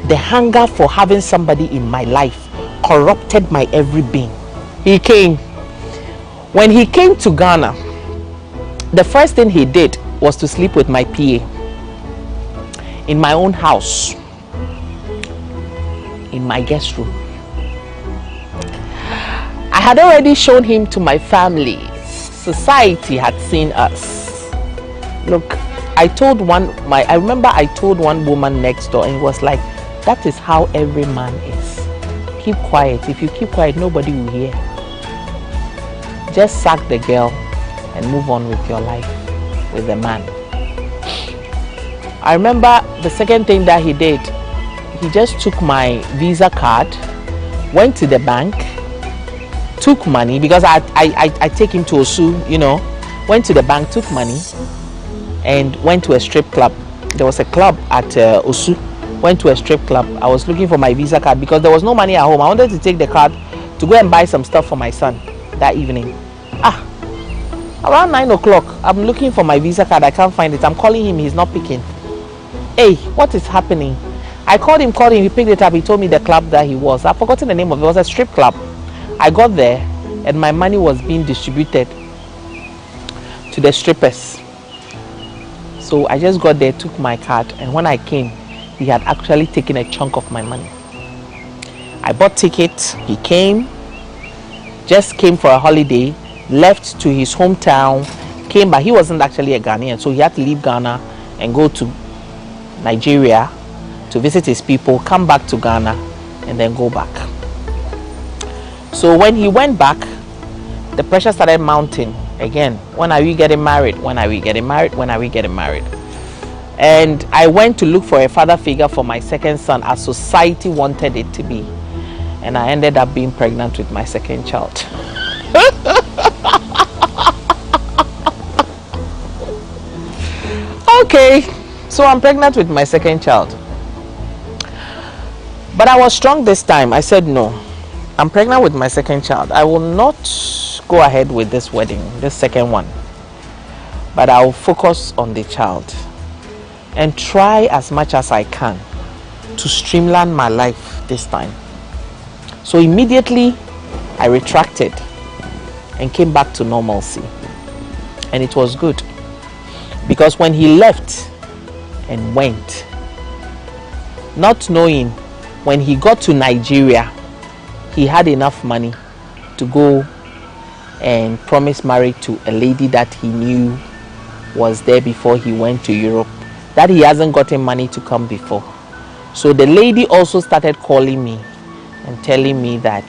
S13: The hunger for having somebody in my life corrupted my every being. He came. When he came to Ghana, the first thing he did was to sleep with my PA in my own house, in my guest room. I had already shown him to my family. Society had seen us. Look, I remember I told one woman next door, and it was like, that is how every man is. Keep quiet. If you keep quiet, nobody will hear. Just sack the girl and move on with your life with the man. I remember the second thing that he did, he just took my Visa card, went to the bank, took money, because I take him to Osu, you know, went to the bank, took money, and went to a strip club. There was a club at Osu, went to a strip club. I was looking for my Visa card because there was no money at home. I wanted to take the card to go and buy some stuff for my son that evening. Around 9 o'clock, I'm looking for my Visa card. I can't find it. I'm calling him. He's not picking. Hey, what is happening? I called him. He picked it up. He told me the club that he was. I've forgotten the name of it. It was a strip club. I got there and my money was being distributed to the strippers. So I just got there, took my card, and when I came, he had actually taken a chunk of my money. I bought tickets. He came, just came for a holiday, left to his hometown, came back. He wasn't actually a Ghanaian, so he had to leave Ghana and go to Nigeria to visit his people, come back to Ghana, and then go back. So when he went back, the pressure started mounting again. When are we getting married? When are we getting married? When are we getting married? And I went to look for a father figure for my second son, as society wanted it to be. And I ended up being pregnant with my second child. Okay, so I'm pregnant with my second child. But I was strong this time. I said, no, I'm pregnant with my second child. I will not go ahead with this wedding, this second one. But I will focus on the child and try as much as I can to streamline my life this time. So immediately I retracted and came back to normalcy. And it was good. Because when he left and went, not knowing, when he got to Nigeria, he had enough money to go and promise marriage to a lady that he knew was there before he went to Europe, that he hasn't gotten money to come before. So the lady also started calling me and telling me that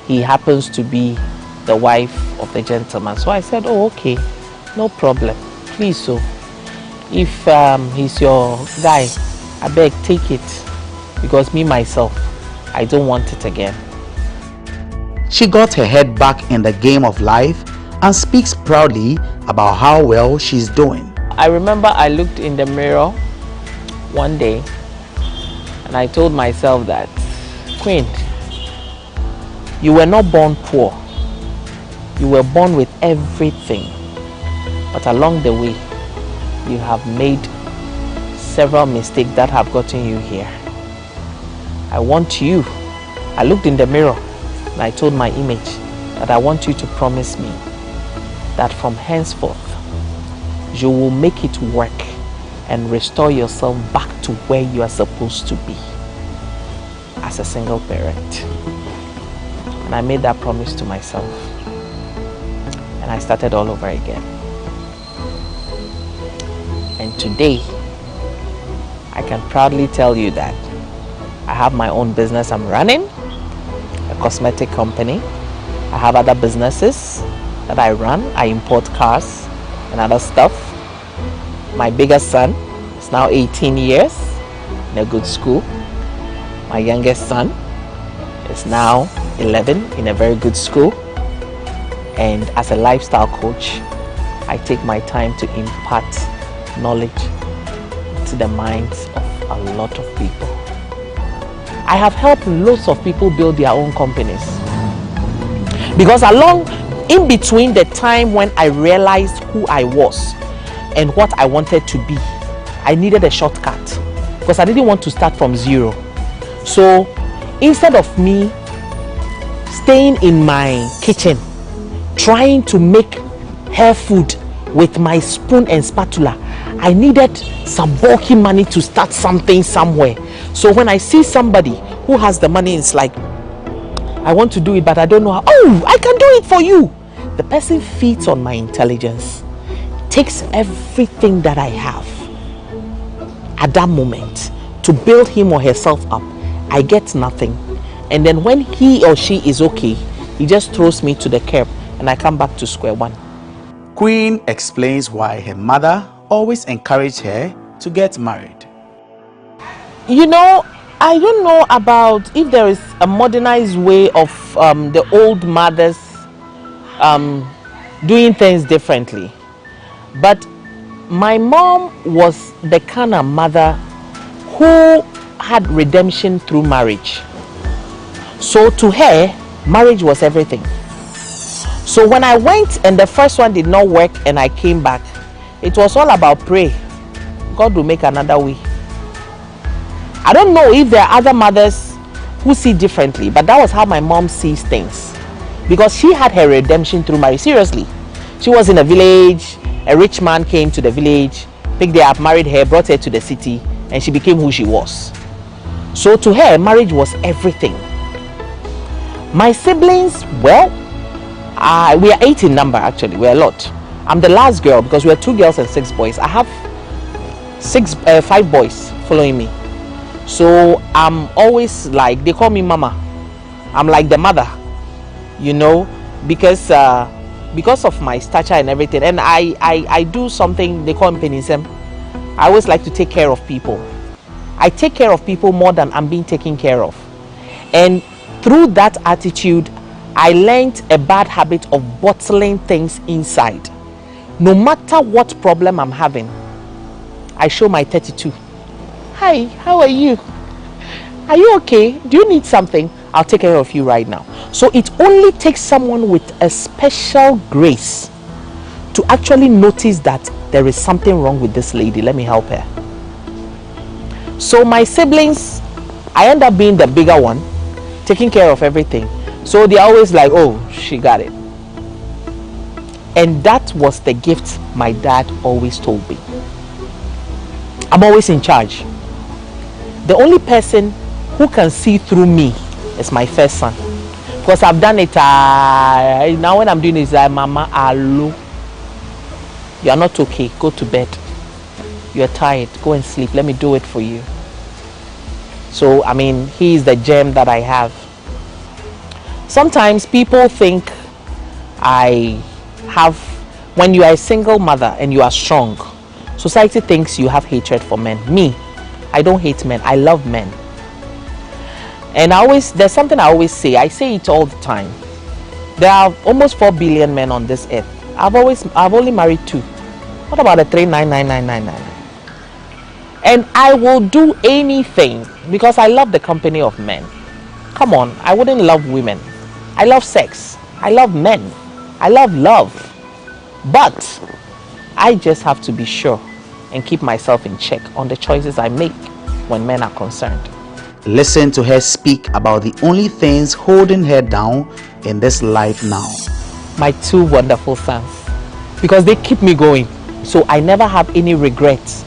S13: he happens to be the wife of the gentleman. So I said, oh, okay, no problem. Please, so if he's your guy, I beg, take it, because me myself, I don't want it again.
S8: She got her head back in the game of life and speaks proudly about how well she's doing.
S13: I remember I looked in the mirror one day and I told myself that, Queen, you were not born poor. You were born with everything. But along the way, you have made several mistakes that have gotten you here. I want you. I looked in the mirror and I told my image that I want you to promise me that from henceforth, you will make it work and restore yourself back to where you are supposed to be as a single parent. And I made that promise to myself. And I started all over again. And today, I can proudly tell you that I have my own business I'm running, a cosmetic company. I have other businesses that I run. I import cars and other stuff. My biggest son is now 18 years in a good school. My youngest son is now 11 in a very good school. And as a lifestyle coach, I take my time to impart knowledge to the minds of a lot of people. I have helped lots of people build their own companies. Because in between the time when I realized who I was and what I wanted to be, I needed a shortcut because I didn't want to start from zero. So instead of me staying in my kitchen trying to make hair food with my spoon and spatula, I needed some bulky money to start something somewhere. So when I see somebody who has the money, it's like, I want to do it, but I don't know how. Oh, I can do it for you. The person feeds on my intelligence, takes everything that I have at that moment to build him or herself up. I get nothing. And then when he or she is okay, he just throws me to the curb and I come back to square one.
S8: Queen explains why her mother always encouraged her to get married.
S13: You know, I don't know about if there is a modernized way of the old mothers doing things differently. But my mom was the kind of mother who had redemption through marriage. So to her, marriage was everything. So when I went and the first one did not work and I came back, it was all about pray. God will make another way. I don't know if there are other mothers who see differently, but that was how my mom sees things. Because she had her redemption through marriage. Seriously. She was in a village, a rich man came to the village, picked her up, married her, brought her to the city, and she became who she was. So to her, marriage was everything. My siblings, well, we are 8 in number actually, we're a lot. I'm the last girl because we're 2 girls and 6 boys. I have 5 boys following me. So I'm always like, they call me mama. I'm like the mother, you know, because of my stature and everything. And I do something they call me penisem. I always like to take care of people. I take care of people more than I'm being taken care of. And through that attitude, I learned a bad habit of bottling things inside. No matter what problem I'm having, I show my 32. Hi, how are you? Are you okay? Do you need something? I'll take care of you right now. So it only takes someone with a special grace to actually notice that there is something wrong with this lady. Let me help her. So my siblings, I end up being the bigger one, taking care of everything. So they're always like, oh, she got it. And that was the gift my dad always told me. I'm always in charge. The only person who can see through me is my first son. Because I've done it, now when I'm doing this, Mama, hello. You are not okay, go to bed. You're tired, go and sleep, let me do it for you. So, I mean, he is the gem that I have. Sometimes people think when you are a single mother and you are strong, society thinks you have hatred for men. Me, I don't hate men, I love men. And there's something I always say, I say it all the time. There are almost 4 billion men on this earth. I've only married 2. What about the 3999999? And I will do anything because I love the company of men. Come on, I wouldn't love women. I love sex. I love men. I love love. But I just have to be sure and keep myself in check on the choices I make when men are concerned.
S8: Listen to her speak about the only things holding her down in this life now.
S13: My 2 wonderful sons, because they keep me going. So I never have any regrets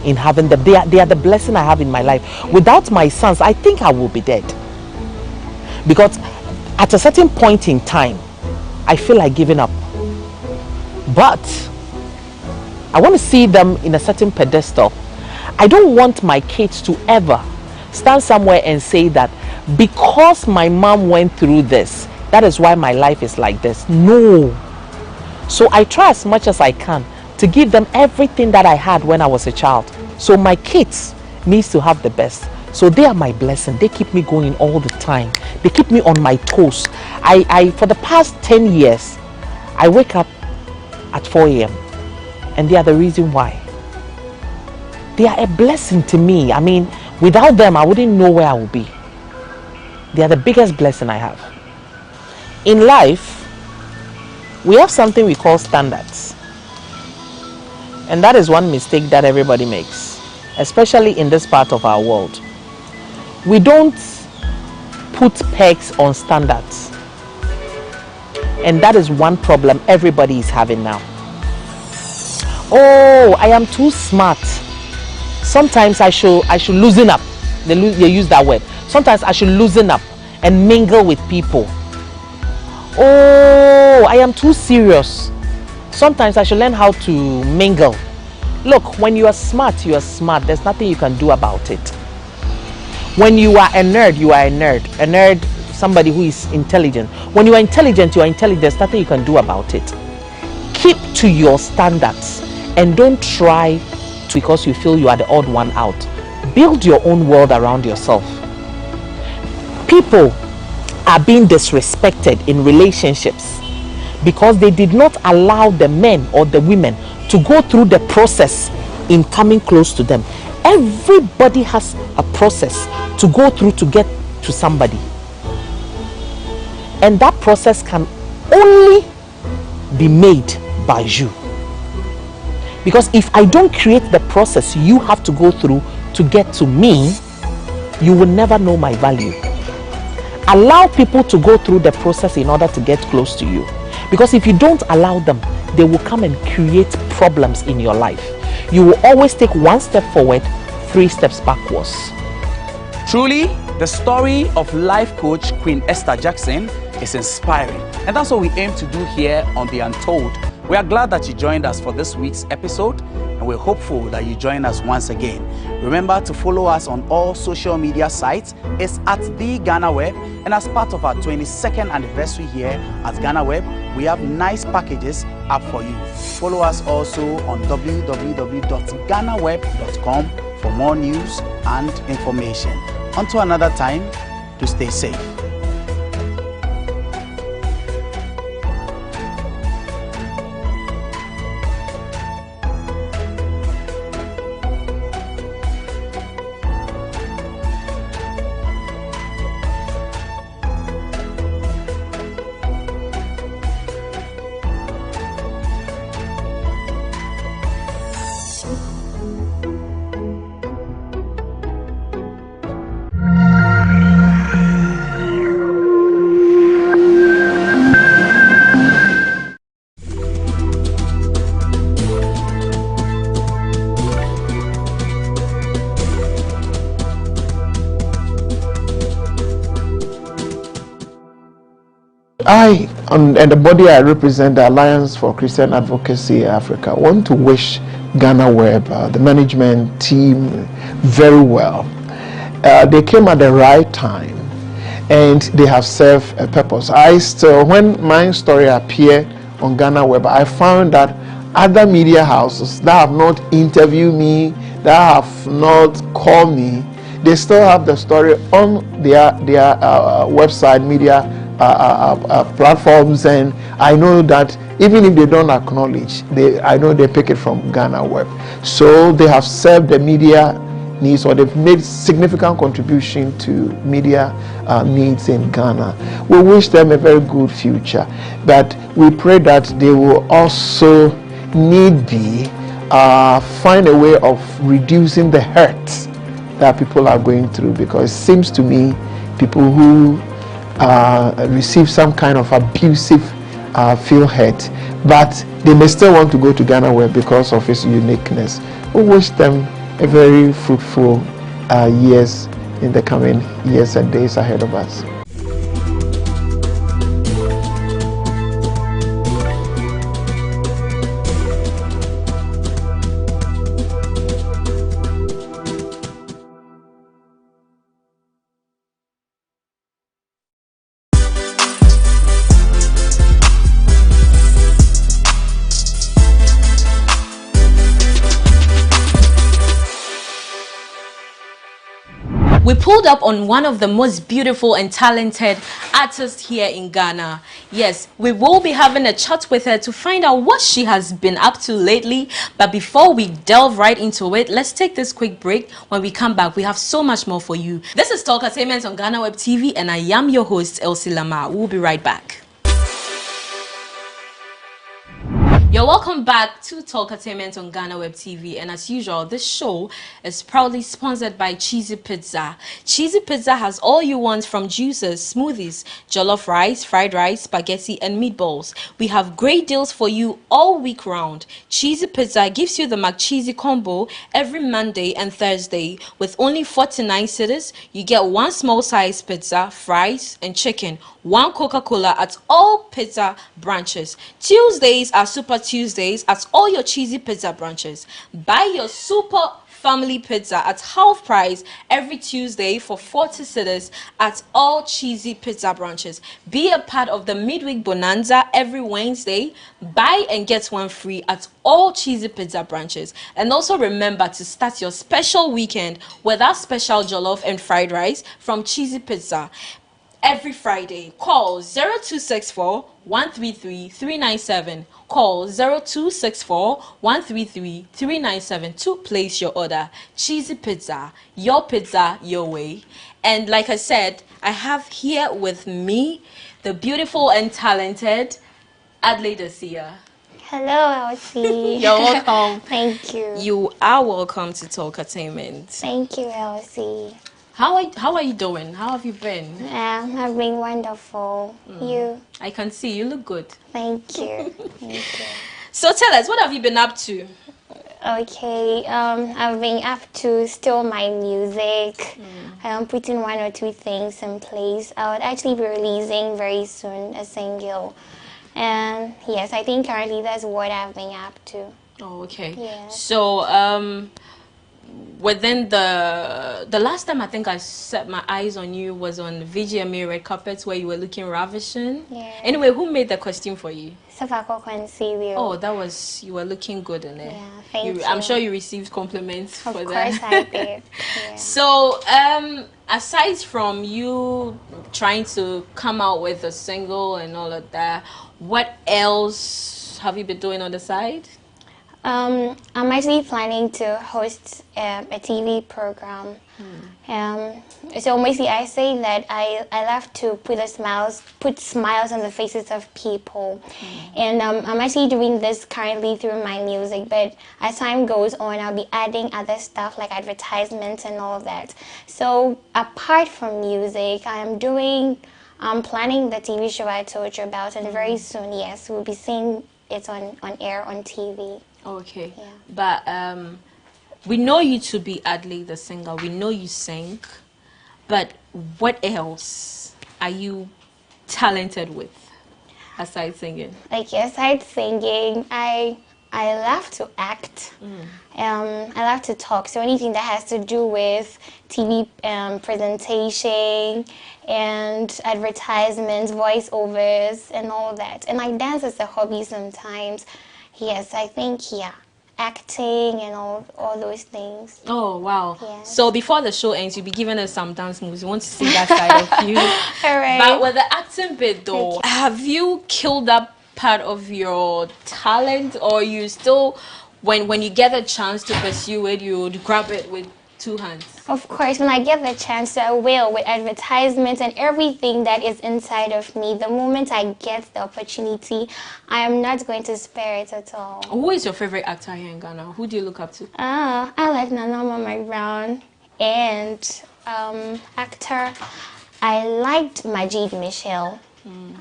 S13: in having them. They are the blessing I have in my life. Without my sons, I think I will be dead. Because at a certain point in time, I feel like giving up. But I want to see them in a certain pedestal. I don't want my kids to ever stand somewhere and say that because my mom went through this, that is why my life is like this. No. So I try as much as I can to give them everything that I had when I was a child. So my kids needs to have the best. So they are my blessing. They keep me going all the time. They keep me on my toes. I for the past 10 years, I wake up at 4 a.m. and they are the reason why. They are a blessing to me. I mean, without them, I wouldn't know where I would be. They are the biggest blessing I have. In life, we have something we call standards. And that is one mistake that everybody makes, especially in this part of our world. We don't put pegs on standards. And that is one problem everybody is having now. Oh, I am too smart. Sometimes I should loosen up. They use that word. Sometimes I should loosen up and mingle with people. Oh, I am too serious. Sometimes I should learn how to mingle. Look, when you are smart, you are smart. There's nothing you can do about it. When you are a nerd, you are a nerd. A nerd, somebody who is intelligent. When you are intelligent, you are intelligent. There's nothing you can do about it. Keep to your standards and don't try to, because you feel you are the odd one out. Build your own world around yourself. People are being disrespected in relationships because they did not allow the men or the women to go through the process in coming close to them. Everybody has a process to go through to get to somebody. And that process can only be made by you. Because if I don't create the process you have to go through to get to me, you will never know my value. Allow people to go through the process in order to get close to you. Because if you don't allow them, they will come and create problems in your life. You will always take one step forward, 3 steps backwards.
S8: Truly, the story of life coach Queen Esther Jackson is inspiring. And that's what we aim to do here on The Untold. We are glad that you joined us for this week's episode, and we're hopeful that you join us once again. Remember to follow us on all social media sites. It's at The GhanaWeb, and as part of our 22nd anniversary here at GhanaWeb, we have nice packages up for you. Follow us also on www.ghanaweb.com for more news and information. Until another time, to stay safe.
S21: I and the body I represent, the Alliance for Christian Advocacy Africa, want to wish GhanaWeb, the management team, very well. They came at the right time and they have served a purpose. When my story appeared on GhanaWeb, I found that other media houses that have not interviewed me, that have not called me, they still have the story on their website, media platforms, and I know that even if they don't acknowledge, I know they pick it from GhanaWeb. So they have served the media needs, or they've made significant contribution to media needs in Ghana. We wish them a very good future, but we pray that they will also need be find a way of reducing the hurt that people are going through, because it seems to me people who receive some kind of abusive feel hurt, but they may still want to go to GhanaWeb because of its uniqueness. We wish them
S20: a very fruitful years in the coming years and days ahead of us.
S14: We pulled up on one of the most beautiful and talented artists here in Ghana. Yes, we will be having a chat with her to find out what she has been up to lately. But before we delve right into it, let's take this quick break. When we come back, we have so much more for you. This is Talkatainment on GhanaWeb TV, and I am your host, Elsie Lamar. We'll be right back. You're welcome back to Talkatainment on GhanaWeb TV, and as usual, this show is proudly sponsored by Cheesy Pizza. Cheesy Pizza has all you want from juices, smoothies, jollof rice, fried rice, spaghetti, and meatballs. We have great deals for you all week round. Cheesy Pizza gives you the McCheesy combo every Monday and Thursday. With only 49 cedis, you get one small size pizza, fries, and chicken, one Coca-Cola at all pizza branches. Tuesdays are Super Tuesdays at all your Cheesy Pizza branches. Buy your Super Family Pizza at half price every Tuesday for 40 cedis at all Cheesy Pizza branches. Be a part of the midweek bonanza every Wednesday. Buy and get one free at all Cheesy Pizza branches. And also remember to start your special weekend with our special jollof and fried rice from Cheesy Pizza. Every Friday, call 0264 133 397. Call 0264 133 397 to place your order. Cheesy Pizza, your way. And like I said, I have here with me the beautiful and talented Adelaide Asia.
S15: Hello, Elsie.
S14: You're welcome.
S15: Thank you.
S14: You are welcome to Talkatainment.
S15: Thank you, Elsie.
S14: How are you doing? How have you been?
S15: I've been wonderful. You?
S14: I can see you look good.
S15: Thank you. Thank you.
S14: So tell us, what have you been up to?
S15: Okay, I've been up to still my music. I'm putting one or two things in place. I would actually be releasing very soon a single. And yes, I think currently that's what I've been up to.
S14: Oh, okay.
S15: Yeah.
S14: So, within the last time I think I set my eyes on you was on VGMA Red Carpets where you were looking ravishing.
S15: Yeah.
S14: Anyway, who made the costume for you?
S15: Safako Concealio.
S14: Oh, that was, you were looking good in it.
S15: Yeah, thank you.
S14: I'm sure you received compliments for that.
S15: Of course I did. Yeah.
S14: So, aside from you trying to come out with a single and all of that, what else have you been doing on the side?
S15: I'm actually planning to host a TV program. So basically I say that I love to put smiles on the faces of people. And I'm actually doing this currently through my music, but as time goes on, I'll be adding other stuff like advertisements and all of that. So apart from music, I'm planning the TV show I told you about, and very soon, yes, we'll be seeing it on air on TV.
S14: Okay. Yeah. But we know you to be Adelaide the singer. We know you sing. But what else are you talented with aside singing?
S15: Like aside singing, I love to act. I love to talk. So anything that has to do with TV presentation and advertisements, voiceovers, and all that. And I dance as a hobby sometimes. Yes, I think, acting and all those things.
S14: Oh, wow.
S15: Yeah.
S14: So before the show ends, you'll be giving us some dance moves. We want to see that side of you.
S15: All right.
S14: But with the acting bit, though, have you killed up part of your talent, or you still, when you get a chance to pursue it, you would grab it with two hands?
S15: Of course, when I get the chance, I will, with advertisements and everything that is inside of me. The moment I get the opportunity, I am not going to spare it at all.
S14: Who is your favorite actor here in Ghana? Who do you look up to?
S15: I like Nana Brown. And actor, I liked Majid Michel.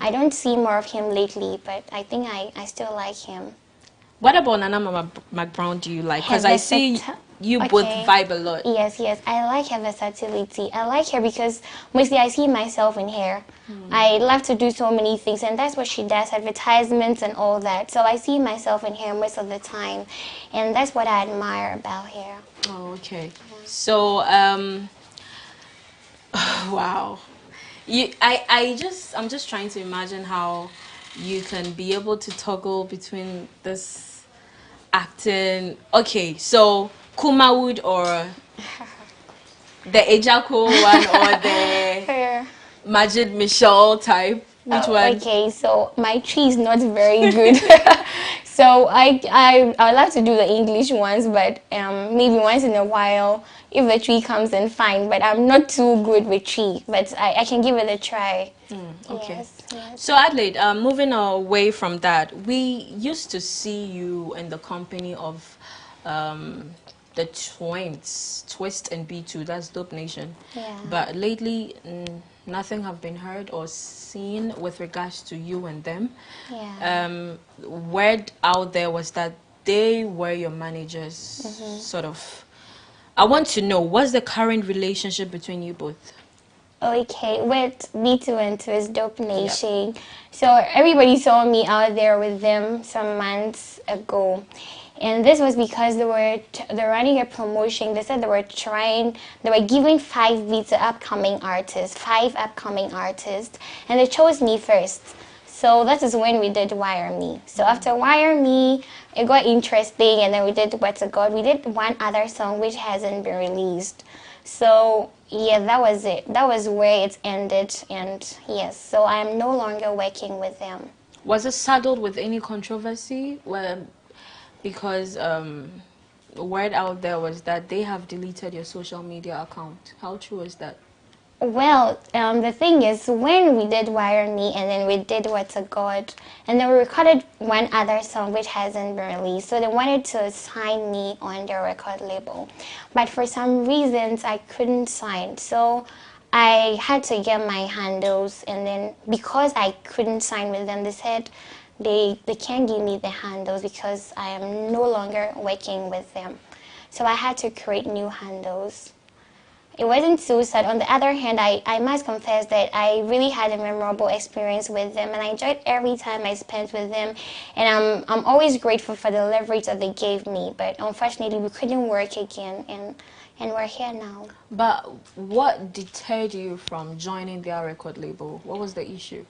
S15: I don't see more of him lately, but I think I still like him.
S14: What about Nana McBrown do you like? Because I see you both vibe a lot.
S15: Yes, yes. I like her versatility. I like her because mostly I see myself in her. I love to do so many things, and that's what she does, advertisements and all that. So I see myself in her most of the time, and that's what I admire about her.
S14: Oh, okay. So, wow. I'm just trying to imagine how you can be able to toggle between this acting. Okay, so Kumawood or the Ejako one or the Majid Michelle type? Which one?
S15: Okay, so my tree is not very good. So I like to do the English ones, but maybe once in a while, if the tree comes in, fine. But I'm not too good with tree, but I can give it a try.
S14: Okay.
S15: Yes, yes.
S14: So Adelaide, moving away from that, we used to see you in the company of the twins, Twist and B2, that's Dope Nation.
S15: Yeah.
S14: But lately, nothing have been heard or seen with regards to you and them.
S15: Yeah.
S14: Word out there was that they were your managers, sort of. I want to know, what's the current relationship between you both?
S15: Okay, with B2 and Twist Dope Nation. So everybody saw me out there with them some months ago. And this was because they're running a promotion. They said they were giving 5 beats to upcoming artists, 5 upcoming artists. And they chose me first. So that is when we did Wire Me. So after Wire Me, it got interesting, and then we did What's a God. We did one other song which hasn't been released. So yeah, that was it. That was where it ended, and yes, so I am no longer working with them.
S14: Was it saddled with any controversy? Well, because word out there was that they have deleted your social media account. How true is that?
S15: Well, the thing is, when we did Wire Me and then we did What's a God, and then we recorded one other song which hasn't been released, so they wanted to sign me on their record label. But for some reasons, I couldn't sign. So I had to get my handles, and then because I couldn't sign with them, they said they can't give me the handles because I am no longer working with them. So I had to create new handles. It wasn't suicide. On the other hand, I must confess that I really had a memorable experience with them, and I enjoyed every time I spent with them. And I'm always grateful for the leverage that they gave me. But unfortunately, we couldn't work again, and we're here now.
S14: But what deterred you from joining their record label? What was the issue?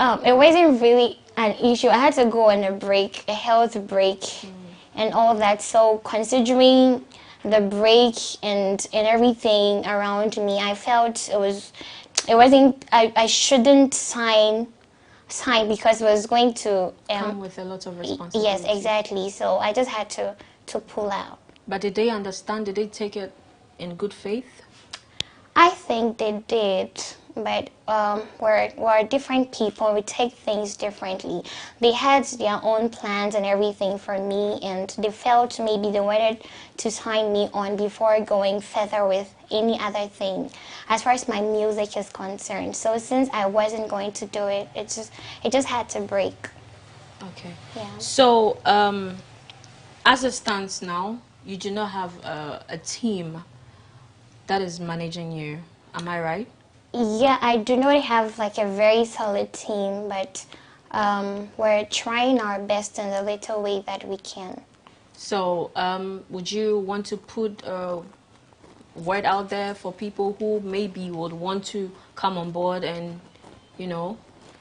S15: It wasn't really an issue. I had to go on a break, a health break, and all that. So considering the break and everything around me, I felt I shouldn't sign because it was going to
S14: come with a lot of responsibility.
S15: Yes, exactly. So I just had to pull out.
S14: But did they understand? Did they take it in good faith?
S15: I think they did, but we're different people. We take things differently. They had their own plans and everything for me, and they felt maybe they wanted to sign me on before going further with any other thing as far as my music is concerned. So since I wasn't going to do it, it just had to break.
S14: Okay.
S15: Yeah.
S14: So as it stands now, you do not have a team that is managing you. Am I right?
S15: Yeah, I do not have like a very solid team, but we're trying our best in the little way that we can.
S14: So would you want to put a word out there for people who maybe would want to come on board and, you know,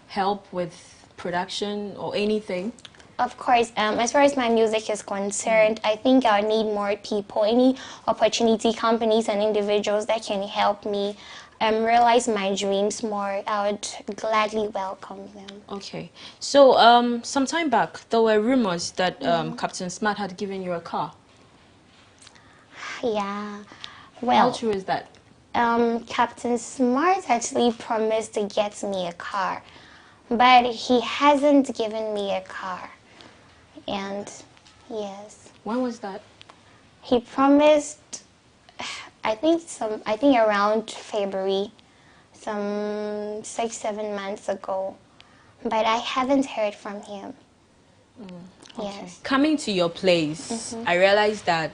S14: help with production or anything?
S15: Of course, as far as my music is concerned, I think I need more people, any opportunity, companies and individuals that can help me realize my dreams more. I would gladly welcome them.
S14: Okay. So some time back, there were rumors that Captain Smart had given you a car.
S15: Yeah. Well,
S14: how true is that?
S15: Captain Smart actually promised to get me a car, but he hasn't given me a car. And yes.
S14: When was that?
S15: He promised, I think around February, some 6-7 months ago, but I haven't heard from him.
S14: Okay.
S15: Yes.
S14: Coming to your place, I realized that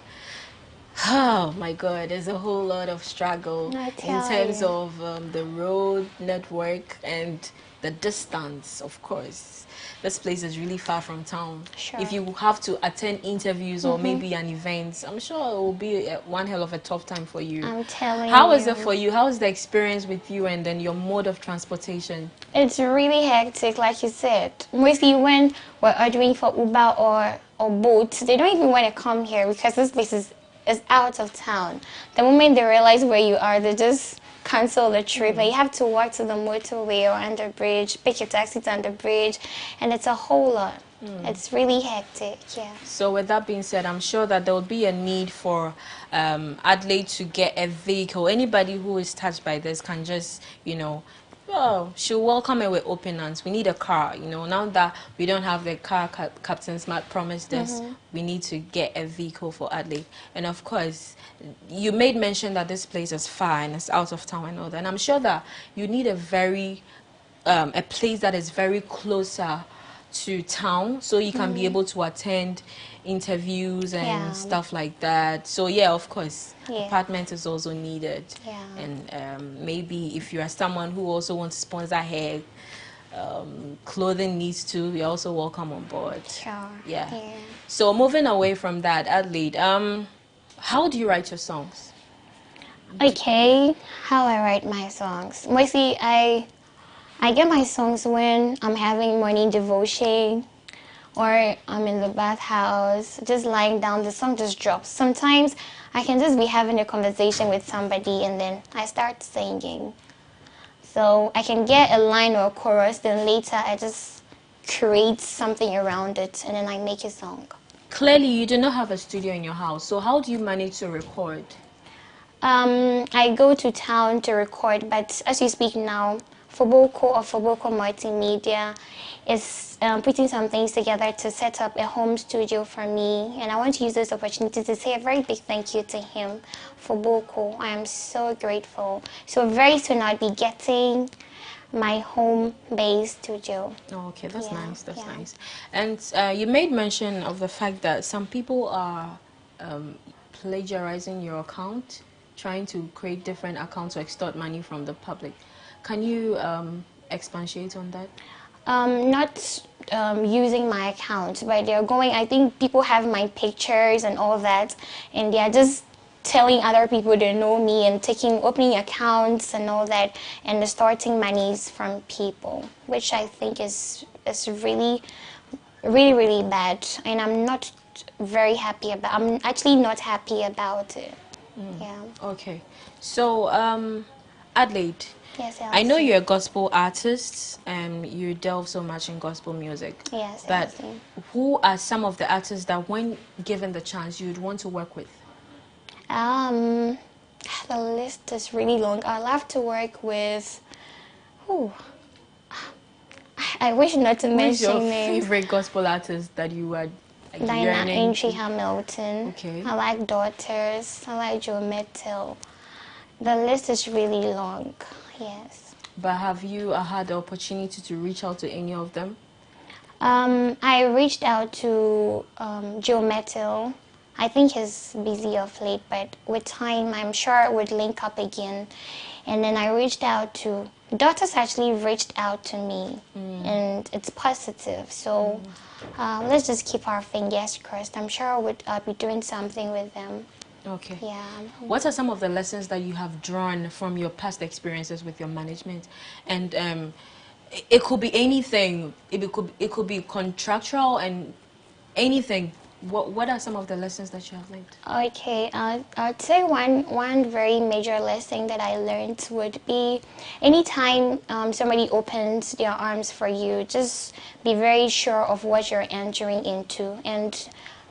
S14: Oh my God, there's a whole lot of struggle in terms of the road network and the distance, of course. This place is really far from town.
S15: Sure.
S14: If you have to attend interviews or maybe an event, I'm sure it will be one hell of a tough time for you.
S15: I'm telling you.
S14: How is it for you? How is the experience with you and then your mode of transportation?
S15: It's really hectic, like you said. Mostly when we're ordering for Uber or Bolt, they don't even want to come here because this place is out of town. The moment they realize where you are, they just cancel the trip. And you have to walk to the motorway or under bridge, pick your taxi to under bridge, and it's a whole lot. It's really hectic, yeah.
S14: So with that being said, I'm sure that there will be a need for Adelaide to get a vehicle. Anybody who is touched by this can just, you know, well, she'll welcome it with open arms. We need a car, you know. Now that we don't have the car, Captain Smart promised us, we need to get a vehicle for Adelaide. And of course, you made mention that this place is far and it's out of town and all that. And I'm sure that you need a very, a place that is very closer to town so you can be able to attend interviews and stuff like that. So yeah, of course, apartment is also needed. And maybe if you are someone who also wants to sponsor hair, clothing needs to, you're also welcome on board.
S15: Sure.
S14: Yeah. So moving away from that, Adelaide, how do you write your songs?
S15: Okay, how I write my songs. Mostly I get my songs when I'm having morning devotion or I'm in the bathhouse, just lying down, the song just drops. Sometimes I can just be having a conversation with somebody and then I start singing. So I can get a line or a chorus, then later I just create something around it and then I make a song.
S14: Clearly you do not have a studio in your house, so how do you manage to record?
S15: I go to town to record, but as you speak now, Foboko or Foboko Multimedia is putting some things together to set up a home studio for me. And I want to use this opportunity to say a very big thank you to him, Foboko. I am so grateful. So very soon I'll be getting my home-based studio.
S14: Oh, okay, that's nice, that's nice. And you made mention of the fact that some people are plagiarizing your account, trying to create different accounts to extort money from the public. Can you expatiate on that?
S15: Not using my account, but they're going, I think people have my pictures and all that, and they're just telling other people they know me and opening accounts and all that, and distorting monies from people, which I think is really, really, really bad, and I'm not very happy about. I'm actually not happy about it. Yeah.
S14: Okay. So, Adelaide.
S15: Yes,
S14: I know you're a gospel artist and you delve so much in gospel music.
S15: Yes.
S14: But who are some of the artists that, when given the chance, you'd want to work with?
S15: The list is really long. I'll have to work with. I wish not to mention names.
S14: Who's your favorite gospel artist that you are
S15: Diana Angie Hamilton.
S14: Okay.
S15: I like Daughters. I like Joe Mettel. The list is really long. Yes.
S14: But have you had the opportunity to reach out to any of them?
S15: I reached out to Joe Mettel. I think he's busy of late, but with time, I'm sure it would link up again. And then I reached out to Daughters. Actually reached out to me, and it's positive. So let's just keep our fingers crossed. I'm sure I'll be doing something with them.
S14: Okay.
S15: Yeah.
S14: What are some of the lessons that you have drawn from your past experiences with your management? And it could be anything. It could be contractual and anything. What are some of the lessons that you have learned?
S15: Okay, I'd say one very major lesson that I learned would be anytime somebody opens their arms for you, just be very sure of what you're entering into and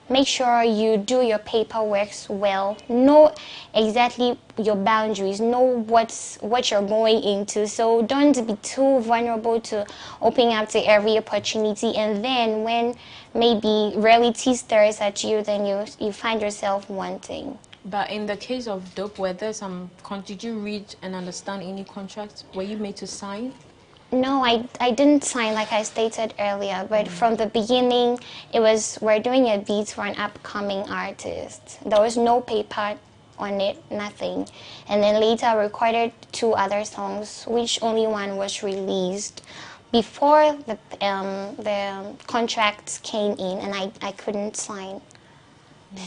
S15: make sure you do your paperwork well. Know exactly your boundaries. Know what you're going into. So don't be too vulnerable to opening up to every opportunity. And then when maybe reality stares at you, then you find yourself wanting.
S14: But in the case of Dope, were there did you read and understand any contracts? Were you made to sign?
S15: No, I didn't sign like I stated earlier, but from the beginning, it was we're doing a beat for an upcoming artist. There was no paper on it, nothing. And then later I recorded 2 other songs, which only one was released before the contracts came in, and I couldn't sign.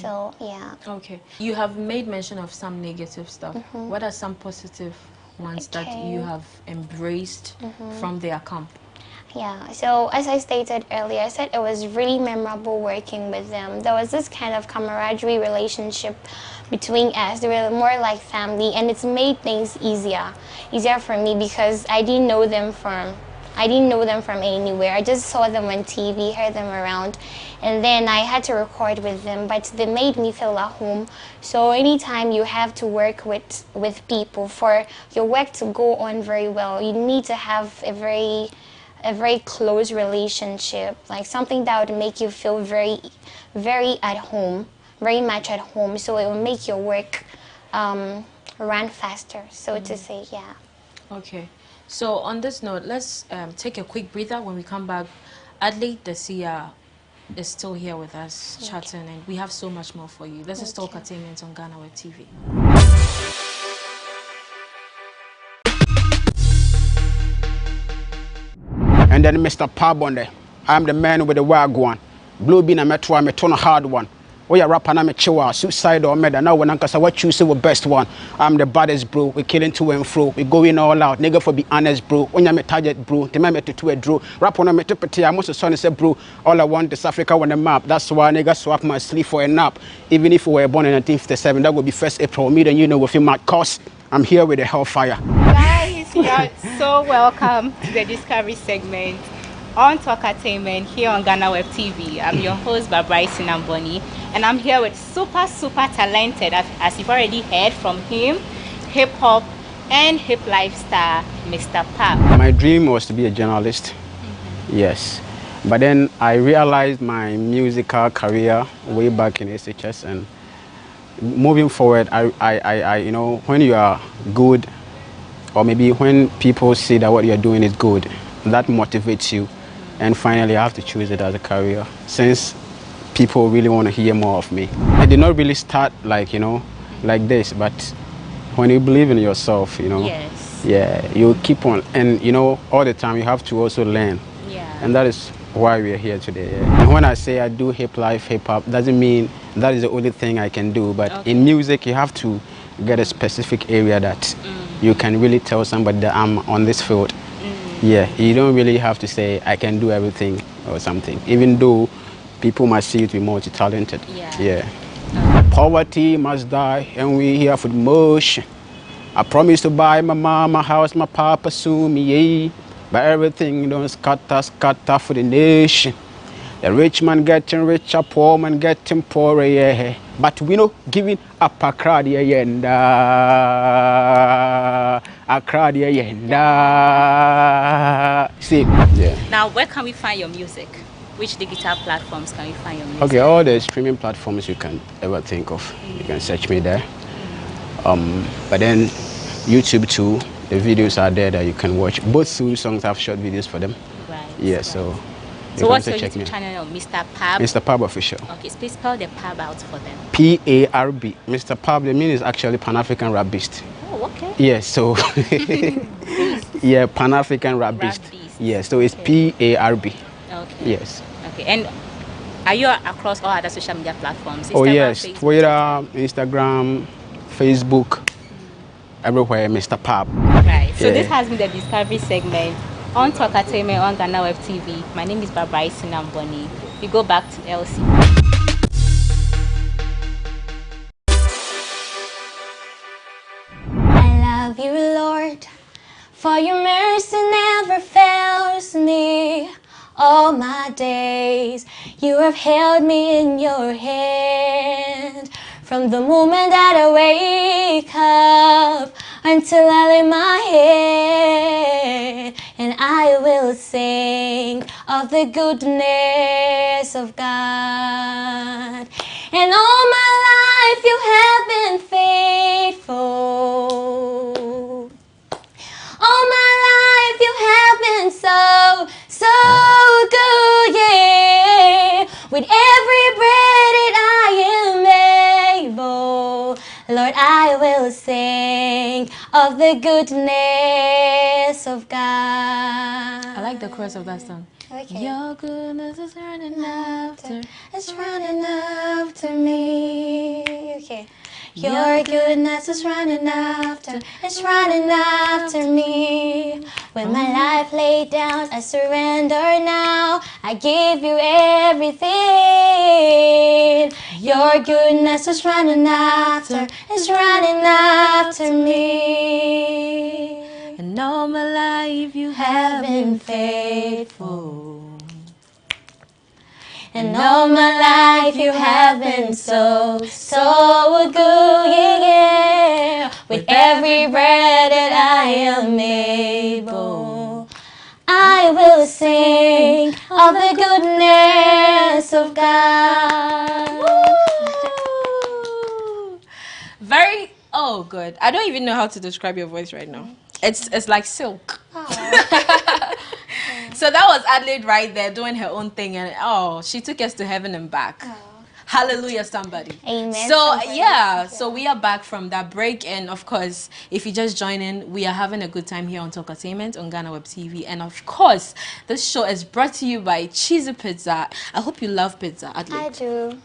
S15: So yeah.
S14: Okay. You have made mention of some negative stuff. What are some positive ones that you have embraced from their camp?
S15: Yeah, so as I stated earlier, I said it was really memorable working with them. There was this kind of camaraderie relationship between us. They were more like family, and it's made things easier for me because I didn't know them from anywhere. I just saw them on TV, heard them around, and then I had to record with them, but they made me feel at home. So anytime you have to work with people, for your work to go on very well, you need to have a very close relationship, like something that would make you feel very at home, very much at home, so it will make your work run faster, so to say. Yeah.
S14: Okay. So on this note, let's take a quick breather. When we come back, Adley Desia is still here with us, chatting, and we have so much more for you. This is Talk Attainment on GhanaWeb TV.
S7: And then Mr. Pabonde, I'm the man with the wagwan. Blue bean and metro, I'm a ton of hard one. We are rapping, I'm a chihuahua, suicide or murder. Now when I say what you say the best one. I'm the baddest bro, we killing to and fro. We going all out, nigga for be honest bro. When I'm a target bro, the man to a draw. Rap on a metapati, I'm also son say bro. All I want is Africa on the map. That's why nigga swap my sleep for a nap. Even if we were born in 1957, that would be 1st April. Me then you know with him my cause. I'm here with the hellfire.
S2: Guys, you are so welcome to the Discovery segment on Talk Attainment here on GhanaWeb TV. I'm your host, Barbara Sinamboni, and I'm here with super talented, as you've already heard from him, hip-hop and hip lifestyle, Mr. Pap.
S7: My dream was to be a journalist, yes. But then I realized my musical career way back in SHS, and moving forward, I you know, when you are good, or maybe when people see that what you're doing is good, that motivates you. And finally, I have to choose it as a career, since people really want to hear more of me. It did not really start like, you know, like this, but when you believe in yourself, you know, yeah, you keep on, and you know, all the time you have to also learn. And that is why we are here today. And when I say I do hip hop, doesn't mean that is the only thing I can do, but in music you have to get a specific area that you can really tell somebody that I'm on this field. Yeah, you don't really have to say I can do everything or something, even though people might see you to be multi-talented. Yeah. Poverty must die, and we here for the motion. I promise to buy my mama house, my papa soon me, yeah. But everything don't scatter for the nation. The rich man getting richer, poor man getting poorer, yeah. But we know giving up a crowd, yeah, and a crowd, yeah, and see. Yeah.
S2: Now, where can we find your music? Which digital platforms can we find your music?
S7: Okay, all the streaming platforms you can ever think of. You can search me there. But then YouTube too. The videos are there that you can watch. Both Zulu songs have short videos for them.
S2: Right.
S7: Yeah, so.
S2: So what's your YouTube channel, Mr. Pab?
S7: Mr. Pab Official.
S2: Okay, please spell the Pab out for them.
S7: P-A-R-B. Mr. Pab, the meaning is actually Pan-African Rap Beast.
S2: Oh, okay.
S7: Yeah, so yeah, Pan-African Rap Beast. Yeah, so it's P-A-R-B.
S2: Okay.
S7: Yes.
S2: Okay, and are you across all other social media platforms?
S7: Instagram, yes,
S2: Facebook,
S7: Twitter, Instagram, Facebook, everywhere, Mr. Pab.
S2: Right. So this has been the Discovery segment on Talk Attainment on GhanaWeb TV. My name is Barbara Sinamboni. We go back to Elsie.
S15: I love you, Lord, for your mercy never fails me. All my days you have held me in your hand. From the moment that I wake up until I lay my head, and I will sing of the goodness of God. And all my life you have been faithful. All my life you have been sing of the goodness of God.
S14: I like the chorus of that song.
S15: Okay.
S14: Your goodness is running after.
S15: It's running after me. Okay. Your goodness is running after. It's running after me. With my life laid down, I surrender now. I give you everything. Your goodness is running after. It's running after me.
S14: And all my life you have been faithful.
S15: And all my life you have been so good, yeah. With every breath that I am able, I will sing of the goodness of God.
S14: Very, oh good. I don't even know how to describe your voice right now. It's like silk. So that was Adelaide right there doing her own thing, and oh, she took us to heaven and back. Hallelujah, somebody.
S15: Amen.
S14: So yeah, so we are back from that break, and of course, if you just join in, we are having a good time here on Talkatainment on GhanaWeb TV, and of course, this show is brought to you by Cheesy Pizza. I hope you love pizza, Adelaide.
S15: I do.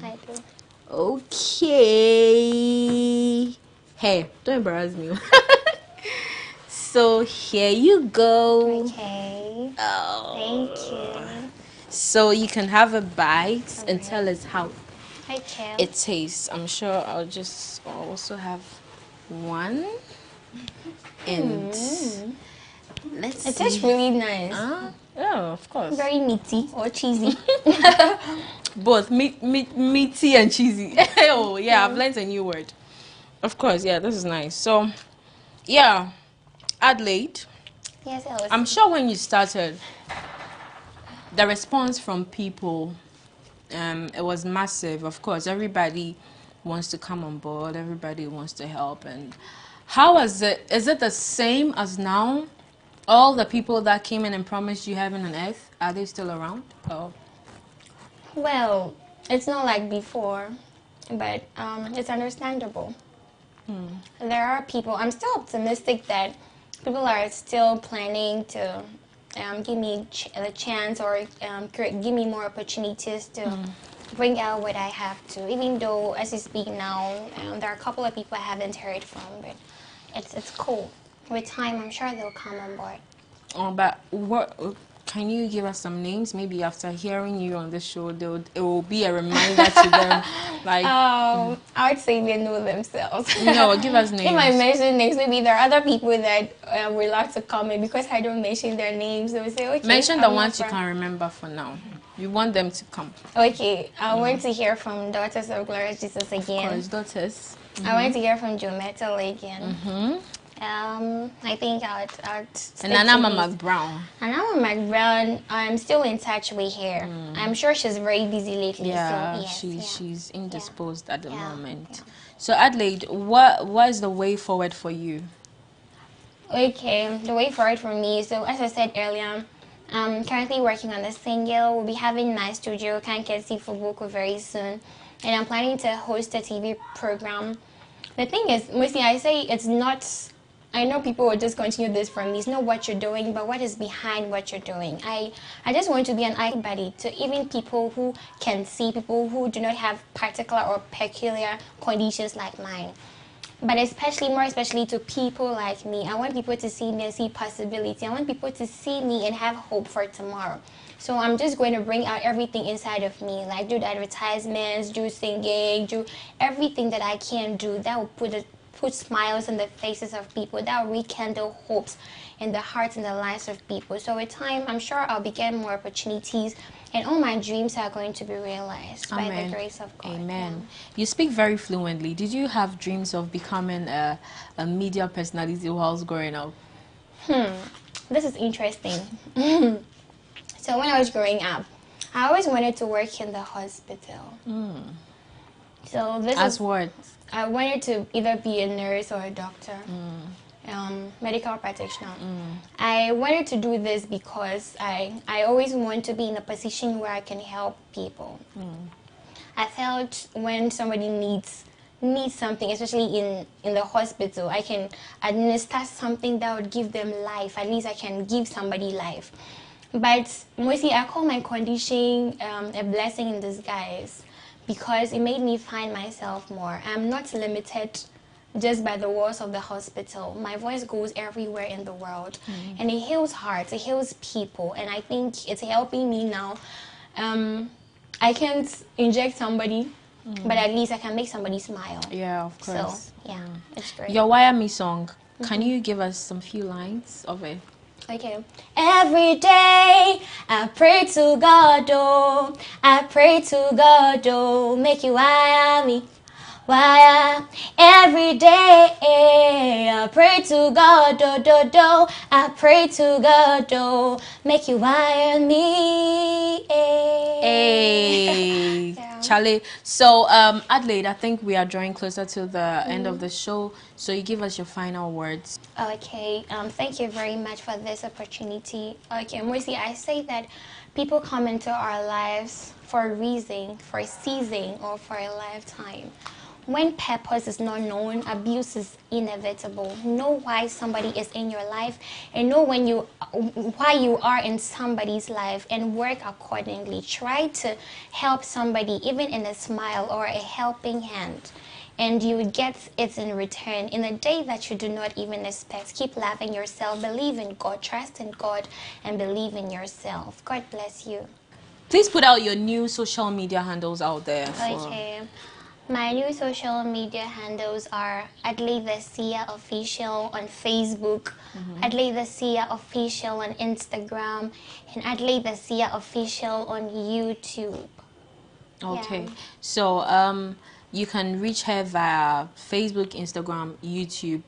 S15: I do.
S14: Okay. Hey, don't embarrass me. So here you go.
S15: Okay.
S14: Oh.
S15: Thank you.
S14: So you can have a bite and tell us how it tastes. I'm sure I'll also have one. And let's see.
S15: It tastes really nice.
S14: Yeah, of course.
S15: Very meaty or cheesy.
S14: Both meaty and cheesy. Oh yeah, I've learned a new word. Of course, yeah, this is nice. So yeah, Adelaide.
S15: Yes, I was.
S14: I'm sure when you started, the response from people, it was massive. Of course, everybody wants to come on board. Everybody wants to help. And how is it? Is it the same as now? All the people that came in and promised you heaven and earth, are they still around? Oh.
S15: Well, it's not like before, but it's understandable. There are people. I'm still optimistic that people are still planning to give me the chance or give me more opportunities to bring out what I have to. Even though, as you speak now, there are a couple of people I haven't heard from, but it's cool. With time, I'm sure they'll come on board.
S14: Oh, but what? Can you give us some names? Maybe after hearing you on the show, it will be a reminder to them. Like,
S15: I would say they know themselves.
S14: No, give us names.
S15: If I mention names, maybe there are other people that would like to comment. Because I don't mention their names, they will say, okay.
S14: Mention the ones you can remember for now. You want them to come.
S15: Okay, I want to hear from Daughters of Glorious Jesus again.
S14: Of course, Daughters.
S15: I want to hear from Joe Metal again. I think I'd
S14: and Anama McBrown.
S15: Anama McBrown, I'm still in touch with her. I'm sure she's very busy lately.
S14: Yeah,
S15: so yes,
S14: she's indisposed at the moment. So Adelaide, what is the way forward for you?
S15: Okay, the way forward for me. So as I said earlier, I'm currently working on the single. We'll be having my studio, Kankesi Fubuku, very soon. And I'm planning to host a TV program. The thing is, mostly I say it's not, I know people will just continue this from me. It's not what you're doing, but what is behind what you're doing. I just want to be an eye buddy to even people who can see, people who do not have particular or peculiar conditions like mine. But more especially to people like me. I want people to see me and see possibility. I want people to see me and have hope for tomorrow. So I'm just going to bring out everything inside of me, like do the advertisements, do singing, do everything that I can do that will put smiles on the faces of people, that will rekindle hopes in the hearts and the lives of people. So with time, I'm sure I'll be getting more opportunities and all my dreams are going to be realized by the grace of God.
S14: Amen. You speak very fluently. Did you have dreams of becoming a media personality whilst growing up?
S15: This is interesting. So when I was growing up, I always wanted to work in the hospital. So this
S14: As what?
S15: I wanted to either be a nurse or a doctor, medical practitioner. I wanted to do this because I always want to be in a position where I can help people. I felt when somebody needs need something, especially in the hospital, I can administer something that would give them life. At least I can give somebody life. But mostly I call my condition a blessing in disguise, because it made me find myself more. I'm not limited just by the walls of the hospital. My voice goes everywhere in the world, and it heals hearts, it heals people, and I think it's helping me now. I can't inject somebody, but at least I can make somebody smile.
S14: Yeah, of course.
S15: So, yeah, it's great.
S14: Your Wire Me song, can you give us some few lines of it?
S15: Okay. Every day I pray to God, oh, I pray to God, oh, make you wire me. Why every day I pray to God, I pray to God, make you wire me.
S14: Hey, yeah. Charlie. So, Adelaide, I think we are drawing closer to the end of the show. So, you give us your final words.
S15: Okay. Thank you very much for this opportunity. Okay, mostly I say that people come into our lives for a reason, for a season, or for a lifetime. When purpose is not known, abuse is inevitable. Know why somebody is in your life, and know why you are in somebody's life, and work accordingly. Try to help somebody, even in a smile or a helping hand, and you would get it in return in a day that you do not even expect. Keep loving yourself, believe in God, trust in God, and believe in yourself. God bless you.
S14: Please put out your new social media handles out there.
S15: Okay. My new social media handles are Adelaide the Sia Official on Facebook, Adelaide the Sia Official on Instagram, and Adelaide the Sia Official on YouTube.
S14: Okay.
S15: Yeah.
S14: So you can reach her via Facebook, Instagram, YouTube.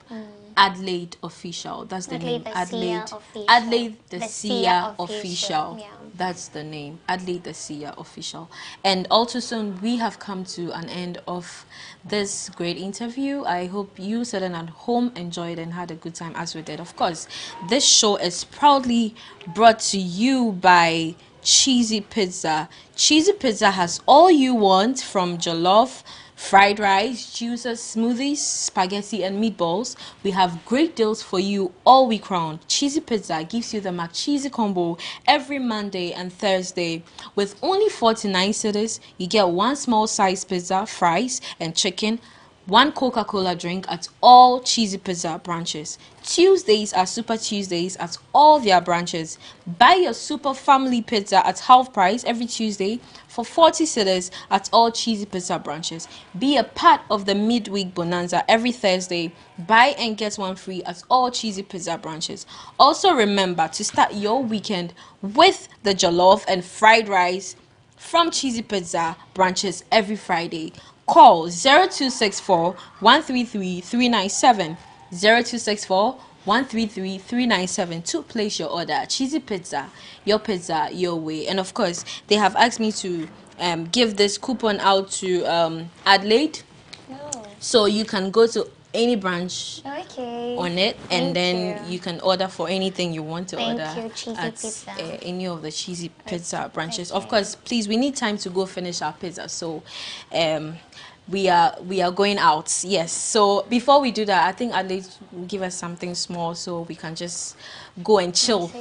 S14: Adelaide Official. That's the name. Adelaide the Sia Official.
S15: Yeah.
S14: That's the name. Adelaide the Sia Official. And also soon we have come to an end of this great interview. I hope you sitting at home enjoyed and had a good time as we did. Of course, this show is proudly brought to you by Cheesy Pizza. Cheesy Pizza has all you want, from jollof, fried rice, juices, smoothies, spaghetti, and meatballs. We have great deals for you all week round. Cheesy Pizza gives you the McCheesy combo every Monday and Thursday. With only 49 cedis, you get one small size pizza, fries, and chicken, one Coca-Cola drink at all Cheesy Pizza branches. Tuesdays are Super Tuesdays at all their branches. Buy your Super Family Pizza at half price every Tuesday for 40 cedis at all Cheesy Pizza branches. Be a part of the midweek bonanza every Thursday. Buy and get one free at all Cheesy Pizza branches. Also remember to start your weekend with the jollof and fried rice from Cheesy Pizza branches every Friday. Call 0264 133 397 0264 133 397 to place your order. Cheesy Pizza, your way. And of course, they have asked me to give this coupon out to Adelaide, so you can go to any branch on it, and then you can order for anything you want to order at any of the Cheesy Pizza branches. Of course, please, we need time to go finish our pizza, so we are going out. Yes, so before we do that, I think Adelaide will give us something small so we can just go and chill.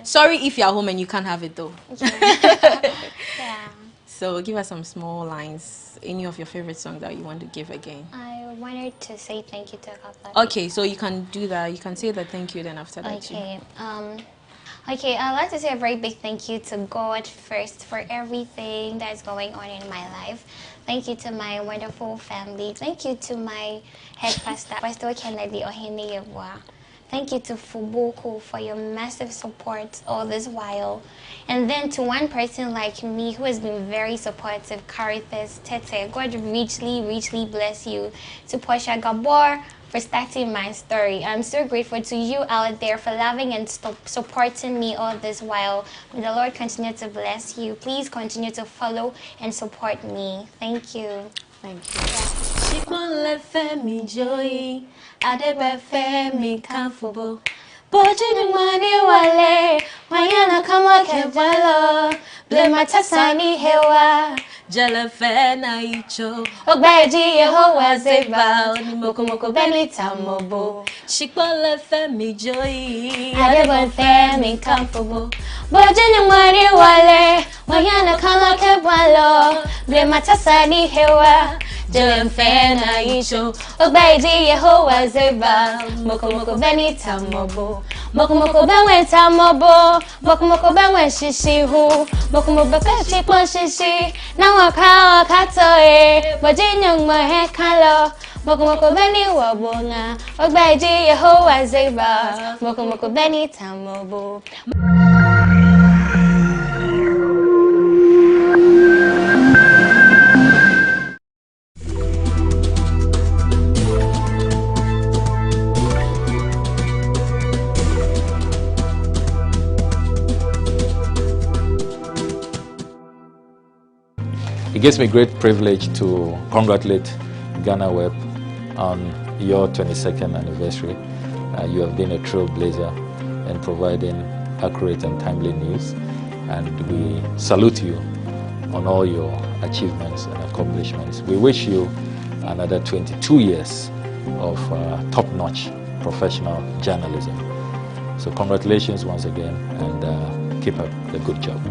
S14: Sorry if you're home and you can't have it though.
S15: Yeah.
S14: So give us some small lines, any of your favorite songs that you want to give again.
S15: I wanted to say thank you to God.
S14: Okay, so you can do that. You can say the thank you, then after that.
S15: Okay. Okay, I'd like to say a very big thank you to God first for everything that's going on in my life. Thank you to my wonderful family. Thank you to my head pastor, Pastor Kennedy Oheneyebwa. Thank you to Fuboko for your massive support all this while. And then to one person like me who has been very supportive, Caritas Tete. God richly bless you. To Portia Gabor for starting my story. I'm so grateful to you out there for loving and supporting me all this while. May the Lord continue to bless you. Please continue to follow and support me. Thank you.
S14: Thank you. She won't let me joy. Adebe me comfortable. But you money wale, why you not come like a jello? Blemata sani hewa. Jalafena icho. Ogbaji Yehovah Zeba. Moko moko benita mobo. Shikbola femi joy. Adebon femi comfortable. Bojini mwari wale. Wayana kala kebalo. Blemata sani hewa. Jalafena icho. Ogbaji Yehovah Zeba. Moko moko benita mobo. Moko moko benwenta mobo. Moko moko benwen shishihu. Moko moko benchi kwa shishi. Na wakawa katoe. Bojini mwari kalo. Moko moko beni wabonga. Ogbaji Yehovah Zeba. Moko moko benita mobo.
S5: It gives me great privilege to congratulate GhanaWeb on your 22nd anniversary. You have been a trailblazer in providing accurate and timely news, and we salute you on all your achievements and accomplishments. We wish you another 22 years of top-notch professional journalism. So congratulations once again, and keep up the good job.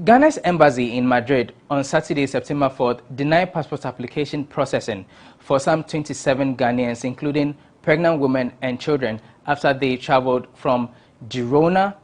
S21: Ghana's embassy in Madrid on Saturday, September 4th, denied passport application processing for some 27 Ghanaians, including pregnant women and children, after they traveled from Girona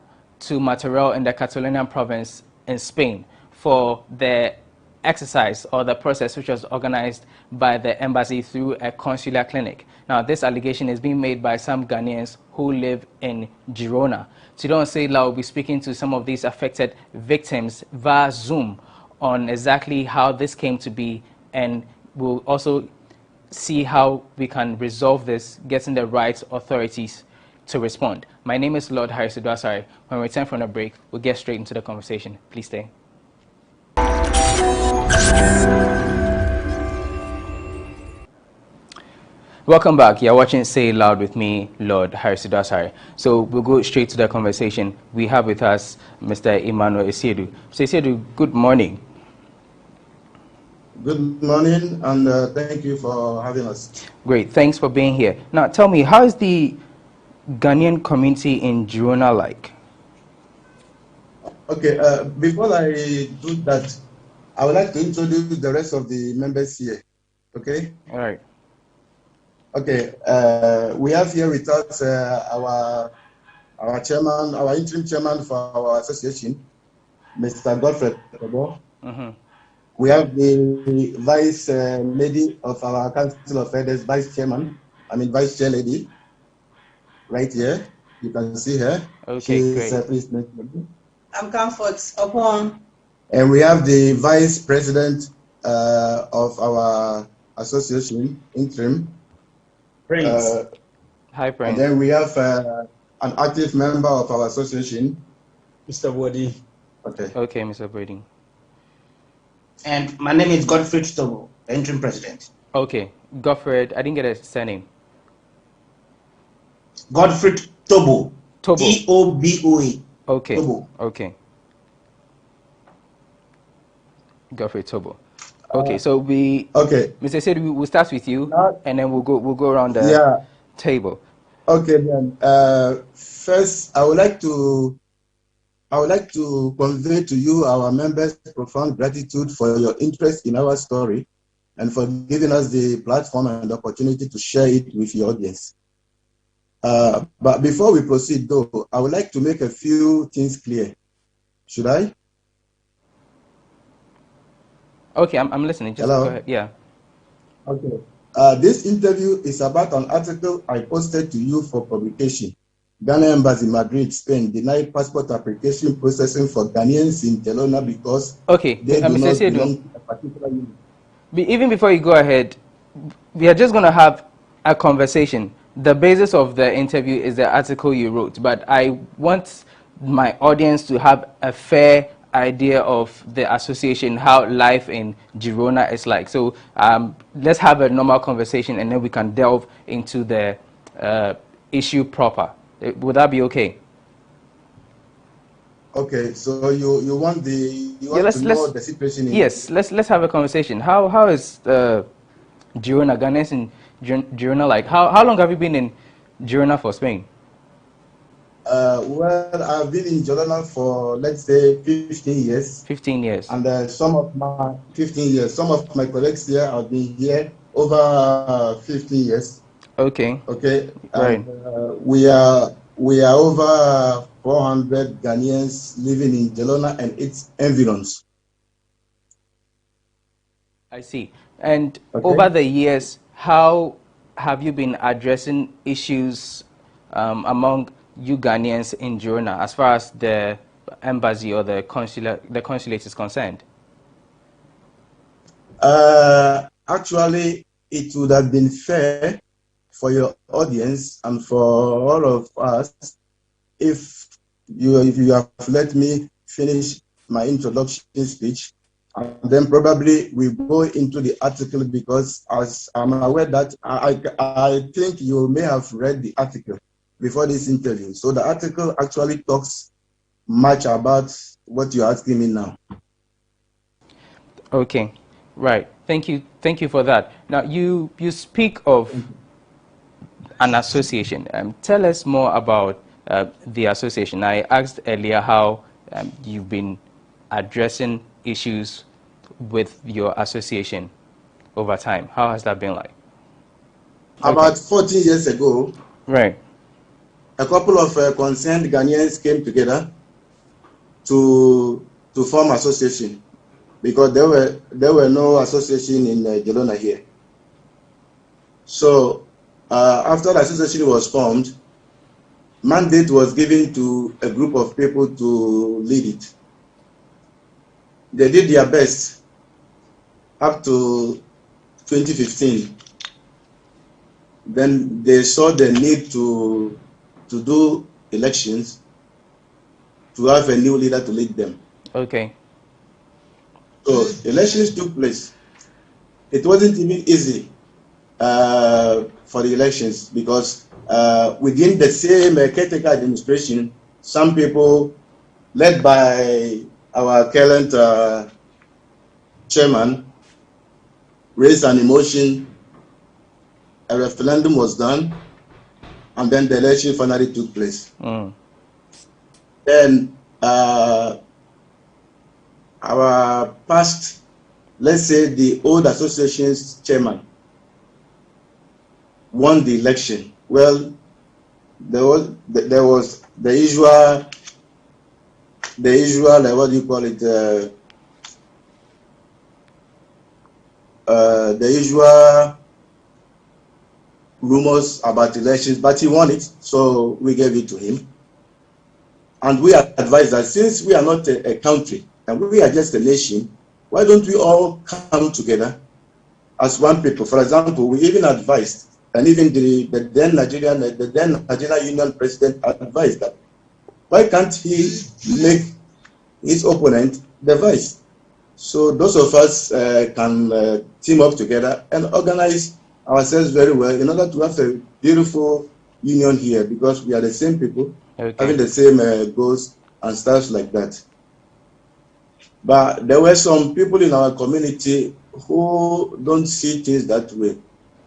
S21: to Martorell in the Catalonian province in Spain for the exercise or the process which was organized by the embassy through a consular clinic. Now, this allegation is being made by some Ghanaians who live in Girona. Tidon Seila will be speaking to some of these affected victims via Zoom on exactly how this came to be, and we'll also see how we can resolve this, getting the right authorities to respond. My name is Lord Harris Udwasari. When we return from the break, we'll get straight into the conversation. Please stay. Welcome back. You're watching Say It Loud with me, Lord Harris Udwasari. So we'll go straight to the conversation. We have with us Mr. Emmanuel Esiedu. Mr. Esiedu, good morning.
S16: Good morning, and thank you for having us.
S21: Great. Thanks for being here. Now, tell me, how is the Ghanaian community in Girona like?
S16: Okay, before I do that, I would like to introduce the rest of the members here. Okay?
S21: All right.
S16: Okay, we have here with us our chairman, our interim chairman for our association, Mr. Godfrey Tobo. We have the vice lady of our council of elders, vice chair lady, right here. You can see her.
S21: Okay, great.
S16: Please,
S17: I'm Comfort Upon.
S16: and we have the vice president of our association, interim.
S21: Prince. Hi, Prince.
S16: And then we have an active member of our association, Mr. Wadi. Okay.
S21: Okay, Mr. Brady.
S17: And my name is Godfrey Tobo, interim president.
S21: Okay, Godfrey, I didn't get a surname.
S17: Godfrey Tobo.
S21: Tobo.
S17: T-O-B-O-A.
S21: Okay.
S17: Tobo.
S21: Okay. Godfrey Tobo. Okay, so we.
S16: Okay.
S21: Mr. Said we'll start with you, and then we'll go around the table.
S16: Okay, then. First, I would like to convey to you, our members, profound gratitude for your interest in our story and for giving us the platform and opportunity to share it with your audience. But before we proceed, though, I would like to make a few things clear. Should I?
S21: Okay, I'm listening. Just
S16: Hello?
S21: go ahead. Yeah.
S16: Okay. This interview is about an article I posted to you for publication. Ghana Embassy, Madrid, Spain, denied passport application processing for Ghanaians in Telona because they do not belong to a particular unit.
S21: Even before you go ahead, we are just going to have a conversation.
S11: the basis of the interview is the article you wrote, but I want my audience to have a fair idea of the association, how life in Girona is like. So let's have a normal conversation and then we can delve into the issue proper. Would that be okay?
S16: Okay, so you want to know the situation in...
S11: Yes, let's have a conversation. How is Girona, Ghanaians in Girona like? How long have you been in Girona for Spain?
S16: Well, I've been in Girona for, let's say, 15 years.
S11: 15 years.
S16: And some of my 15 years. Some of my colleagues here have been here over 15 years.
S11: Okay.
S16: Okay.
S11: Right.
S16: And, we are over 400 Ghanaians living in Girona and its environs.
S11: I see. And over the years, how have you been addressing issues among you Ghanaians in Girona as far as the embassy or the consulate is concerned?
S16: Actually, it would have been fair for your audience and for all of us if you have let me finish my introduction speech, and then probably we go into the article, because as I'm aware that I think you may have read the article before this interview. So the article actually talks much about what you're asking me now.
S11: Okay, right. Thank you for that. Now you speak of an association. Tell us more about the association. I asked earlier how you've been addressing issues with your association over time. How has that been like?
S16: About 14 years ago,
S11: right,
S16: a couple of concerned Ghanaians came together to form association, because there were no association in Girona here. So after the association was formed, mandate was given to a group of people to lead it. They did their best up to 2015. Then they saw the need to do elections, to have a new leader to lead them.
S11: Okay.
S16: So elections took place. It wasn't even easy for the elections, because within the same caretaker administration, some people, led by our current chairman, raised an emotion. A referendum was done, and then the election finally took place. Then our past, let's say the old association's chairman, won the election. Well, there was the usual what do you call it, the usual rumors about elections, but he won it, so we gave it to him. And we advised that since we are not a country and we are just a nation, why don't we all come together as one people? For example, we even advised, and even the then Nigerian Union president advised that, why can't he make his opponent the vice? So those of us can team up together and organize ourselves very well in order to have a beautiful union here, because we are the same people, having the same goals and stuff like that. But there were some people in our community who don't see things that way.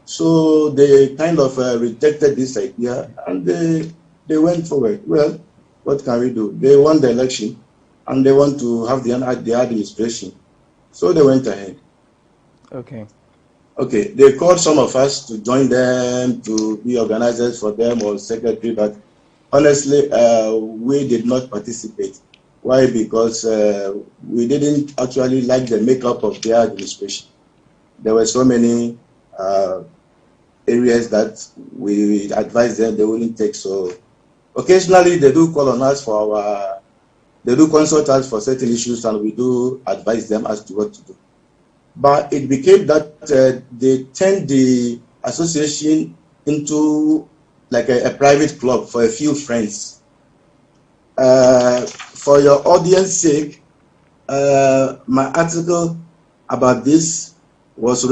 S16: So they kind of rejected this idea, and they went forward. Well, what can we do? They won the election and they want to have the administration. So they went ahead. Okay, they called some of us to join them, to be organizers for them or secretary, but honestly, we did not participate. Why? Because we didn't actually like the makeup of their administration. There were so many areas that we advised them they wouldn't take. So occasionally they do call on us for they do consult us for certain issues, and we do advise them as to what to do. But it became that they turned the association into like a private club for a few friends. For your audience sake, my article about this was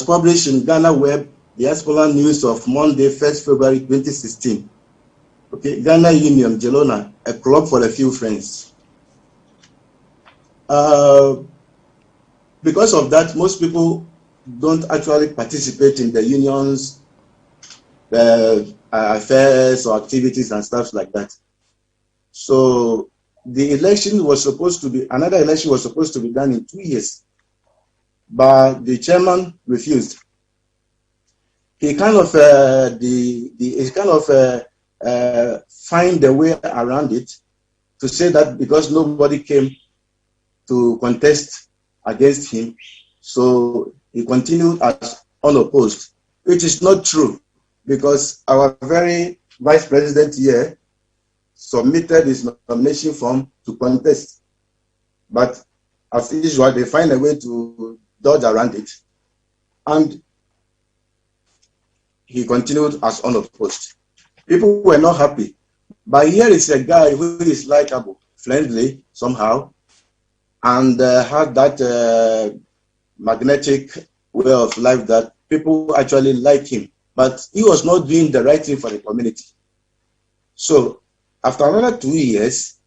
S16: published in GhanaWeb, the Diaspora News of Monday, 1st February 2016. Okay, Ghana Union, Jelona, a club for a few friends. Because of that, most people don't actually participate in the union's affairs or activities and stuff like that. So the election was supposed to be, another election was supposed to be done in 2 years, but the chairman refused. He kind of find a way around it to say that because nobody came to contest against him, so he continued as unopposed, which is not true, because our very vice president here submitted his nomination form to contest. But as usual, they find a way to dodge around it. And he continued as unopposed. People were not happy. But here is a guy who is likable, friendly somehow, and had that magnetic way of life that people actually like him. But he was not doing the right thing for the community. So after another 2 years,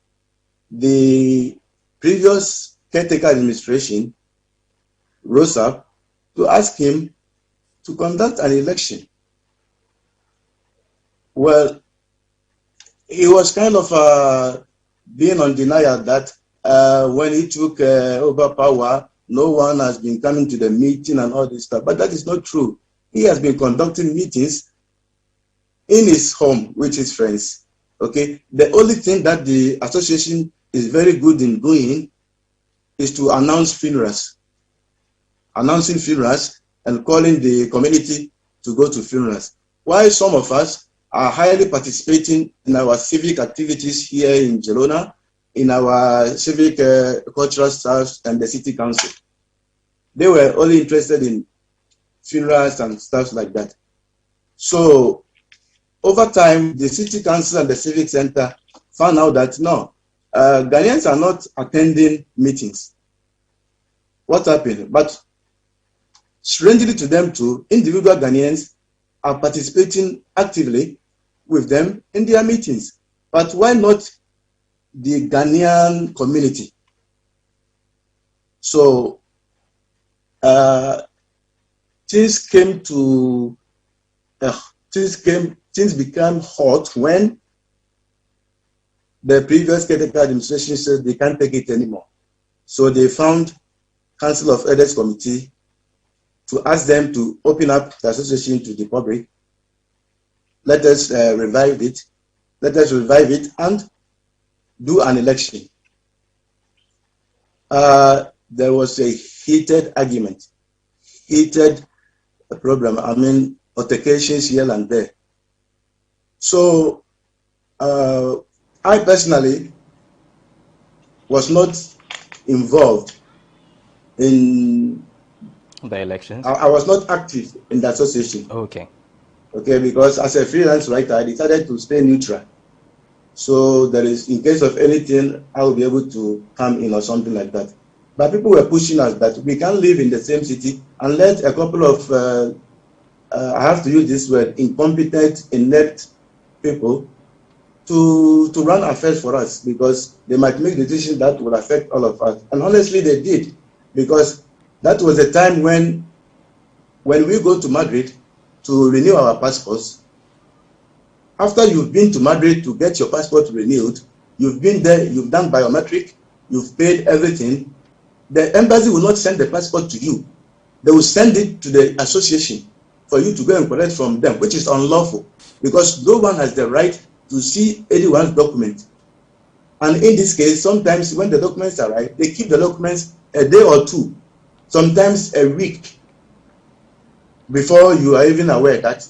S16: the previous caretaker administration rose up to ask him to conduct an election. Well, he was kind of being on denial that when he took over power, no one has been coming to the meeting and all this stuff. But that is not true. He has been conducting meetings in his home with his friends. Okay. The only thing that the association is very good in doing is to announce funerals, announcing funerals and calling the community to go to funerals. While some of us are highly participating in our civic activities here in Jelona, in our civic cultural staff and the city council. They were only interested in funerals and stuff like that. So over time, the city council and the civic center found out that no, Ghanaians are not attending meetings. What happened? But strangely to them too, individual Ghanaians are participating actively with them in their meetings. But why not the Ghanaian community? So things became hot when the previous caretaker administration said they can't take it anymore. So they found Council of Elders Committee to ask them to open up the association to the public. Let us revive it. Let us revive it and do an election. There was a heated argument, heated problem. I mean, altercations here and there. So I personally was not involved in
S3: the elections.
S16: I was not active in the association.
S3: Okay.
S16: Okay, because as a freelance writer, I decided to stay neutral. So there is, in case of anything, I will be able to come in or something like that. But people were pushing us that we can't live in the same city and let a couple of, I have to use this word, incompetent, inept people to run affairs for us, because they might make decisions that will affect all of us. And honestly, they did, because that was a time when we go to Madrid to renew our passports. After you've been to Madrid to get your passport renewed, you've been there, you've done biometric, you've paid everything. The embassy will not send the passport to you. They will send it to the association for you to go and collect from them, which is unlawful, because no one has the right to see anyone's document. And in this case, sometimes when the documents arrive, they keep the documents a day or two, sometimes a week, before you are even aware that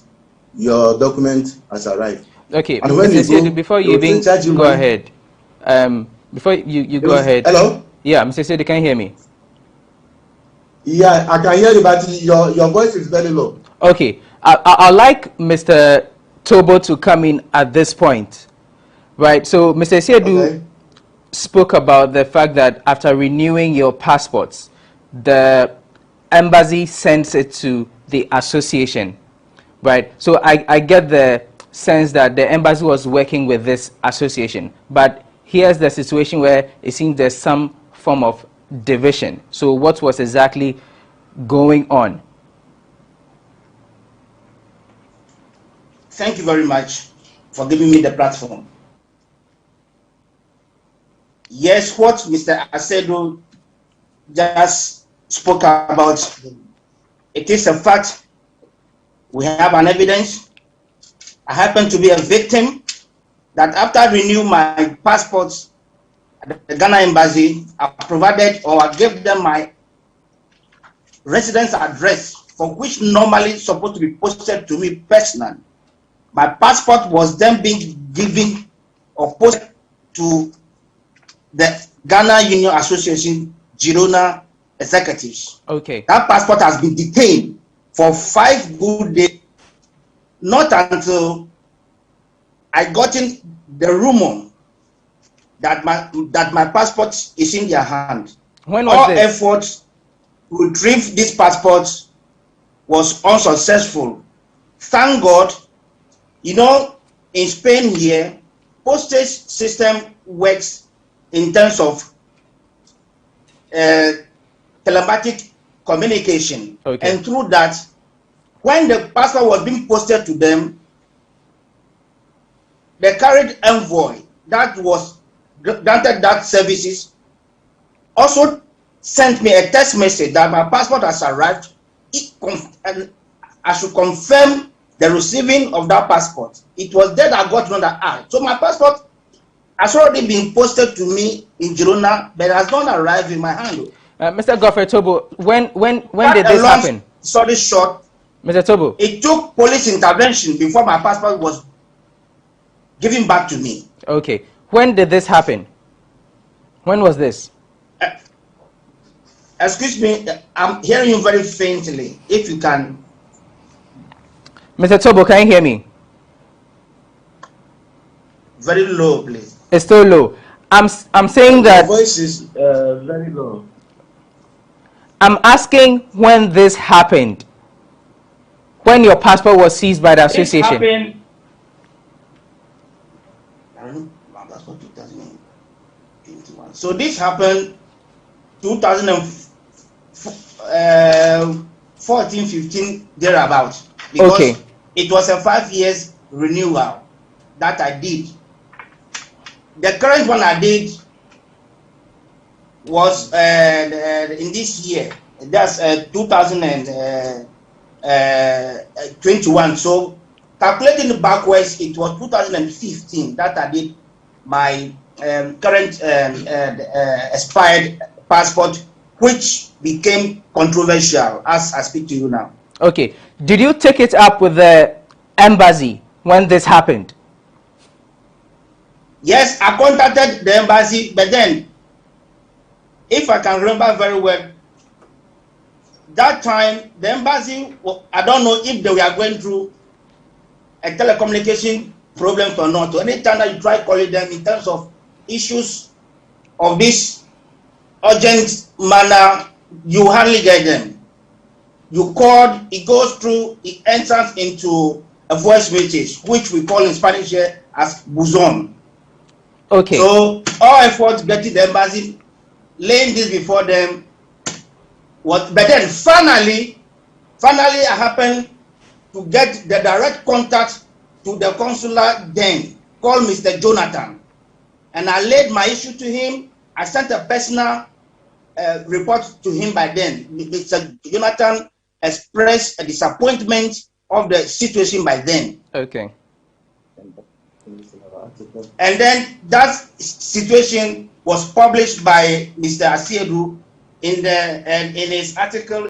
S16: your document has arrived.
S3: Okay,
S16: and when
S3: before you even go ahead, before you go ahead.
S16: Hello?
S3: Yeah, Mr. Sedi, can you hear me?
S16: Yeah, I can hear you, but your voice is very low.
S3: Okay, I'd like Mr. Tobo to come in at this point, right? So Mr. Siedu spoke about the fact that after renewing your passports, the embassy sends it to the association, right? So I get the sense that the embassy was working with this association, but here's the situation where it seems there's some form of division. So what was exactly going on?
S17: Thank you very much for giving me the platform. Yes, what Mr. Acedo just spoke about, it is a fact. We have an evidence. I happen to be a victim that after renewing my passports at the Ghana embassy, I provided or I gave them my residence address, for which normally supposed to be posted to me personally. My passport was then being given or posted to the Ghana Union Association Girona executives.
S3: Okay.
S17: That passport has been detained for 5 good days. Not until I got in the rumor that my passport is in their hand.
S3: When was
S17: all
S3: this?
S17: efforts to retrieve this passport was unsuccessful. Thank God, you know, in Spain here, postage system works in terms of telematic communication.
S3: Okay.
S17: And through that, when the passport was being posted to them, the carried envoy that was granted that services also sent me a text message that my passport has arrived, and I should confirm the receiving of that passport. It was there that I got to know that so my passport has already been posted to me in Girona, but has not arrived in my hand.
S3: Mr. Godfrey Tobo, when did this happen?
S17: Sorry, short.
S3: Mr. Tobo.
S17: It took police intervention before my passport was given back to me.
S3: Okay. When did this happen? When was this?
S17: Excuse me, I'm hearing you very faintly. If you can.
S3: Mr. Tobo, can you hear me?
S17: Very low, please.
S3: It's still low. I'm saying that
S16: your voice is very low.
S3: I'm asking when this happened. When your passport was seized by the association.
S17: It happened. So this happened 2014-15 thereabout. Because it was a 5 years renewal that I did. The current one I did was in this year. That's 2021. So calculating backwards, it was 2015 that I did my current expired passport, which became controversial as I speak to you now.
S3: Okay. Did you take it up with the embassy when this happened?
S17: Yes, I contacted the embassy, but then, if I can remember very well, that time the embassy, I don't know if they were going through a telecommunication problem or not. So anytime that you try calling them in terms of issues of this urgent manner, you hardly get them. You called, it goes through, it enters into a voice message, which we call in Spanish here as buzón.
S3: Okay.
S17: So all efforts getting the embassy, laying this before them, but then finally I happened to get the direct contact to the consular then, called Mr. Jonathan, and I laid my issue to him. I sent a personal report to him by then. Mr. Jonathan expressed a disappointment of the situation by then.
S3: Okay.
S17: And then that situation was published by Mr. Asiedu in his article